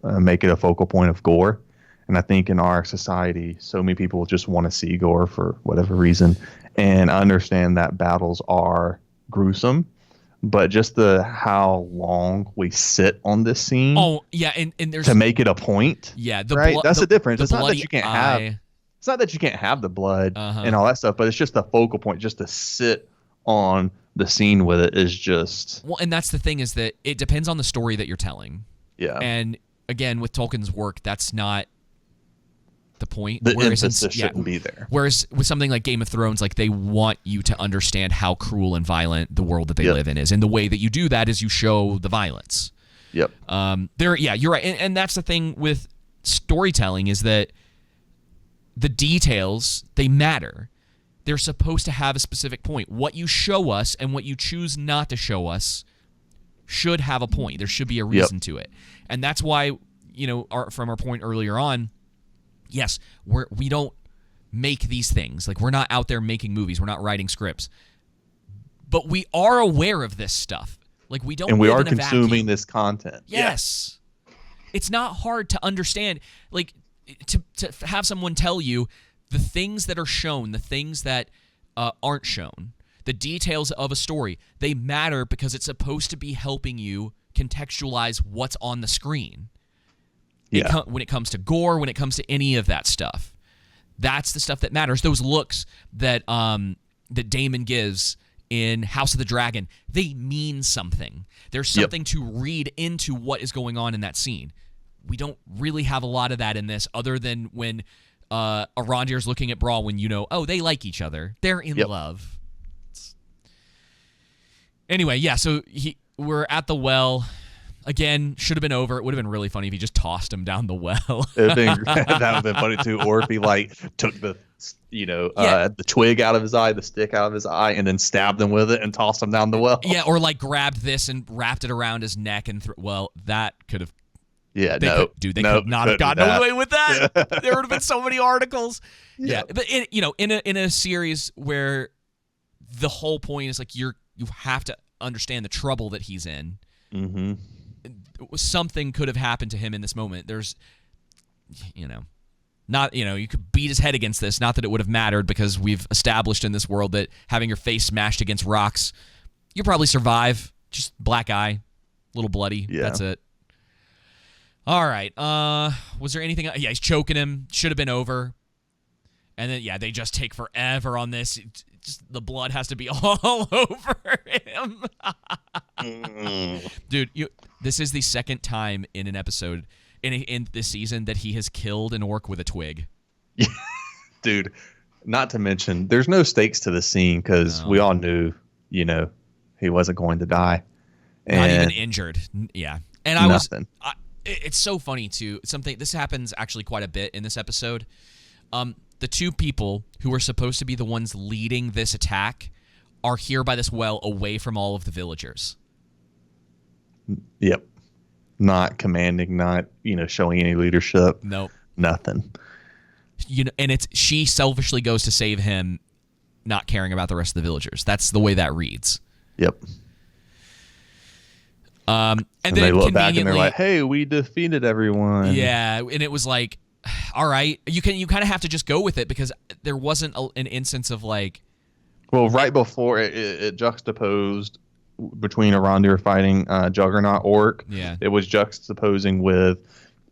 make it a focal point of gore. And I think in our society, so many people just want to see gore for whatever reason. And I understand that battles are gruesome, but just how long we sit on this scene. Oh yeah, and there's to make it a point. Yeah, that's the difference. It's not that you can't have. It's not that you can't have the blood and all that stuff, but it's just the focal point. Just to sit on the scene with it is just. Well, and that's the thing is that it depends on the story that you're telling. Yeah. And again, with Tolkien's work, that's not the point. The emphasis shouldn't be there. Whereas with something like Game of Thrones, like they want you to understand how cruel and violent the world that they live in is, and the way that you do that is you show the violence. Yep. You're right, and that's the thing with storytelling is that the details, they matter. They're supposed to have a specific point. What you show us and what you choose not to show us should have a point. There should be a reason to it, and that's why from our point earlier on. Yes, we don't make these things. Like, we're not out there making movies. We're not writing scripts. But we are aware of this stuff. Like, we don't. And we live are in a consuming vacuum. this content. Yes. It's not hard to understand. Like, to have someone tell you the things that are shown, the things that aren't shown, the details of a story, they matter because it's supposed to be helping you contextualize what's on the screen. Yeah. When it comes to gore, when it comes to any of that stuff, that's the stuff that matters. Those looks that that Daemon gives in House of the Dragon, they mean something. There's something to read into what is going on in that scene. We don't really have a lot of that in this, other than when Arondir's looking at Brawwyn, they like each other. They're in love. Anyway, yeah, so we're at the well. Again, should have been over. It would have been really funny if he just tossed him down the well. That would have been funny too. Or if he took the the twig out of his eye, the stick out of his eye, and then stabbed him with it and tossed him down the well. Yeah, or grabbed this and wrapped it around his neck and that could have. Yeah, they could not have gotten away with that. There would have been so many articles. Yeah, but in a series where the whole point is you have to understand the trouble that he's in. Mm-hmm. Something could have happened to him in this moment. There's, not, you could beat his head against this. Not that it would have mattered because we've established in this world that having your face smashed against rocks, you'll probably survive. Just black eye, little bloody. Yeah. That's it. All right. Was there anything? Yeah, he's choking him. Should have been over. And then, they just take forever on this. Just the blood has to be all over him. Dude, this is the second time in an episode in this season that he has killed an orc with a twig. Dude, not to mention, there's no stakes to the scene because we all knew, he wasn't going to die. Not even injured. Yeah. And it's so funny, too. This happens actually quite a bit in this episode. The two people who are supposed to be the ones leading this attack are here by this well away from all of the villagers. Yep. Not commanding, not, showing any leadership. Nope. Nothing. And she selfishly goes to save him, not caring about the rest of the villagers. That's the way that reads. Yep. And then they look back and they're like, hey, we defeated everyone. Yeah. And it was like, all right, you kind of have to just go with it because there wasn't an instance of Well, right before it juxtaposed between Arondir fighting Juggernaut Orc. Yeah. It was juxtaposing with,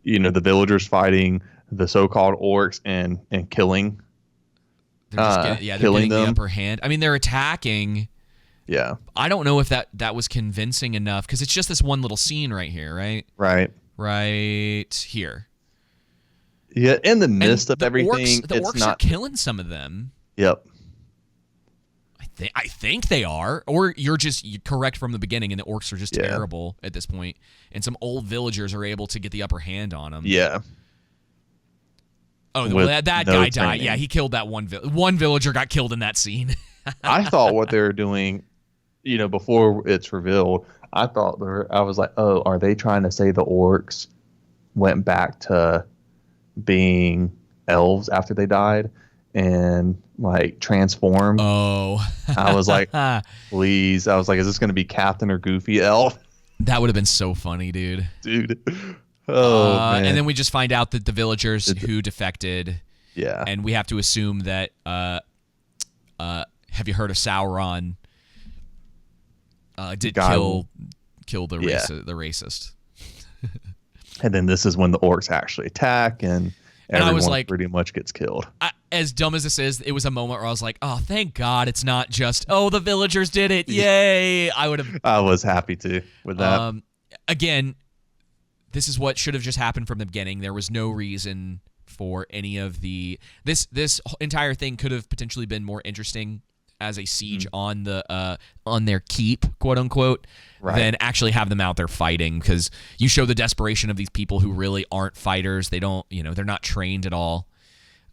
the villagers fighting the so-called orcs and killing. They're just getting the upper hand. I mean, they're attacking. Yeah. I don't know if that was convincing enough because it's just this one little scene right here, right? Right here. Yeah, in the midst of everything, the orcs are killing some of them. Yep. I think they are, or you're correct from the beginning, and the orcs are just terrible at this point, and some old villagers are able to get the upper hand on them. Yeah. Oh, well, that guy died. Yeah, he killed that one villager got killed in that scene. I thought what they were doing, before it's revealed, I thought I was like, oh, are they trying to say the orcs went back to being elves after they died and like transformed? Oh. I was like, please. I was like, is this going to be Captain or Goofy elf? That would have been so funny, dude. Dude. Oh, man. And then we just find out that the villagers who defected. Yeah. And we have to assume that, have you heard of Sauron? Did kill the racist. And then this is when the orcs actually attack, and everyone I was like, pretty much gets killed. As dumb as this is, it was a moment where I was like, oh, thank God it's not just, oh, the villagers did it. Yay. I was happy to with that. Again, this is what should have just happened from the beginning. There was no reason for any of this entire thing could have potentially been more interesting as a siege on their keep, quote unquote, than actually have them out there fighting, because you show the desperation of these people who really aren't fighters. They don't, they're not trained at all.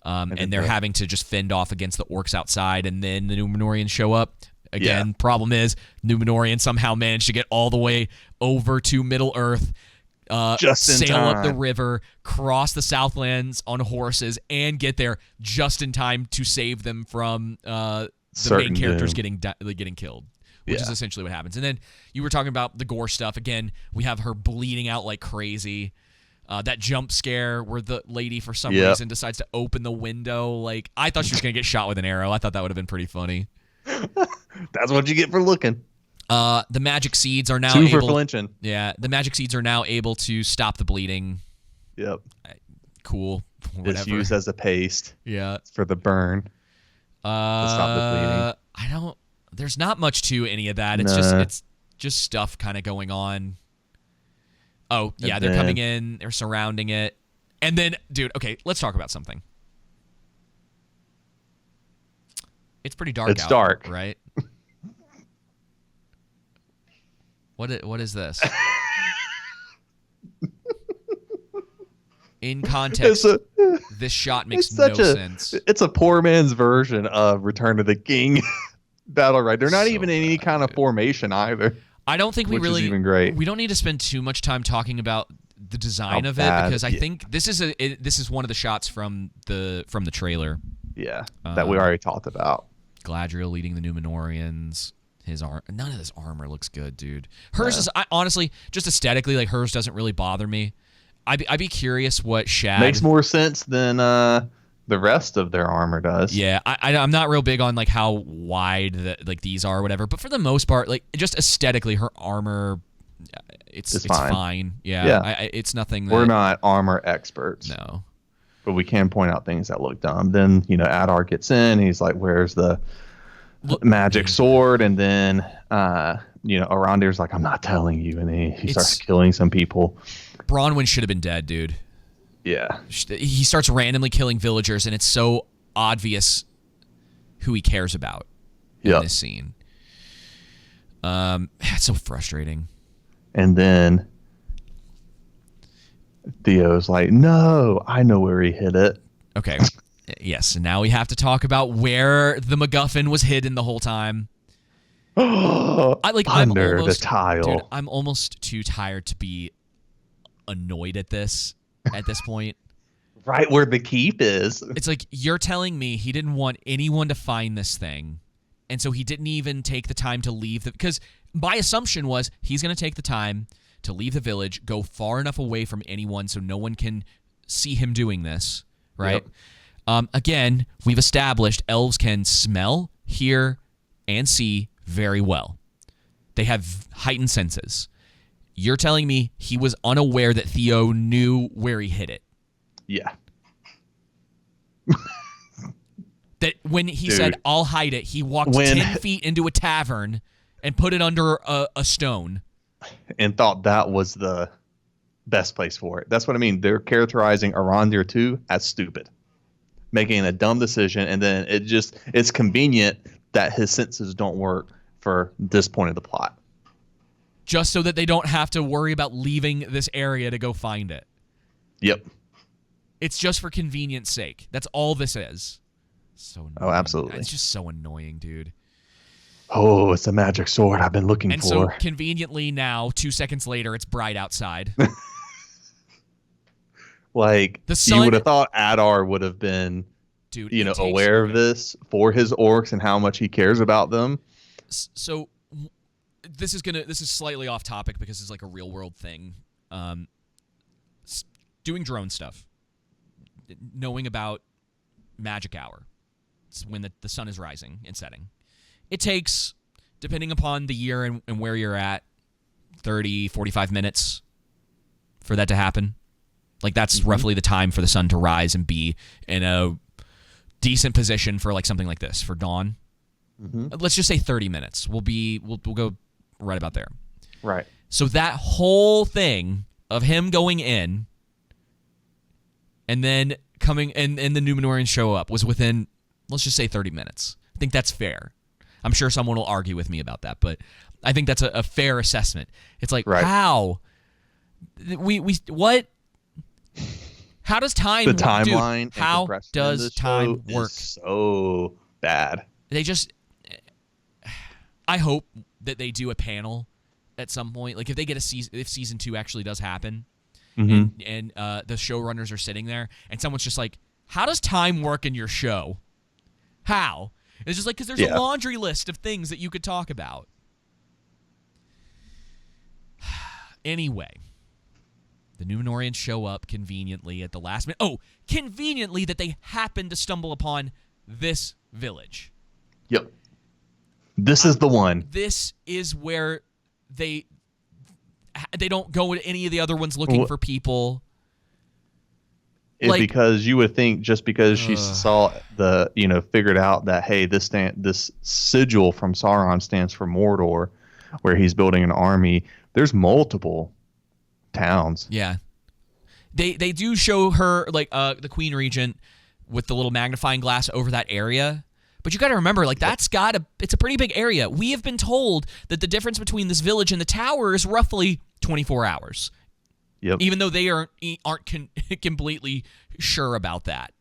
And they're having to just fend off against the orcs outside, and then the Númenóreans show up. Again, problem is Númenóreans somehow managed to get all the way over to Middle Earth, sail up the river, cross the Southlands on horses, and get there just in time to save them from the main characters getting killed, which is essentially what happens. And then you were talking about the gore stuff. Again, we have her bleeding out like crazy. That jump scare where the lady, for some reason, decides to open the window. Like, I thought she was going to get shot with an arrow. I thought that would have been pretty funny. That's what you get for looking. The magic seeds are now for flinching. Yeah, the magic seeds are now able to stop the bleeding. Yep. Cool. Whatever. It's used as a paste. Yeah. For the burn. To stop the bleeding. There's not much to any of that. It's just stuff kind of going on. Oh, yeah, they're coming in. They're surrounding it. And then, dude, okay, let's talk about something. It's pretty dark out. It's dark. Right? What is this? In context, this shot makes no sense. It's a poor man's version of Return of the King battle, right? They're not even in any kind of formation either. I don't think which is even great. We don't need to spend too much time talking about the design of it, because I think this is one of the shots from the trailer. Yeah, that we already talked about. Galadriel leading the Númenóreans. None of this armor looks good, dude. Hers is honestly just aesthetically, like, hers doesn't really bother me. I'd be curious what Shad makes more sense than the rest of their armor does. Yeah, I'm not real big on like how wide these are or whatever, but for the most part, like, just aesthetically, her armor, it's fine. Yeah. It's nothing. We're not armor experts. No, but we can point out things that look dumb. Then Adar gets in. He's like, "Where's the magic sword?" And then Arondir's like, "I'm not telling you," and he starts killing some people. Bronwyn should have been dead, dude. Yeah. He starts randomly killing villagers, and it's so obvious who he cares about in this scene. It's so frustrating. And then Theo's like, "No, I know where he hid it." Okay. Yes, and now we have to talk about where the MacGuffin was hidden the whole time. Under the tile. Dude, I'm almost too tired to be annoyed at this point. Right where the keep is. It's like, you're telling me he didn't want anyone to find this thing, and so he didn't even take the time to leave because my assumption was he's going to take the time to leave the village, go far enough away from anyone so no one can see him doing this, right? Yep. Again, we've established elves can smell, hear, and see very well. They have heightened senses. You're telling me he was unaware that Theo knew where he hid it? Yeah. That when he said, "I'll hide it," he walked 10 feet into a tavern and put it under a stone. And thought that was the best place for it. That's what I mean. They're characterizing Arondir too as stupid, making a dumb decision, and then it's convenient that his senses don't work for this point of the plot. Just so that they don't have to worry about leaving this area to go find it. Yep. It's just for convenience sake. That's all this is. So annoying. Oh, absolutely. It's just so annoying, dude. Oh, it's a magic sword I've been looking And for. so conveniently now, 2 seconds later, it's bright outside. Like, The sun, you would have thought Adar would have been, dude, aware of this for his orcs and how much he cares about them. So this is slightly off topic because it's like a real world thing. Doing drone stuff, knowing about magic hour. It's when the sun is rising and setting. It takes, depending upon the year and where you're at, 30, 45 minutes for that to happen. Like, that's roughly the time for the sun to rise and be in a decent position for like something like this, for dawn. Let's just say 30 minutes. We'll go right about there. Right. So that whole thing of him going in and then coming and the Númenóreans show up was within, let's just say, 30 minutes. I think that's fair. I'm sure someone will argue with me about that, but I think that's a fair assessment. It's like, how? What? How does time the timeline? Dude, how does time work? So bad. They just. I hope that they do a panel at some point. Like, if they get if season 2 actually does happen, and the showrunners are sitting there, and someone's just like, "How does time work in your show? How?" It's just like, because there's a laundry list of things that you could talk about. Anyway, the Númenóreans show up conveniently at the last minute. Oh, conveniently that they happen to stumble upon this village. Yep. This is the one. This is where they don't go to any of the other ones looking for people. Because you would think just because she saw figured out that, hey, this sigil from Sauron stands for Mordor, where he's building an army. There's multiple towns. Yeah, they do show her like the Queen Regent with the little magnifying glass over that area. But you got to remember, like, it's a pretty big area. We have been told that the difference between this village and the tower is roughly 24 hours. Yep. Even though they aren't completely sure about that.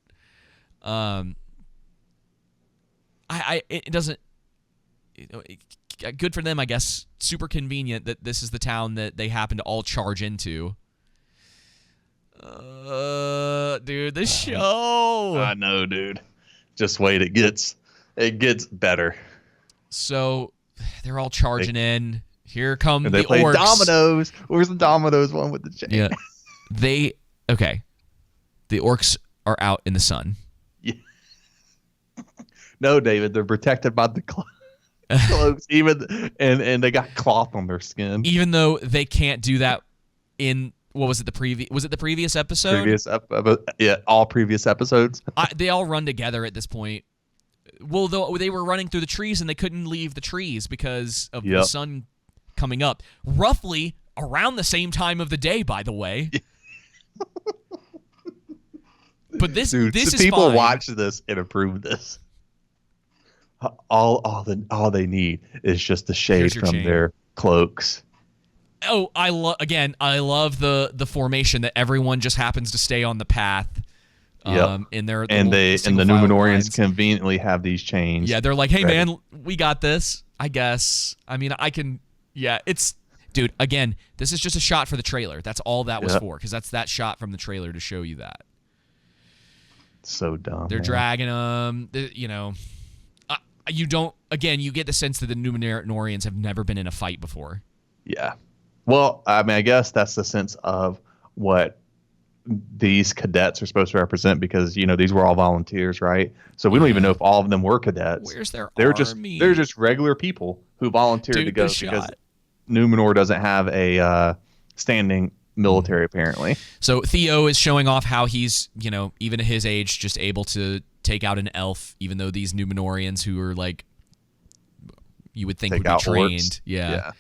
It doesn't. Good for them, I guess. Super convenient that this is the town that they happen to all charge into. Dude, this show. I know, dude. Just wait, it gets better. So they're all charging in. Here come and they the play orcs. dominoes. Where's the dominoes one with the chain? Yeah. The orcs are out in the sun. Yeah. No, David, they're protected by the cloaks. And they got cloth on their skin. Even though they can't do that in was it the previous episode? All previous episodes. They all run together at this point. Well, though they were running through the trees and they couldn't leave the trees because of the sun coming up. Roughly around the same time of the day, by the way. But this is people fine. Watch this and approve this. All they need is just the shade from their cloaks. Oh, I love the formation that everyone just happens to stay on the path. In their and the Númenóreans lines. Conveniently have these chains. Yeah, they're like, hey ready. Man, we got this. I guess. I mean, I can. Yeah, it's dude. Again, this is just a shot for the trailer. That's all that was for, because that's that shot from the trailer to show you that. So dumb. They're dragging them. You don't. Again, you get the sense that the Númenóreans have never been in a fight before. Yeah. Well, I mean, I guess that's the sense of what these cadets are supposed to represent, because these were all volunteers, right? So we don't even know if all of them were cadets. Where's their army? They're just regular people who volunteered to go because Númenor doesn't have a standing military apparently. So Theo is showing off how he's, even at his age, just able to take out an elf, even though these Númenóreans who are like, you would think would be trained. Orcs. Yeah.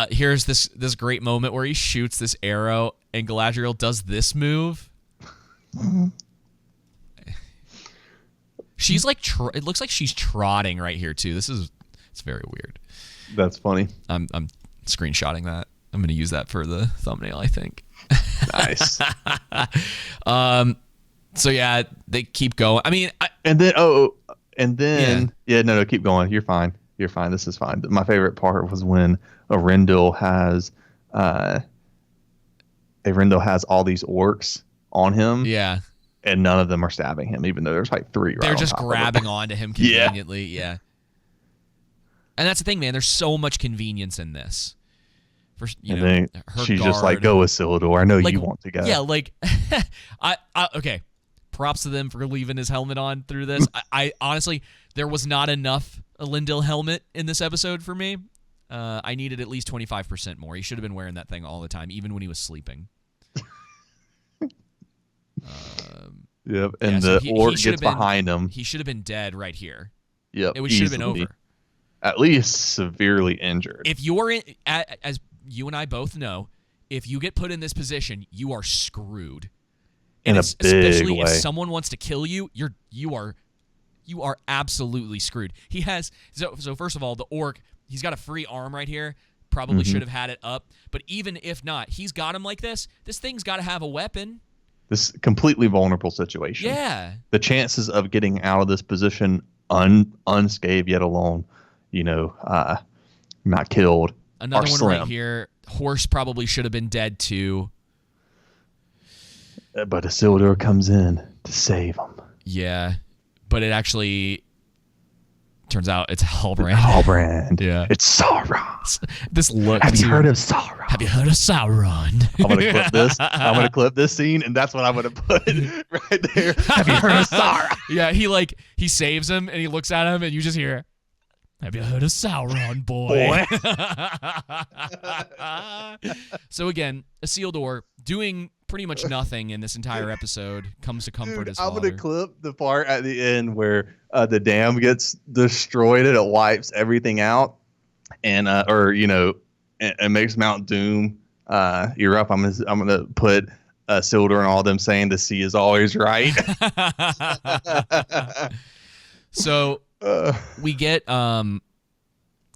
Here's this great moment where he shoots this arrow and Galadriel does this move. She's like, it looks like she's trotting right here too. It's very weird. That's funny. I'm screenshotting that. I'm going to use that for the thumbnail, I think. Nice. So yeah, they keep going. I mean, no, keep going. You're fine. You're fine. This is fine. My favorite part was when Arendelle has uh, all these orcs on him, Yeah. and none of them are stabbing him, even though there's like three. They're right just on top grabbing of onto him conveniently. Yeah. And that's the thing, man. There's so much convenience in this. For and then her she's guard, just like, "Go, Isildur. I know like, you want to go." Yeah, like I okay. Props to them for leaving his helmet on through this. I honestly, there was not enough Elendil helmet in this episode for me. I needed at least 25% more. He should have been wearing that thing all the time, even when he was sleeping. Yep, and the orc gets behind him. He should have been dead right here. Yep, it should have been over. At least severely injured. If you're in, as you and I both know, if you get put in this position, you are screwed. In a big especially way. if someone wants to kill you, you are absolutely screwed. He has so first of all, the orc, he's got a free arm right here. Probably should have had it up, but even if not, he's got him like this. This thing's got to have a weapon. This completely vulnerable situation. Yeah. The chances of getting out of this position unscathed, yet alone, not killed. Another one slim. right here. Horse probably should have been dead too. But Isildur comes in to save him. Yeah, but it actually turns out it's Halbrand. Halbrand. Yeah. It's Sauron. This look. Have you heard of Sauron? Have you heard of Sauron? I'm gonna clip this. I'm gonna clip this scene, and that's what I'm gonna put right there. Have you heard of Sauron? Yeah, he saves him, and he looks at him, and you just hear, "Have you heard of Sauron, boy?" So again, Isildur doing pretty much nothing in this entire episode comes to comfort his father. I'm gonna clip the part at the end where the dam gets destroyed and it wipes everything out, and it makes Mount Doom erupt. I'm gonna put Isildur and all them saying the sea is always right. So we get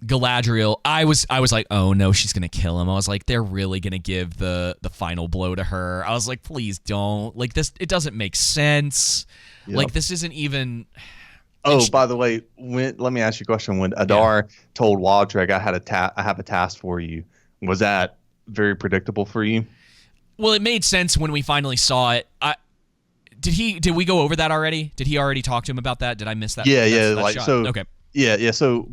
Galadriel. I was like, oh no, she's gonna kill him. I was like, they're really gonna give the final blow to her. I was like, please don't. Like this, it doesn't make sense. Yep. Like this isn't even. Oh, by the way, let me ask you a question. When Adar told Waldreg, I have a task for you, was that very predictable for you? Well, it made sense when we finally saw it. Did we go over that already? Did he already talk to him about that? Did I miss that? Yeah, that shot? So. Okay. Yeah. So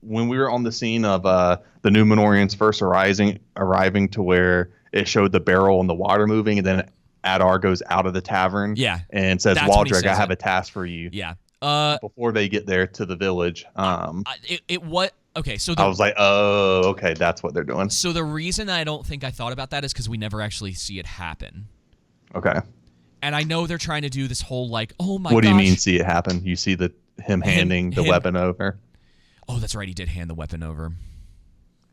when we were on the scene of the Númenóreans first arriving to where it showed the barrel and the water moving, and then Adar goes out of the tavern. Yeah. And says, Waldreg, I have a task for you. Yeah. Before they get there to the village. Okay, so I was like, oh, okay, that's what they're doing. So the reason I don't think I thought about that is because we never actually see it happen. Okay. And I know they're trying to do this whole like, oh my gosh. What do you mean see it happen? You see him handing the weapon over? Oh, that's right. He did hand the weapon over.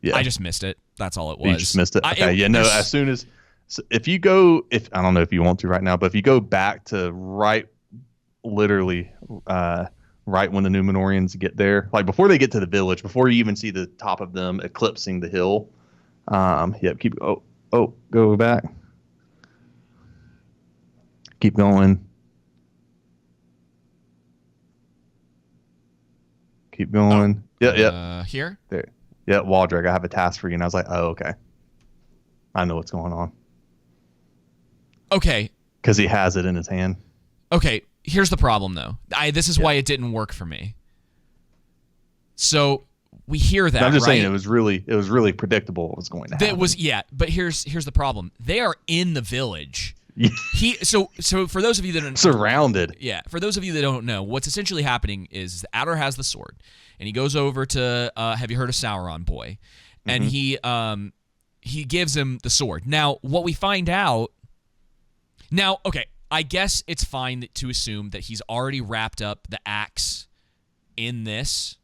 Yeah. I just missed it. That's all it was. You just missed it? Okay. As soon as if you go, I don't know if you want to right now, but if you go back to literally right when the Númenóreans get there, like before they get to the village, before you even see the top of them eclipsing the hill. Go back. Keep going. Keep going. Here? There. Yeah, Waldreg, I have a task for you. And I was like, oh, okay. I know what's going on. Okay. Because he has it in his hand. Okay, here's the problem, though. This is why it didn't work for me. So we hear that. I'm just right? saying it was really predictable what was going to happen. But here's the problem. They are in the village. So for those of you that don't surrounded. Yeah, for those of you that don't know, what's essentially happening is Adar has the sword, and he goes over to have you heard of Sauron, boy? And he gives him the sword. Now, what we find out. Now, okay, I guess it's fine to assume that he's already wrapped up the axe in this,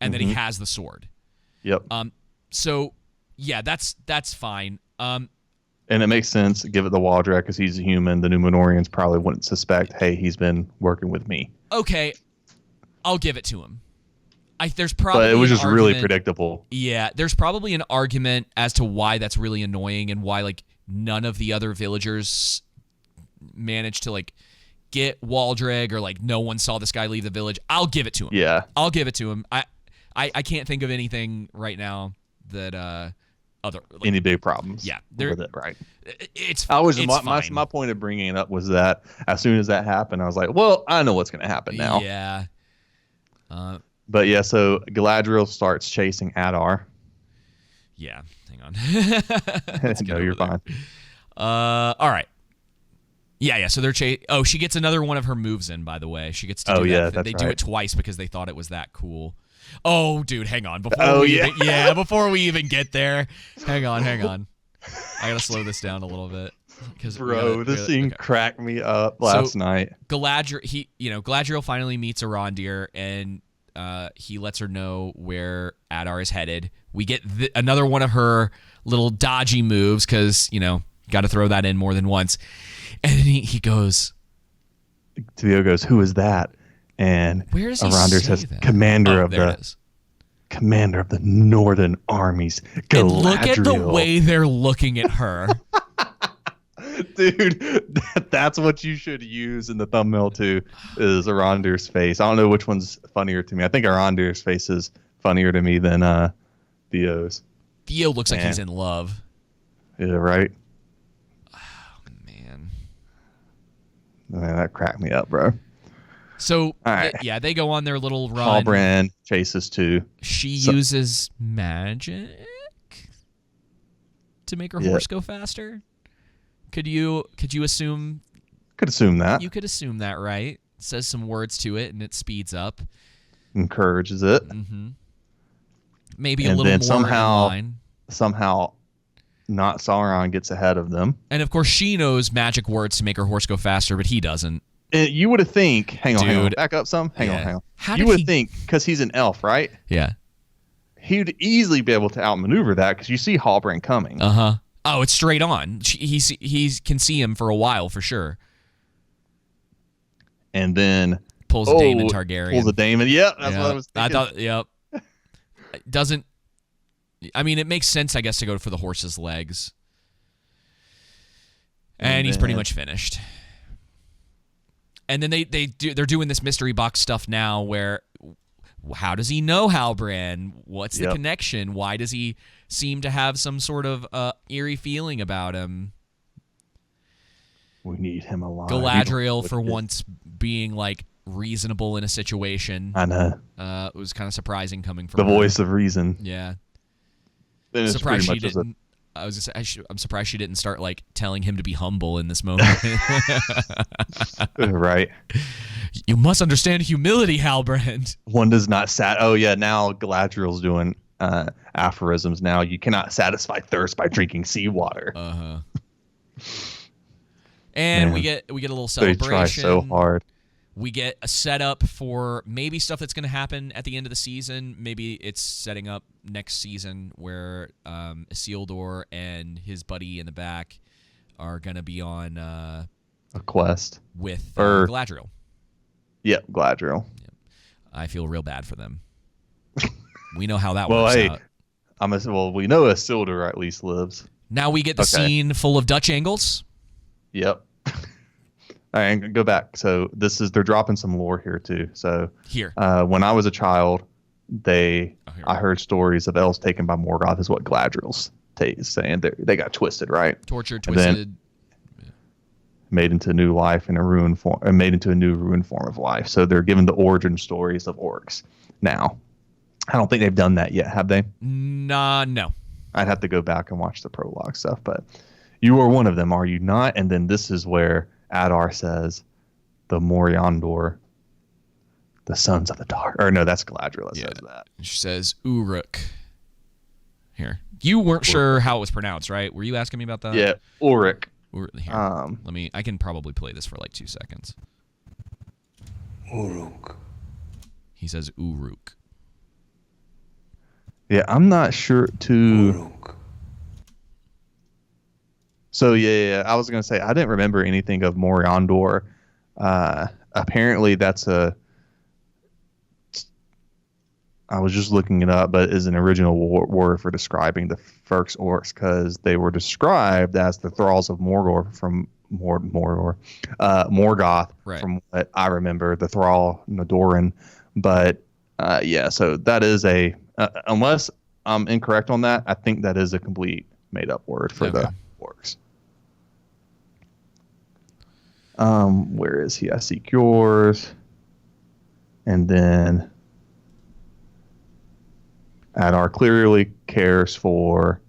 and that he has the sword. Yep. So yeah, that's fine. And it makes sense. Give it to Waldreg because he's a human. The Númenóreans probably wouldn't suspect, hey, he's been working with me. Okay, I'll give it to him. There's probably but it was just really predictable. Yeah, there's probably an argument as to why that's really annoying and why like none of the other villagers managed to like get Waldreg or like no one saw this guy leave the village. I'll give it to him. Yeah, I'll give it to him. I I can't think of anything right now that other any big problems. Yeah, with it, right? It's my fine. point of bringing it up was that as soon as that happened, I was like, well, I know what's going to happen now. Yeah. But yeah, so Galadriel starts chasing Adar. Yeah, hang on. No, you're fine. All right. Yeah. So they're Oh, she gets another one of her moves in. By the way, she gets to do that. Yeah, that's they right. do it twice because they thought it was that cool. Oh, dude, hang on. Before we even get there, hang on. I gotta slow this down a little bit. Bro, this scene cracked me up last night. Galadriel finally meets Arondir, and he lets her know where Adar is headed. We get another one of her little dodgy moves because, got to throw that in more than once. And he goes... Theo goes, who is that? And where does he Arondir say says, that? commander of the northern armies, Galadriel. And look at the way they're looking at her. Dude, that's what you should use in the thumbnail too, is Arondir's face. I don't know which one's funnier to me. I think Arondir's face is funnier to me than Theo's. Theo looks like he's in love. Yeah, right? Oh, man. Man, that cracked me up, bro. So, they go on their little run. Halbrand chases too. She uses magic to make her horse go faster. Could you assume? Could assume that. You could assume that, right? Says some words to it, and it speeds up. Encourages it. Mm-hmm. Maybe a little more somehow, not Sauron gets ahead of them. And of course, she knows magic words to make her horse go faster, but he doesn't. You would have think. Hang on. Back up some. Hang on. You would think because he's an elf, right? Yeah. He would easily be able to outmaneuver that because you see Halbrand coming. Oh, it's straight on. He can see him for a while for sure. And then pulls a Daemon Targaryen. Pulls a Daemon. Yep, that's what I was thinking. I thought. Yep. It doesn't. I mean, it makes sense, I guess, to go for the horse's legs. And he's pretty much finished. And then they're doing this mystery box stuff now where how does he know Halbrand? What's the connection? Why does he seem to have some sort of eerie feeling about him? We need him alive. Galadriel, for once, being like reasonable in a situation. I know. It was kind of surprising coming from the her. voice of reason. Yeah. Surprised she didn't. I was gonna say, I'm surprised she didn't start like telling him to be humble in this moment. Right. You must understand humility, Halbrand. One does not Oh yeah, now Galadriel's doing aphorisms. Now you cannot satisfy thirst by drinking seawater. And we get a little celebration. They try so hard. We get a setup for maybe stuff that's going to happen at the end of the season. Maybe it's setting up next season where Isildur and his buddy in the back are going to be on a quest with Galadriel. Yep, Galadriel. Yep. I feel real bad for them. We know how that works out. We know Isildur at least lives. Now we get the scene full of Dutch angles. Yep. All right, go back. So they're dropping some lore here too. So when I was a child, I heard stories of elves taken by Morgoth is what Galadriel's saying. They got twisted, right? Tortured, twisted. Made into new life in a ruined form, and made into a new ruined form of life. So they're given the origin stories of orcs. Now, I don't think they've done that yet, have they? No. I'd have to go back and watch the prologue stuff, but you are one of them, are you not? And then this is where Adar says, the Moriandor, the sons of the dark. Or no, that's Galadriel that says that. She says Uruk. Here. You weren't sure how it was pronounced, right? Were you asking me about that? Yeah, Uruk. Here, I can probably play this for like 2 seconds. Uruk. He says Uruk. Yeah, I'm not sure too. Uruk. So yeah, I was gonna say I didn't remember anything of Moriandor. Apparently, that's I was just looking it up, but is an original word for describing the first orcs because they were described as the thralls of Morgoth from Morgoth, right. from what I remember, the thrall Nadoran. But Yeah, so that is a unless I'm incorrect on that, I think that is a complete made up word for the orcs. Where is he? I seek yours. And then Adar clearly cares for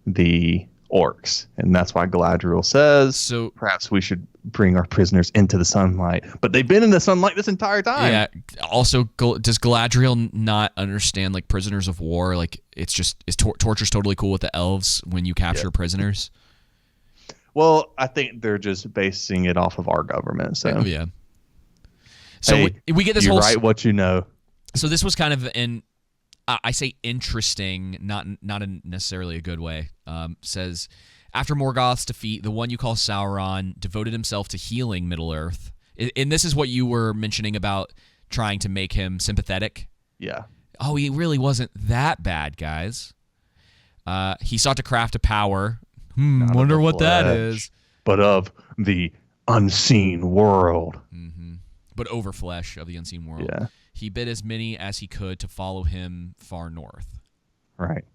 the orcs, and that's why Galadriel says, so perhaps we should bring our prisoners into the sunlight. But they've been in the sunlight this entire time. Yeah. Also, does Galadriel not understand, like, prisoners of war? Like, it's just torture's totally cool with the elves when you capture prisoners. Well, I think they're just basing it off of our government. So yeah. So hey, we get this you whole. write what you know. So this was kind of I say interesting, not necessarily a good way. Says, after Morgoth's defeat, the one you call Sauron devoted himself to healing Middle-earth. And this is what you were mentioning about trying to make him sympathetic. Yeah. Oh, he really wasn't that bad, guys. He sought to craft a power. Wonder what that is. But of the unseen world. Mm-hmm. But over flesh of the unseen world. Yeah. He bid as many as he could to follow him far north. Right.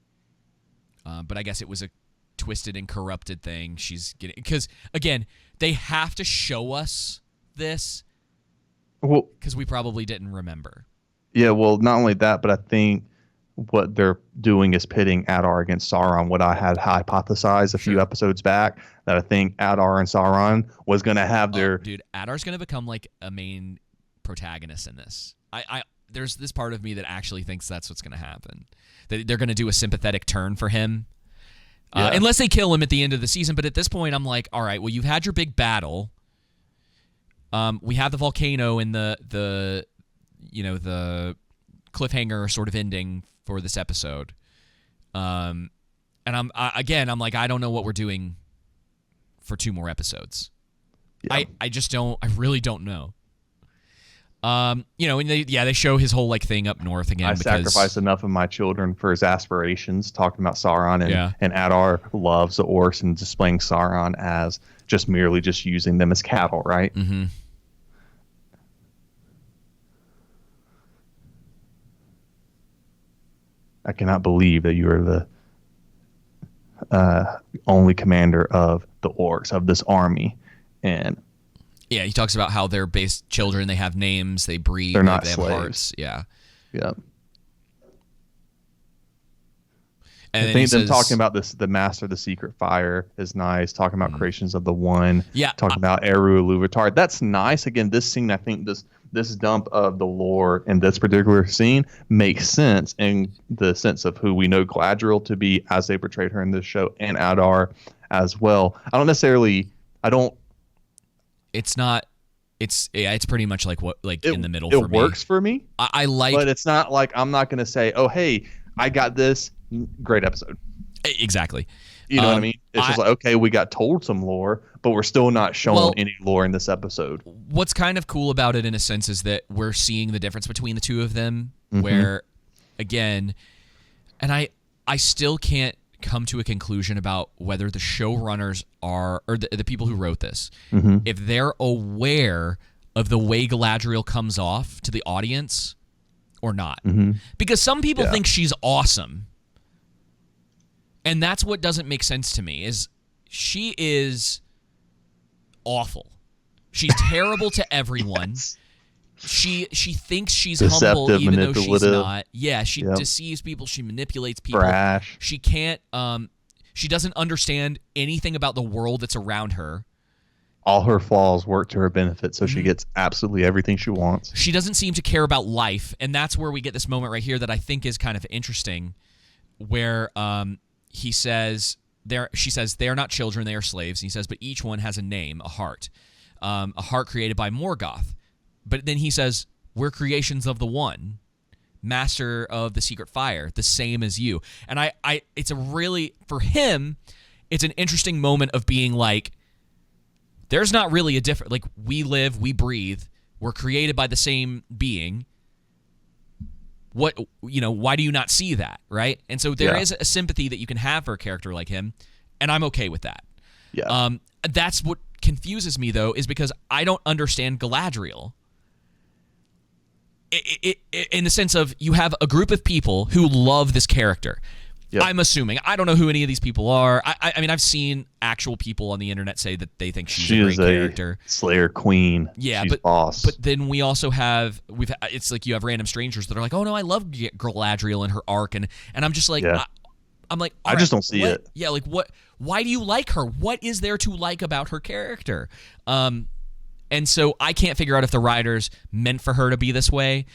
But I guess it was a twisted and corrupted thing. She's getting, because again, they have to show us this. Well, because we probably didn't remember. Yeah. Well, not only that, but I think what they're doing is pitting Adar against Sauron. What I had hypothesized a few episodes back, that I think Adar and Sauron was going to have their. Dude, Adar's going to become like a main protagonist in this. There's this part of me that actually thinks that's what's going to happen. That they're going to do a sympathetic turn for him. Unless they kill him at the end of the season. But at this point, I'm like, all right, well, you've had your big battle. We have the volcano and the cliffhanger sort of ending for this episode. And I'm like, I don't know what we're doing for 2 more episodes. Yeah. I really don't know. And they show his whole like thing up north again. I sacrificed enough of my children for his aspirations, talking about Sauron, and Adar loves the orcs and displaying Sauron as just merely just using them as cattle, right? Mm-hmm. I cannot believe that you are the only commander of the orcs, of this army. And yeah, he talks about how they're based children. They have names. They breed. They're not they have slaves. Hearts. Yeah. Yeah. And I think them talking about this, the master of the secret fire is nice. Talking about creations of the one. Yeah. Talking about Eru Iluvatar. That's nice. Again, this scene, I think this dump of the lore in this particular scene makes sense in the sense of who we know Galadriel to be as they portrayed her in this show, and Adar as well. It's pretty much like what, like in the middle for me. It works for me. I like, but it's not like I'm not going to say, oh, hey, I got this great episode. Exactly. You know what I mean? It's just like, okay, we got told some lore, but we're still not shown any lore in this episode. What's kind of cool about it in a sense is that we're seeing the difference between the two of them, where, again, and I still can't come to a conclusion about whether the showrunners are, or the people who wrote this, if they're aware of the way Galadriel comes off to the audience or not. Because some people think she's awesome. And that's what doesn't make sense to me, is she is awful. She's terrible to everyone. Yes. She thinks she's humble even though she's not. Yeah, she deceives people. She manipulates people. Brash. She can't. She doesn't understand anything about the world that's around her. All her flaws work to her benefit, so she gets absolutely everything she wants. She doesn't seem to care about life, and that's where we get this moment right here that I think is kind of interesting, where she says they are not children, they are slaves. And he says, but each one has a name, a heart created by Morgoth. But then he says, we're creations of the one, master of the secret fire, the same as you. And it's a really, for him, it's an interesting moment of being like, there's not really a different, like, we live, we breathe, we're created by the same being. Why do you not see that, right? And so there is a sympathy that you can have for a character like him, and I'm okay with that. Yeah. That's what confuses me, though, is because I don't understand Galadriel. in the sense of you have a group of people who love this character. Yep. I'm assuming. I don't know who any of these people are. I mean, I've seen actual people on the internet say that they think she's a great character. Slayer queen. Yeah, she's boss. But then we also have it's like you have random strangers that are like, oh no, I love Galadriel and her arc, and I'm just like, I'm like, I just don't see it. Yeah, like what? Why do you like her? What is there to like about her character? And so I can't figure out if the writers meant for her to be this way,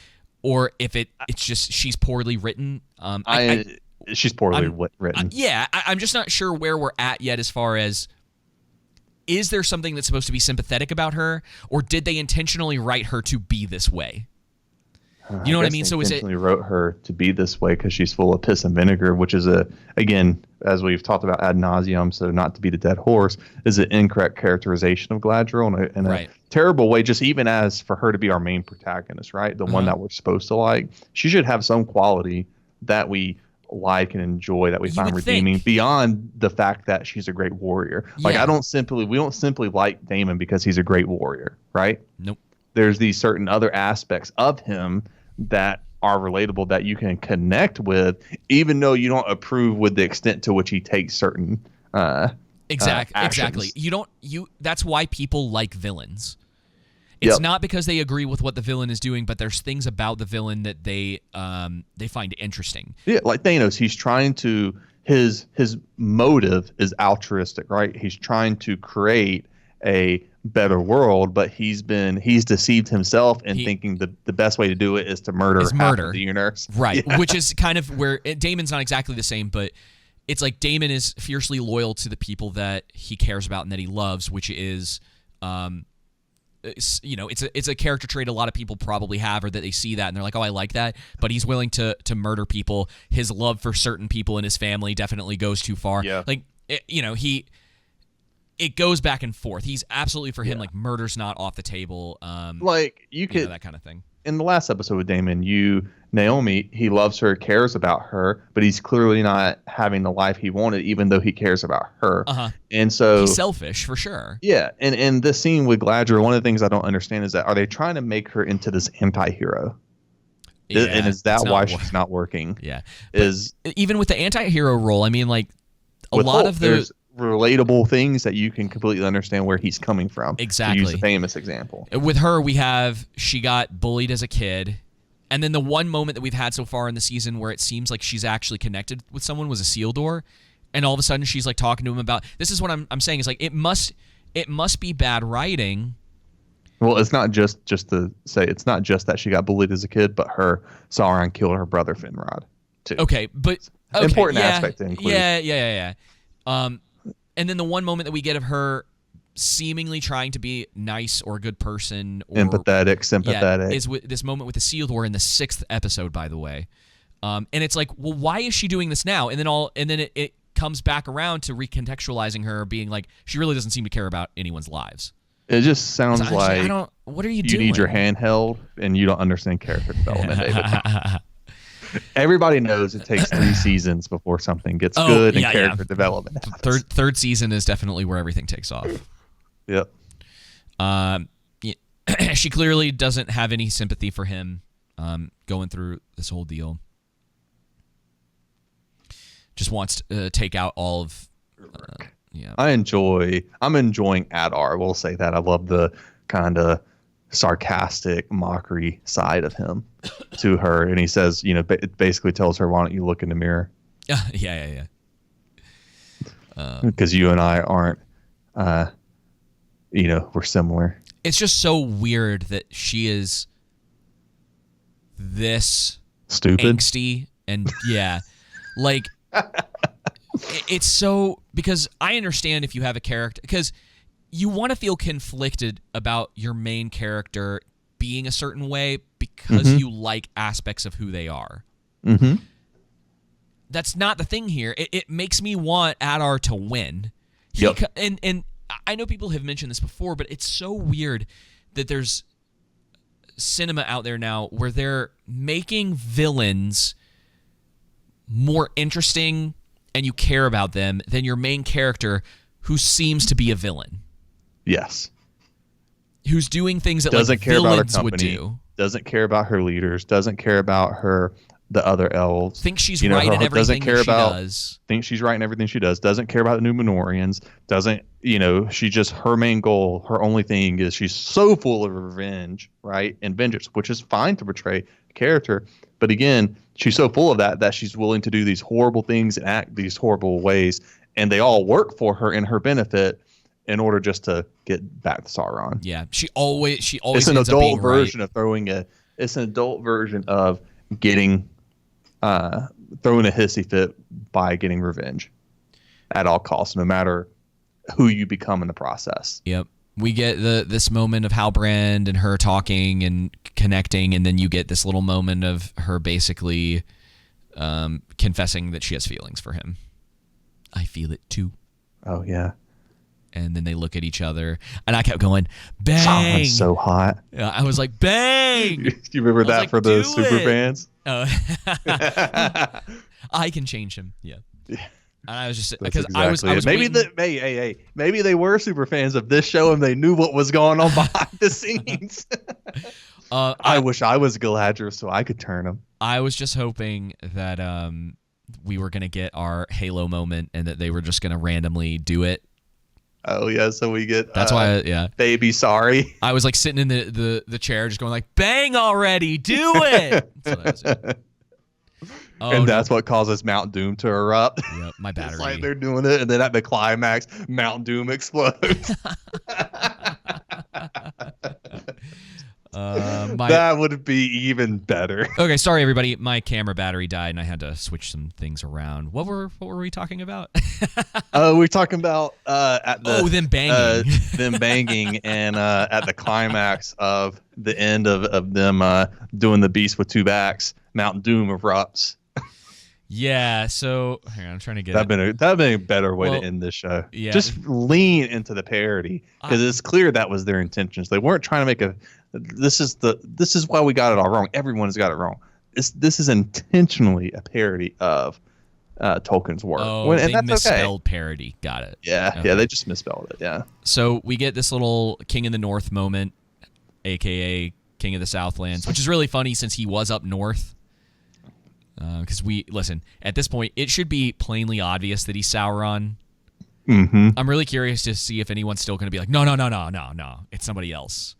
or if it's just she's poorly written. She's poorly written. I'm just not sure where we're at yet as far as, is there something that's supposed to be sympathetic about her, or did they intentionally write her to be this way? You know what I mean? So is it wrote her to be this way because she's full of piss and vinegar, which is again, as we've talked about ad nauseum, so not to beat a dead horse, is an incorrect characterization of Galadriel in a terrible way. Just even as for her to be our main protagonist, right? The one that we're supposed to like, she should have some quality that we like and enjoy, that we find redeeming beyond the fact that she's a great warrior. Like we don't simply like Daemon because he's a great warrior, right? Nope. There's these certain other aspects of him that are relatable that you can connect with, even though you don't approve with the extent to which he takes certain exactly. That's why people like villains. It's not because they agree with what the villain is doing, but there's things about the villain that they find interesting. Yeah, like Thanos, he's trying to his motive is altruistic, right? He's trying to create a better world, but he's deceived himself in thinking the best way to do it is to murder half of the universe. Right, which is kind of where Daemon's not exactly the same, but it's like Daemon is fiercely loyal to the people that he cares about and that he loves, which is it's a character trait a lot of people probably have, or that they see that and they're like, oh, I like that, but he's willing to murder people. His love for certain people in his family definitely goes too far. Like it goes back and forth. He's absolutely, for him, like, murder's not off the table. Like you could that kind of thing. In the last episode with Daemon, Naomi, he loves her, cares about her, but he's clearly not having the life he wanted, even though he cares about her. And so he's selfish for sure. Yeah, and this scene with Galadriel, one of the things I don't understand is that, are they trying to make her into this anti-hero? Yeah, and is that why she's not working? Yeah, is even with the anti-hero role, I mean, like a lot of those relatable things that you can completely understand where he's coming from. Exactly. To use a famous example. With her, she got bullied as a kid, and then the one moment that we've had so far in the season where it seems like she's actually connected with someone was a Isildur, and all of a sudden she's like talking to him about, this is what I'm saying, is like it must be bad writing. Well, it's not just to say, it's not just that she got bullied as a kid, but her Sauron killed her brother Finrod too. Important aspect to include. Yeah. And then the one moment that we get of her seemingly trying to be nice or a good person, or empathetic, sympathetic, is with this moment with the Isildur in the 6th episode, by the way. And it's like, well, why is she doing this now? And then it comes back around to recontextualizing her, being like, she really doesn't seem to care about anyone's lives. It just sounds like what are you doing? You need your hand held, and you don't understand character development, David. Everybody knows it takes 3 seasons before something gets good and character development happens. Third season is definitely where everything takes off. Yep. She clearly doesn't have any sympathy for him going through this whole deal. Just wants to take out all of... I'm enjoying Adar. We'll say that. I love the kind of sarcastic mockery side of him to her, and he says, it basically tells her, why don't you look in the mirror? Yeah. Because you and I aren't, we're similar. It's just so weird that she is this stupid, angsty, and like it's so, because I understand if you have a character, because you want to feel conflicted about your main character being a certain way because you like aspects of who they are. Mm-hmm. That's not the thing here. It makes me want Adar to win. And I know people have mentioned this before, but it's so weird that there's cinema out there now where they're making villains more interesting and you care about them than your main character, who seems to be a villain. Yes. Who's doing things that doesn't like care villains about her would company, do. doesn't care about her leaders, doesn't care about the other elves. Thinks she's right in everything she does. Thinks she's right in everything she does. Doesn't care about the Númenóreans. Doesn't, she just, her main goal, her only thing is she's so full of revenge, right? And vengeance, which is fine to portray a character. But again, she's so full of that she's willing to do these horrible things and act these horrible ways. And they all work for her in her benefit in order just to get back to Sauron. Yeah. She always it's an ends adult up being version right. It's an adult version of getting throwing a hissy fit by getting revenge at all costs, no matter who you become in the process. Yep. We get this moment of Halbrand and her talking and connecting, and then you get this little moment of her basically confessing that she has feelings for him. I feel it too. Oh yeah. And then they look at each other, and I kept going, bang! Sauron's so hot. I was like, bang! You remember that for the super fans? I can change him. Yeah. And I was just That's because exactly I was maybe waiting. maybe they were super fans of this show and they knew what was going on behind the scenes. I wish I was Galadriel so I could turn them. I was just hoping that we were gonna get our Halo moment and that they were just gonna randomly do it. Oh yeah, so we get that's why baby sorry. I was like sitting in the chair just going like, bang already, do it. So that was it. And that's what causes Mount Doom to erupt. Yep, my battery. It's like they're doing it, and then at the climax, Mount Doom explodes. That would be even better. Okay, sorry everybody. My camera battery died, and I had to switch some things around. What were we talking about? We're talking about them banging, them banging, and at the climax of the end of them doing the beast with two backs, Mount Doom erupts. Yeah, so hang on, I'm trying to get that'd been a better way to end this show. Yeah. Just lean into the parody because it's clear that was their intentions. They weren't trying to make this is why we got it all wrong. Everyone's got it wrong. This is intentionally a parody of Tolkien's work. Oh, and they misspelled parody. Got it. Yeah, okay. Yeah, they just misspelled it. Yeah. So we get this little King of the North moment, aka King of the Southlands, which is really funny since he was up north. Because listen, at this point, it should be plainly obvious that he's Sauron. Mm-hmm. I'm really curious to see if anyone's still going to be like, no, it's somebody else.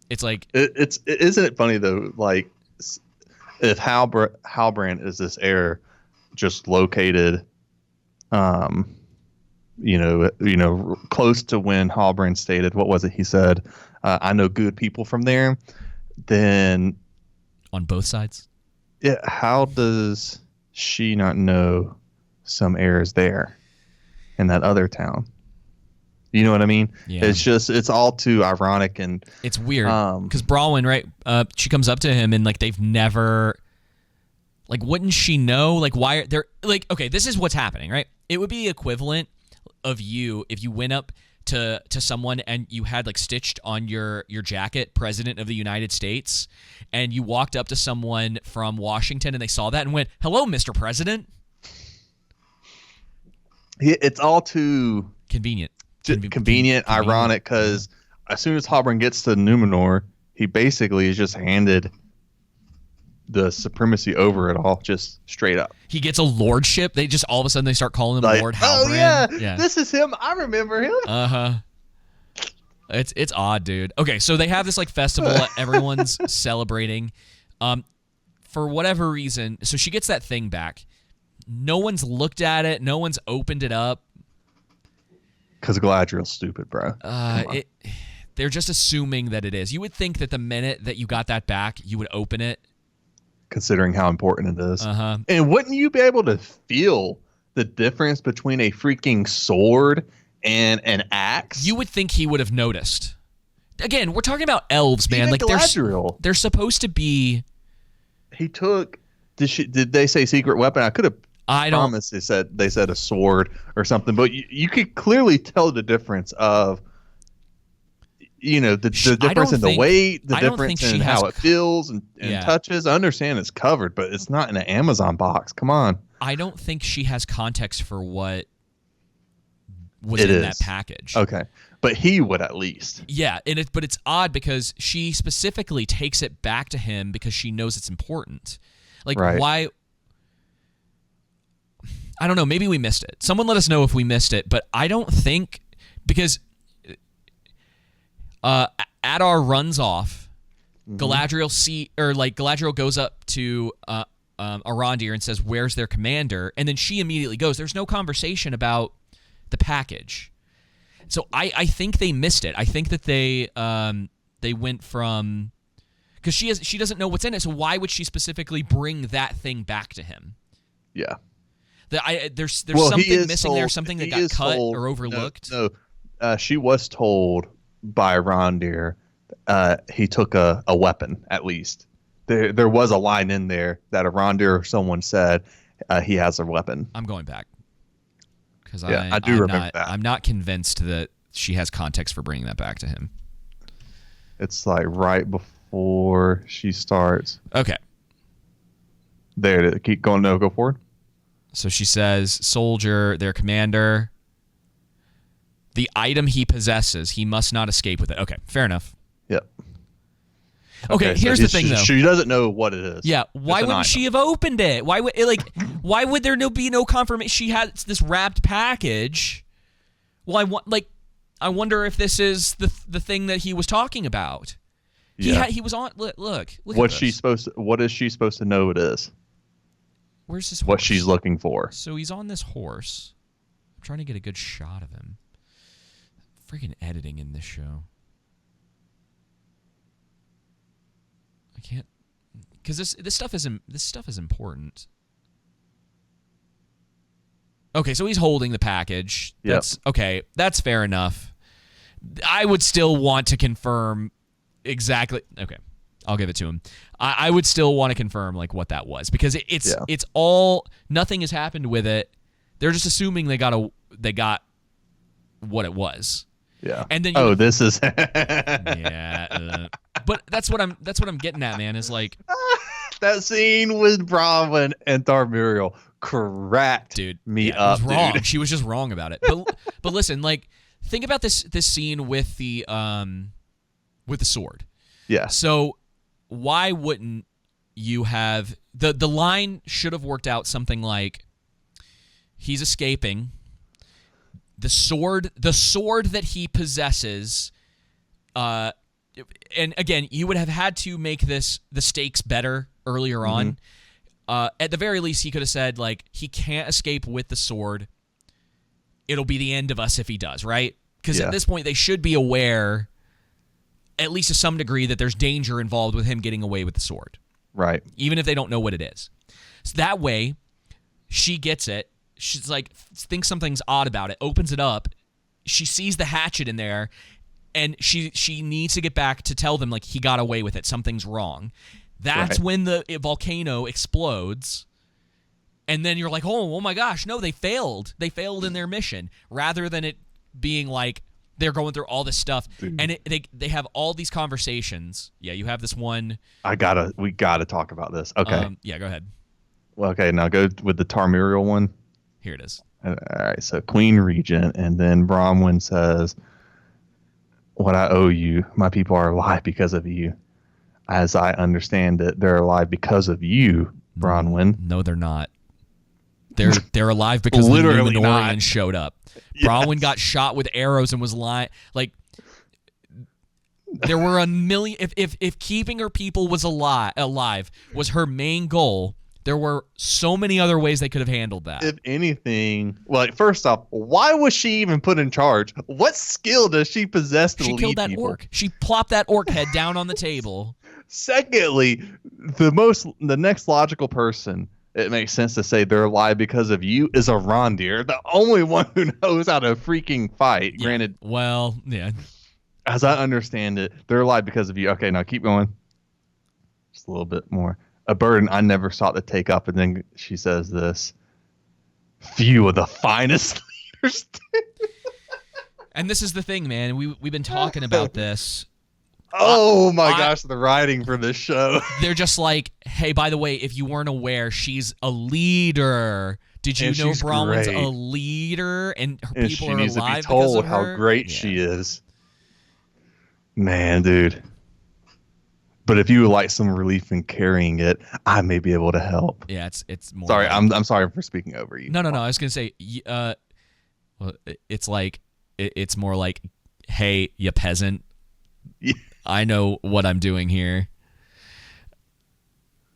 It's like isn't it funny though? Like if Halbrand is this heir, just located, close to when Halbrand stated, what was it he said? I know good people from there. Then on both sides. Yeah, how does she not know some heirs there in that other town? You know what I mean? Yeah. It's all too ironic and it's weird because Bronwyn, right? She comes up to him and like they've never, like, wouldn't she know? Like, why they're like, okay, this is what's happening, right? It would be equivalent of you if you went up to someone and you had like stitched on your jacket President of the United States, and you walked up to someone from Washington and they saw that and went, hello, Mr. President. It's all too convenient, ironic, because as soon as Halbrand gets to Númenor, he basically is just handed the supremacy over it all, just straight up. He gets a lordship. They just all of a sudden they start calling him like, Lord Halbrand. Oh yeah, this is him. I remember him. It's odd, dude. Okay, so they have this like festival that everyone's celebrating. For whatever reason, so she gets that thing back. No one's looked at it. No one's opened it up. Because Galadriel's stupid, bro. They're just assuming that it is. You would think that the minute that you got that back, you would open it. Considering how important it is. And wouldn't you be able to feel the difference between a freaking sword and an axe? You would think he would have noticed. Again, we're talking about elves, man. Like they're supposed to be. He took. Did they say secret weapon? I could have. I don't. Promise they said a sword or something, but you could clearly tell the difference of. The difference in the weight, the difference in how it feels and touches. I understand it's covered, but it's not in an Amazon box. Come on. I don't think she has context for what was in that package. Okay. But he would at least. Yeah, but it's odd because she specifically takes it back to him because she knows it's important. Like, why? I don't know. Maybe we missed it. Someone let us know if we missed it. But I don't think, because Adar runs off. Galadriel goes up to Arondir and says, "Where's their commander?" And then she immediately goes. There's no conversation about the package. So I think they missed it. I think that they went from, because she doesn't know what's in it. So why would she specifically bring that thing back to him? Yeah. There's something missing there, something that got cut or overlooked. No, she was told by Rondir he took a weapon, at least. There was a line in there that a Rondir or someone said he has a weapon. I'm going back. Because I do remember that. I'm not convinced that she has context for bringing that back to him. It's like right before she starts. Okay. There, keep going. No, go forward. So she says, "Soldier, their commander. The item he possesses, he must not escape with it." Okay, fair enough. Yep. Okay, here's the thing, though. She doesn't know what it is. Yeah, why wouldn't she have opened it? Why would there be no confirmation? She had this wrapped package. Well, I wonder if this is the thing that he was talking about. He was on. Look. What is she supposed to know it is? Where's this horse? What she's looking for. So he's on this horse. I'm trying to get a good shot of him. Freaking editing in this show. I can't, because this stuff is important. Okay, so he's holding the package. That's okay. That's fair enough. I would still want to confirm exactly. Okay, I'll give it to him. I would still want to confirm like what that was, because it's all, nothing has happened with it. They're just assuming they got what it was. Yeah. And then this is yeah. But that's what I'm getting at, man. Is like that scene with Bronwyn and Thormiriel cracked me up. It was wrong. Dude. She was just wrong about it. But listen, like, think about this scene with the sword. Yeah. So why wouldn't you have the line should have worked out something like, he's escaping. The sword that he possesses, and again, you would have had to make the stakes better earlier on. At the very least, he could have said, like, he can't escape with the sword. It'll be the end of us if he does, right? Because at this point, they should be aware, at least to some degree, that there's danger involved with him getting away with the sword. Right. Even if they don't know what it is. So that way, she gets it. She's like, thinks something's odd about it, opens it up. She sees the hatchet in there, and she needs to get back to tell them, like, he got away with it. Something's wrong. That's when the volcano explodes, and then you're like, oh my gosh, no, they failed. They failed in their mission, rather than it being like they're going through all this stuff. Dude. And they have all these conversations. Yeah, you have this one. We gotta talk about this. Okay. Yeah, go ahead. Well, okay, now go with the Thormiriel one. Here it is. All right, so Queen Regent, and then Bronwyn says, "What I owe you, my people are alive because of you. As I understand it, they're alive because of you, Bronwyn." No, they're not. They're alive because the Númenóreans showed up. Yes. Bronwyn got shot with arrows and was lying. Like, there were a million. If keeping her people was alive was her main goal, there were so many other ways they could have handled that. If anything, like, first off, why was she even put in charge? What skill does she possess to lead people? She killed that orc. She plopped that orc head down on the table. Secondly, the next logical person, it makes sense to say they're alive because of you, is Arondir, the only one who knows how to freaking fight. Yeah. Granted, well, yeah. As I understand it, they're alive because of you. Okay, now keep going. Just a little bit more. A burden I never sought to take up, and then she says this: "Few of the finest leaders." And this is the thing, man. We've been talking about this. Oh my gosh, the writing for this show. They're just like, hey, by the way, if you weren't aware, she's a leader. Did you And know she's Bronwyn's great. a leader and her And people she are needs to be alive because told of her? how great she is. Man, dude. But if you would like some relief in carrying it, I may be able to help. Yeah, it's more. Sorry, like, I'm sorry for speaking over you. No. I was gonna say, well, it's like it's more like, hey, you peasant. Yeah. I know what I'm doing here.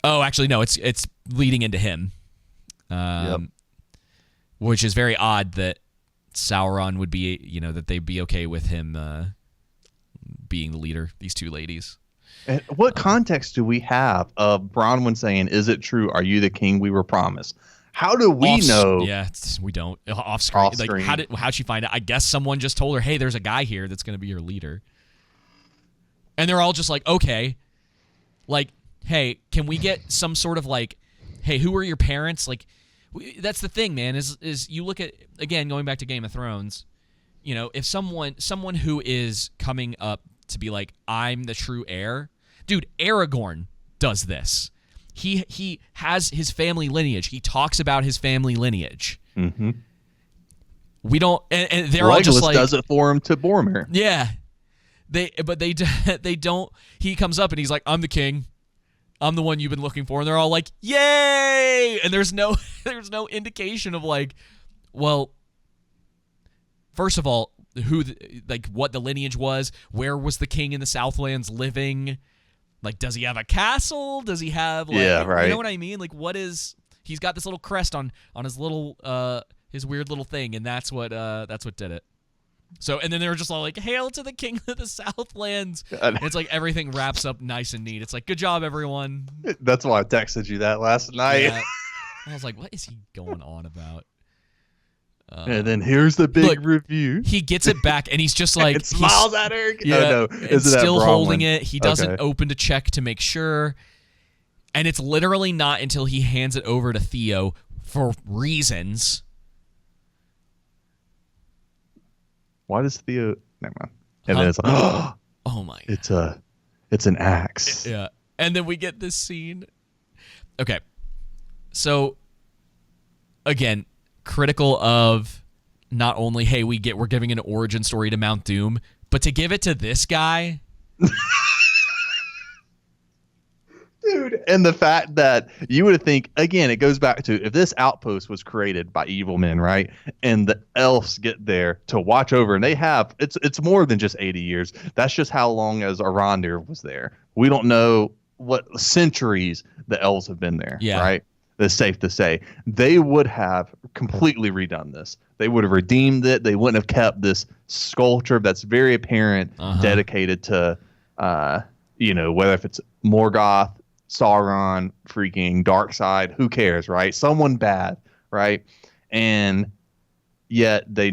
Oh, actually, no. It's leading into him, which is very odd that Sauron would be, that they'd be okay with him being the leader. These two ladies. And what context do we have of Bronwyn saying, "Is it true? Are you the king we were promised?" How do we know? Yeah, we don't. Off screen. Off Like, screen. how'd she find it? I guess someone just told her, "Hey, there's a guy here that's going to be your leader." And they're all just like, "Okay." Like, "Hey, can we get some sort of like, hey, who are your parents?" Like, that's the thing, man, is you look at, again, going back to Game of Thrones, if someone who is coming up to be like, I'm the true heir. Dude, Aragorn does this. He has his family lineage. He talks about his family lineage. Mm-hmm. We don't, and they're Legolas all just like, does it for him to Boromir. yeah. They don't. He comes up and he's like, I'm the king. I'm the one you've been looking for. And they're all like, yay! And there's no indication of like, well, first of all, what the lineage was, where was the king in the Southlands living? Like, does he have a castle? Does he have, like, Yeah, right. You know what I mean? Like, he's got this little crest on his little, his weird little thing, and that's what did it. So, and then they were just all like, hail to the king of the Southlands. And it's like everything wraps up nice and neat. It's like, good job, everyone. That's why I texted you that last night. Yeah. I was like, what is he going on about? And then here's the big review. He gets it back, and he's just like, it smiles at her. Yeah, oh, no. It's still holding it. He doesn't Okay. open to check to make sure. And it's literally not until he hands it over to Theo for reasons. Why does Theo? Never mind. And then it's like, oh my! It's an axe. Yeah, and then we get this scene. Okay, so again, critical of not only, hey, we're giving an origin story to Mount Doom, but to give it to this guy. Dude, and the fact that you would think, again, it goes back to, if this outpost was created by evil men, right, and the elves get there to watch over, and they have, it's more than just 80 years. That's just how long as Arondir was there. We don't know what centuries the elves have been there, right? That's safe to say. They would have completely redone this. They would have redeemed it. They wouldn't have kept this sculpture that's very apparent, dedicated to, whether if it's Morgoth, Sauron, freaking Darkseid, who cares, right? Someone bad, right? And yet they're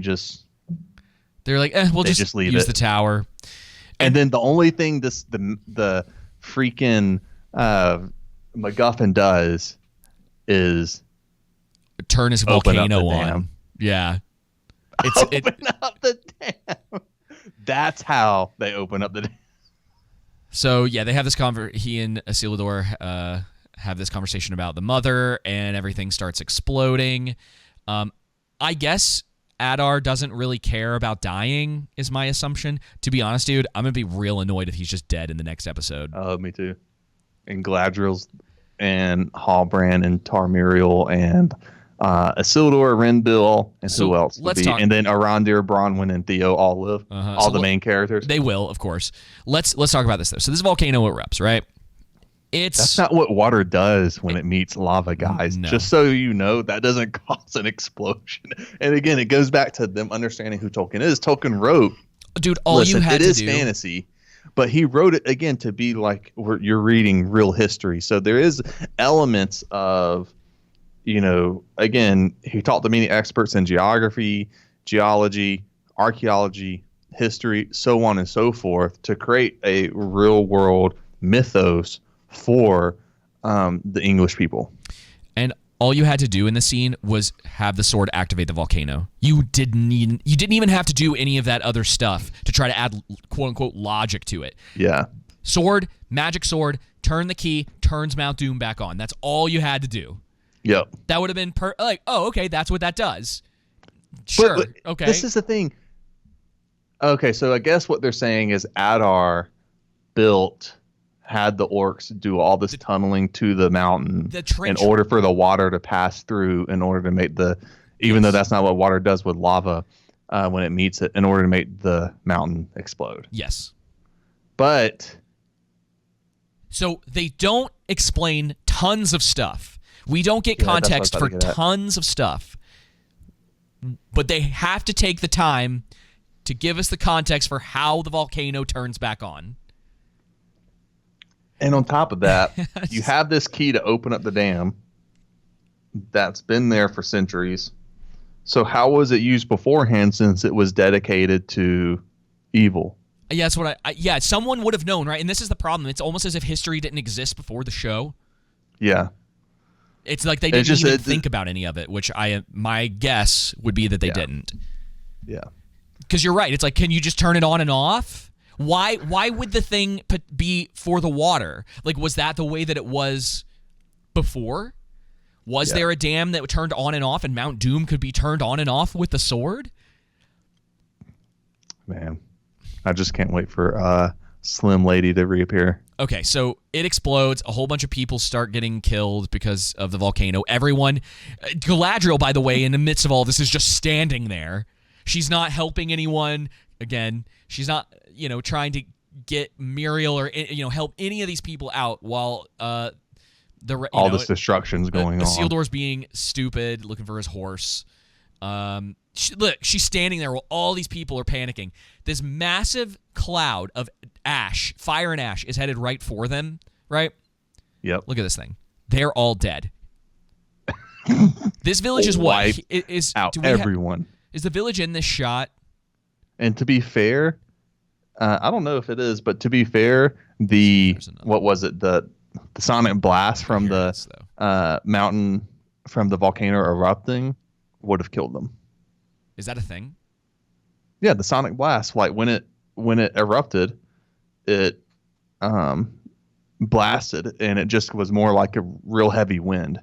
like, we'll just use the tower. And then the only thing the freaking MacGuffin does is turn his volcano on. Dam. Yeah. Open up the dam. That's how they open up the dam. So, yeah, they have this he and Isildur have this conversation about the mother, and everything starts exploding. I guess Adar doesn't really care about dying, is my assumption. To be honest, dude, I'm going to be real annoyed if he's just dead in the next episode. Oh, me too. And Galadriel's and Halbrand and Tarmiriel and Isildur, Renbil, and So who else? let's talk- And then Arondir, Bronwyn, and Theo all live. All So the main characters. They will, of course. Let's talk about this, though. So this volcano erupts, right? That's not what water does when it meets lava, guys. No. Just so you know, that doesn't cause an explosion. And again, it goes back to them understanding who Tolkien is. Tolkien wrote, dude, you had to do. It is fantasy, but he wrote it, again, to be like you're reading real history. So there is elements of, again, he talked to many experts in geography, geology, archaeology, history, so on and so forth, to create a real world mythos for the English people. And all you had to do in the scene was have the sword activate the volcano. You didn't even have to do any of that other stuff to try to add quote unquote logic to it. Yeah. Sword, magic sword, turn the key, turns Mount Doom back on. That's all you had to do. Yep. That would have been oh, okay, that's what that does. Sure. But okay. This is the thing. Okay, so I guess what they're saying is Adar had the orcs do all this tunneling to the mountain in order for the water to pass through, in order to make even though that's not what water does with lava when it meets it, in order to make the mountain explode. Yes. But so they don't explain tons of stuff. We don't get context for tons of stuff. But they have to take the time to give us the context for how the volcano turns back on. And on top of that, you have this key to open up the dam that's been there for centuries. So how was it used beforehand, since it was dedicated to evil? Yeah, that's what someone would have known, right? And this is the problem. It's almost as if history didn't exist before the show. Yeah. It's like they didn't even think about any of it, which my guess would be that they didn't. Yeah. Because you're right. It's like, can you just turn it on and off? Why would the thing be for the water? Like, was that the way that it was before? Was there a dam that turned on and off, and Mount Doom could be turned on and off with the sword? Man, I just can't wait for Slim Lady to reappear. Okay, so it explodes. A whole bunch of people start getting killed because of the volcano. Everyone, Galadriel, by the way, in the midst of all this, is just standing there. She's not helping anyone. Again, she's not, trying to get Muriel or help any of these people out while this destruction's going on. Isildur's being stupid, looking for his horse. Look, she's standing there while all these people are panicking. This massive cloud of ash, fire and ash, is headed right for them, right? Yep. Look at this thing. They're all dead. This village is what? Is everyone. Is the village in this shot? And to be fair, I don't know if it is, but to be fair, what was it? The sonic blast from the mountain, from the volcano erupting, would have killed them. Is that a thing? Yeah, the sonic blast. Like when it erupted, it blasted, and it just was more like a real heavy wind.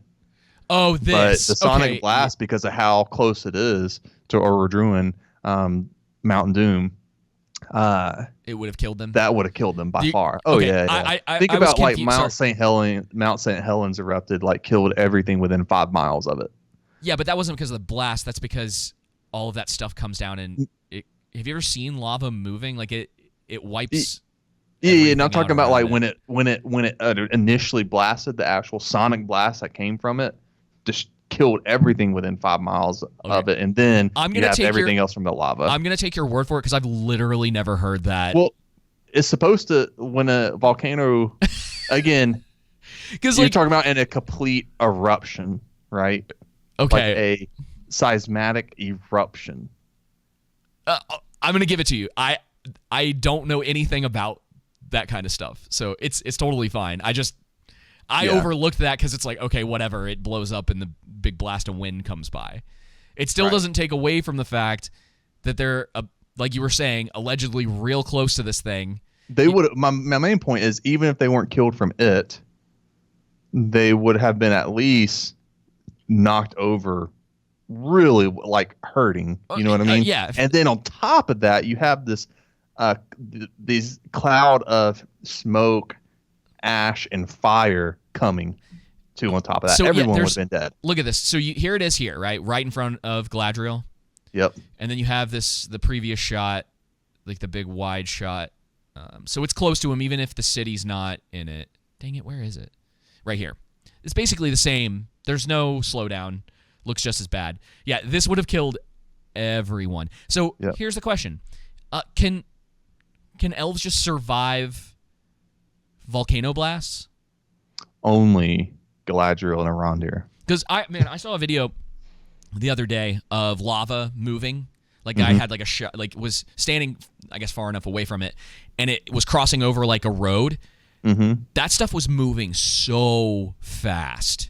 Oh, this. But the sonic blast, because of how close it is to Orodruin, Mount Doom, it would have killed them. That would have killed them by far. Oh yeah. Think about like Mount St. Helens erupted, like killed everything within 5 miles of it. Yeah, but that wasn't because of the blast. That's because all of that stuff comes down and have you ever seen lava moving? Like it wipes. Yeah. Not talking about like when it initially blasted, the actual sonic blast that came from it just killed everything within 5 miles of it, and then you have everything else from the lava. I'm gonna take your word for it because I've literally never heard that. Well, it's supposed to, when a volcano, again, because you're talking about in a complete eruption, right? Okay. Like a seismic eruption. I'm gonna give it to you. I don't know anything about that kind of stuff, so it's totally fine. I overlooked that because it's like, okay, whatever. It blows up and the big blast of wind comes by. It still doesn't take away from the fact that they're, like you were saying, allegedly real close to this thing. They would. My main point is, even if they weren't killed from it, they would have been at least knocked over, really like hurting. You know what I mean? Yeah. And then on top of that, you have this these cloud of smoke, ash, and fire coming to on top of that. So, everyone would have been dead. Look at this. So here it is here, right in front of Galadriel. Yep. And then you have the previous shot, like the big wide shot. So it's close to him, even if the city's not in it. Dang it, where is it? Right here. It's basically the same. There's no slowdown. Looks just as bad. Yeah, this would have killed everyone. So here's the question: Can elves just survive volcano blasts? Only Galadriel and Arondir. Because I saw a video the other day of lava moving. Like I had like a shot, like was standing, I guess, far enough away from it, and it was crossing over like a road. Mm-hmm. That stuff was moving so fast.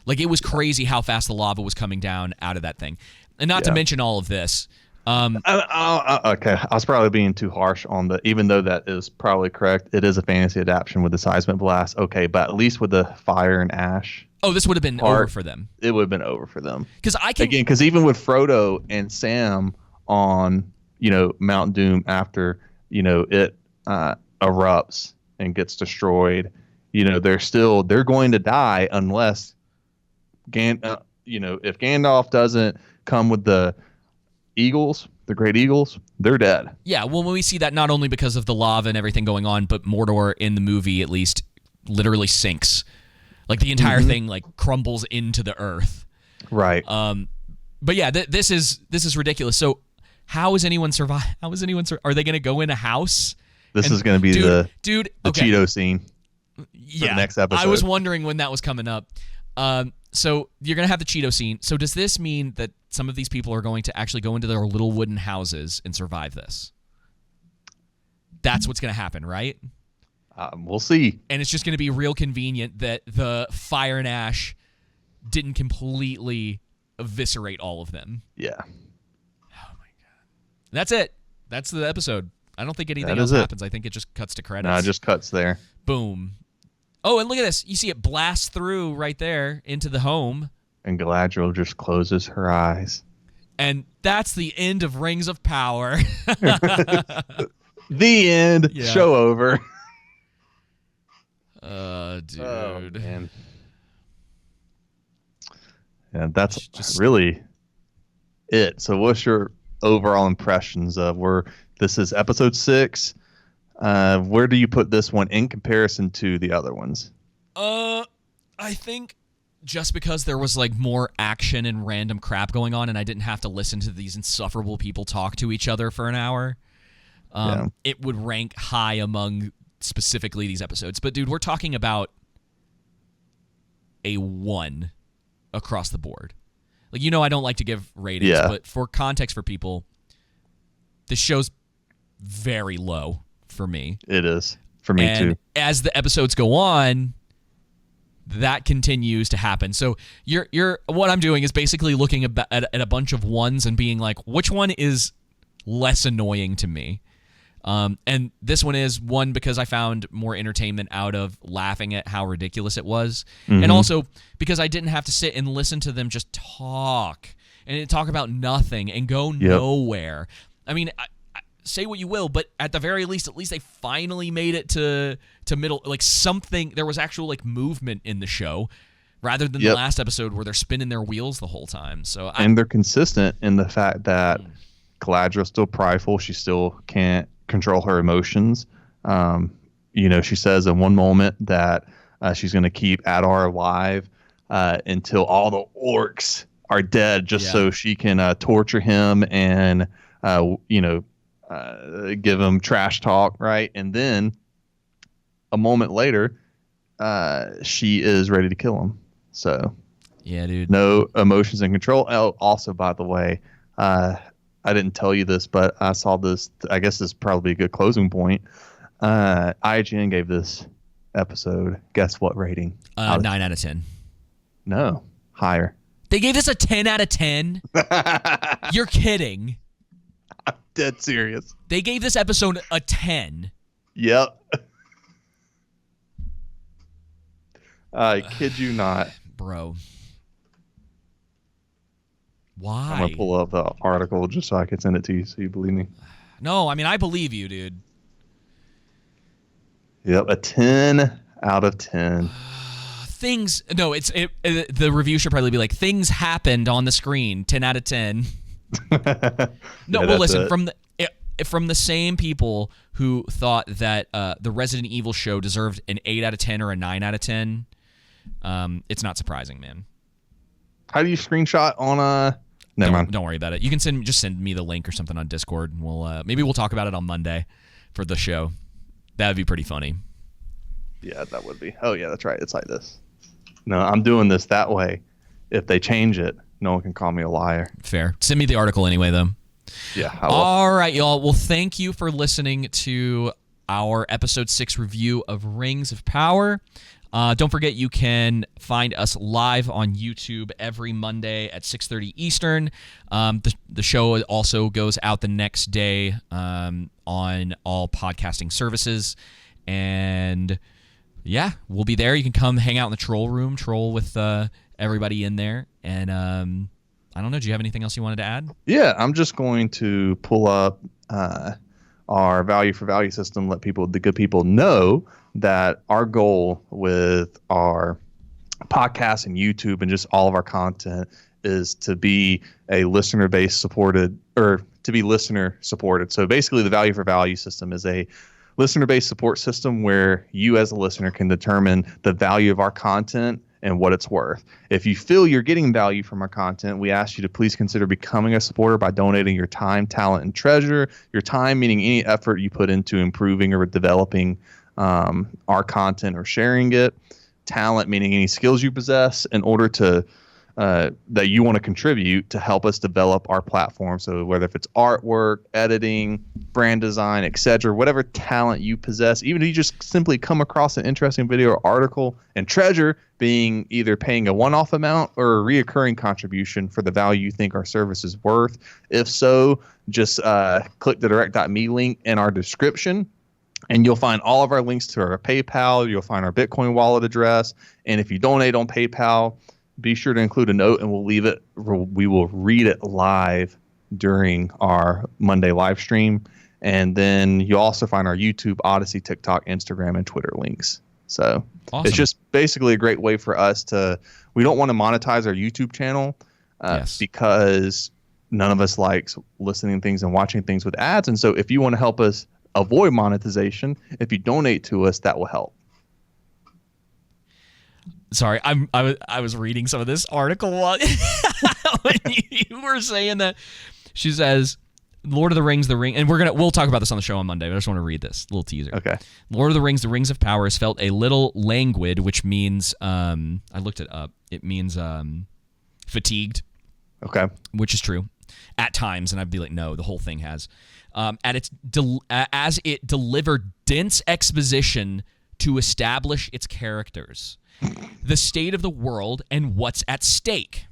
Like it was crazy how fast the lava was coming down out of that thing. And not to mention all of this. Okay, I was probably being too harsh on even though that is probably correct. It is a fantasy adaptation with the seismic blast. Okay, but at least with the fire and ash. Oh, this would have been over for them. It would have been over for them. Because even with Frodo and Sam on, Mount Doom after, it erupts and gets destroyed, they're going to die unless if Gandalf doesn't come with the eagles, the great eagles, they're dead. Yeah, well, when we see that not only because of the lava and everything going on, but Mordor in the movie at least literally sinks. Like the entire thing like crumbles into the earth. Right. But yeah, this is ridiculous. So how is anyone survive? Are they going to go in a house? This is going to be the Cheeto scene. Yeah. For the next episode. I was wondering when that was coming up. So you're going to have the Cheeto scene. So does this mean that some of these people are going to actually go into their little wooden houses and survive this? That's what's going to happen, right? We'll see. And it's just going to be real convenient that the fire and ash didn't completely eviscerate all of them. Yeah. Oh, my God. That's it. That's the episode. I don't think anything else happens. I think it just cuts to credits. No, it just cuts there. Boom. Oh, and look at this. You see it blast through right there into the home. And Galadriel just closes her eyes. And that's the end of Rings of Power. The end. Yeah. Show over. Dude. Oh, man. Yeah, that's just really it. So what's your overall impressions of this is episode 6? Where do you put this one in comparison to the other ones? I think just because there was like more action and random crap going on and I didn't have to listen to these insufferable people talk to each other for an hour, it would rank high among specifically these episodes. But dude, we're talking about a 1 across the board. Like, I don't like to give ratings, but for context for people, this show's very low for me. It is. For me too. As the episodes go on, that continues to happen. So what I'm doing is basically looking at a bunch of 1s and being like, which one is less annoying to me? And this one is 1 because I found more entertainment out of laughing at how ridiculous it was. Mm-hmm. And also because I didn't have to sit and listen to them just talk and talk about nothing and go nowhere. I mean, say what you will, but at the very least, at least they finally made it to middle, like something. There was actual like movement in the show rather than the last episode where they're spinning their wheels the whole time. And they're consistent in the fact that Galadriel's still prideful. She still can't control her emotions. She says in one moment that she's going to keep Adar alive until all the orcs are dead, just so she can torture him and give him trash talk, right? And then a moment later, she is ready to kill him. So yeah, dude, no emotions and control. Oh, also, by the way, I didn't tell you this, but I saw this. I guess this is probably a good closing point. IGN gave this episode, guess what rating? 9 out of 10. No, higher. They gave this a 10 out of 10? You're kidding. I'm dead serious. They gave this episode a 10. Yep. I kid you not. Bro. Why? I'm going to pull up the article just so I can send it to you so you believe me. No, I mean, I believe you, dude. Yep, a 10 out of 10. The review should probably be like, things happened on the screen, 10 out of 10. No, well, listen, from the same people who thought that the Resident Evil show deserved an 8 out of 10 or a 9 out of 10, it's not surprising, man. How do you screenshot on Never mind. Don't worry about it. You can just send me the link or something on Discord, and we'll talk about it on Monday for the show. That would be pretty funny. Yeah, that would be. Oh yeah, that's right. It's like this. No, I'm doing this that way. If they change it, no one can call me a liar. Fair. Send me the article anyway, though. Yeah. All right, y'all. Well, thank you for listening to our episode 6 review of Rings of Power. Don't forget, you can find us live on YouTube every Monday at 6:30 Eastern. The show also goes out the next day on all podcasting services. And yeah, we'll be there. You can come hang out in the troll room, troll with everybody in there. And I don't know. Do you have anything else you wanted to add? Yeah, I'm just going to pull up our value for value system, let the good people know that our goal with our podcast and YouTube and just all of our content is to be a listener-based supported, or to be listener supported. So basically the value for value system is a listener-based support system where you as a listener can determine the value of our content and what it's worth. If you feel you're getting value from our content, we ask you to please consider becoming a supporter by donating your time, talent, and treasure. Your time meaning any effort you put into improving or developing our content or sharing it. Talent meaning any skills you possess in order to that you want to contribute to help us develop our platform. So whether if it's artwork, editing, brand design, etc., whatever talent you possess, even if you just simply come across an interesting video or article, and treasure being either paying a one-off amount or a reoccurring contribution for the value you think our service is worth. If so, just click the direct.me link in our description, and you'll find all of our links to our PayPal. You'll find our Bitcoin wallet address. And if you donate on PayPal, be sure to include a note, and we will read it live during our Monday live stream. And then you'll also find our YouTube, Odyssey, TikTok, Instagram, and Twitter links. So awesome. It's just basically a great way for us we don't want to monetize our YouTube channel because none of us likes listening to things and watching things with ads. And so if you want to help us avoid monetization, if you donate to us, that will help. Sorry, I was reading some of this article when you were saying that. She says, Lord of the Rings, and we'll talk about this on the show on Monday, but I just want to read this little teaser. Okay. Lord of the Rings, the Rings of Power has felt a little languid, which means I looked it up. It means fatigued. Okay. Which is true at times, and I'd be like, no, the whole thing has. As it delivered dense exposition to establish its characters, the state of the world, and what's at stake.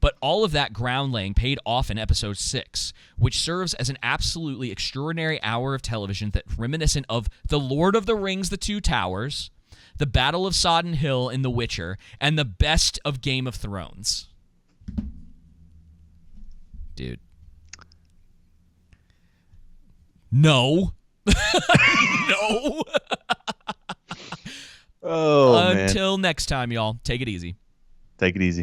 But all of that ground laying paid off in episode 6, which serves as an absolutely extraordinary hour of television that reminiscent of The Lord of the Rings, The Two Towers, The Battle of Sodden Hill in The Witcher, and the best of Game of Thrones. Dude. No. No. Oh, Until next time, y'all. Take it easy. Take it easy.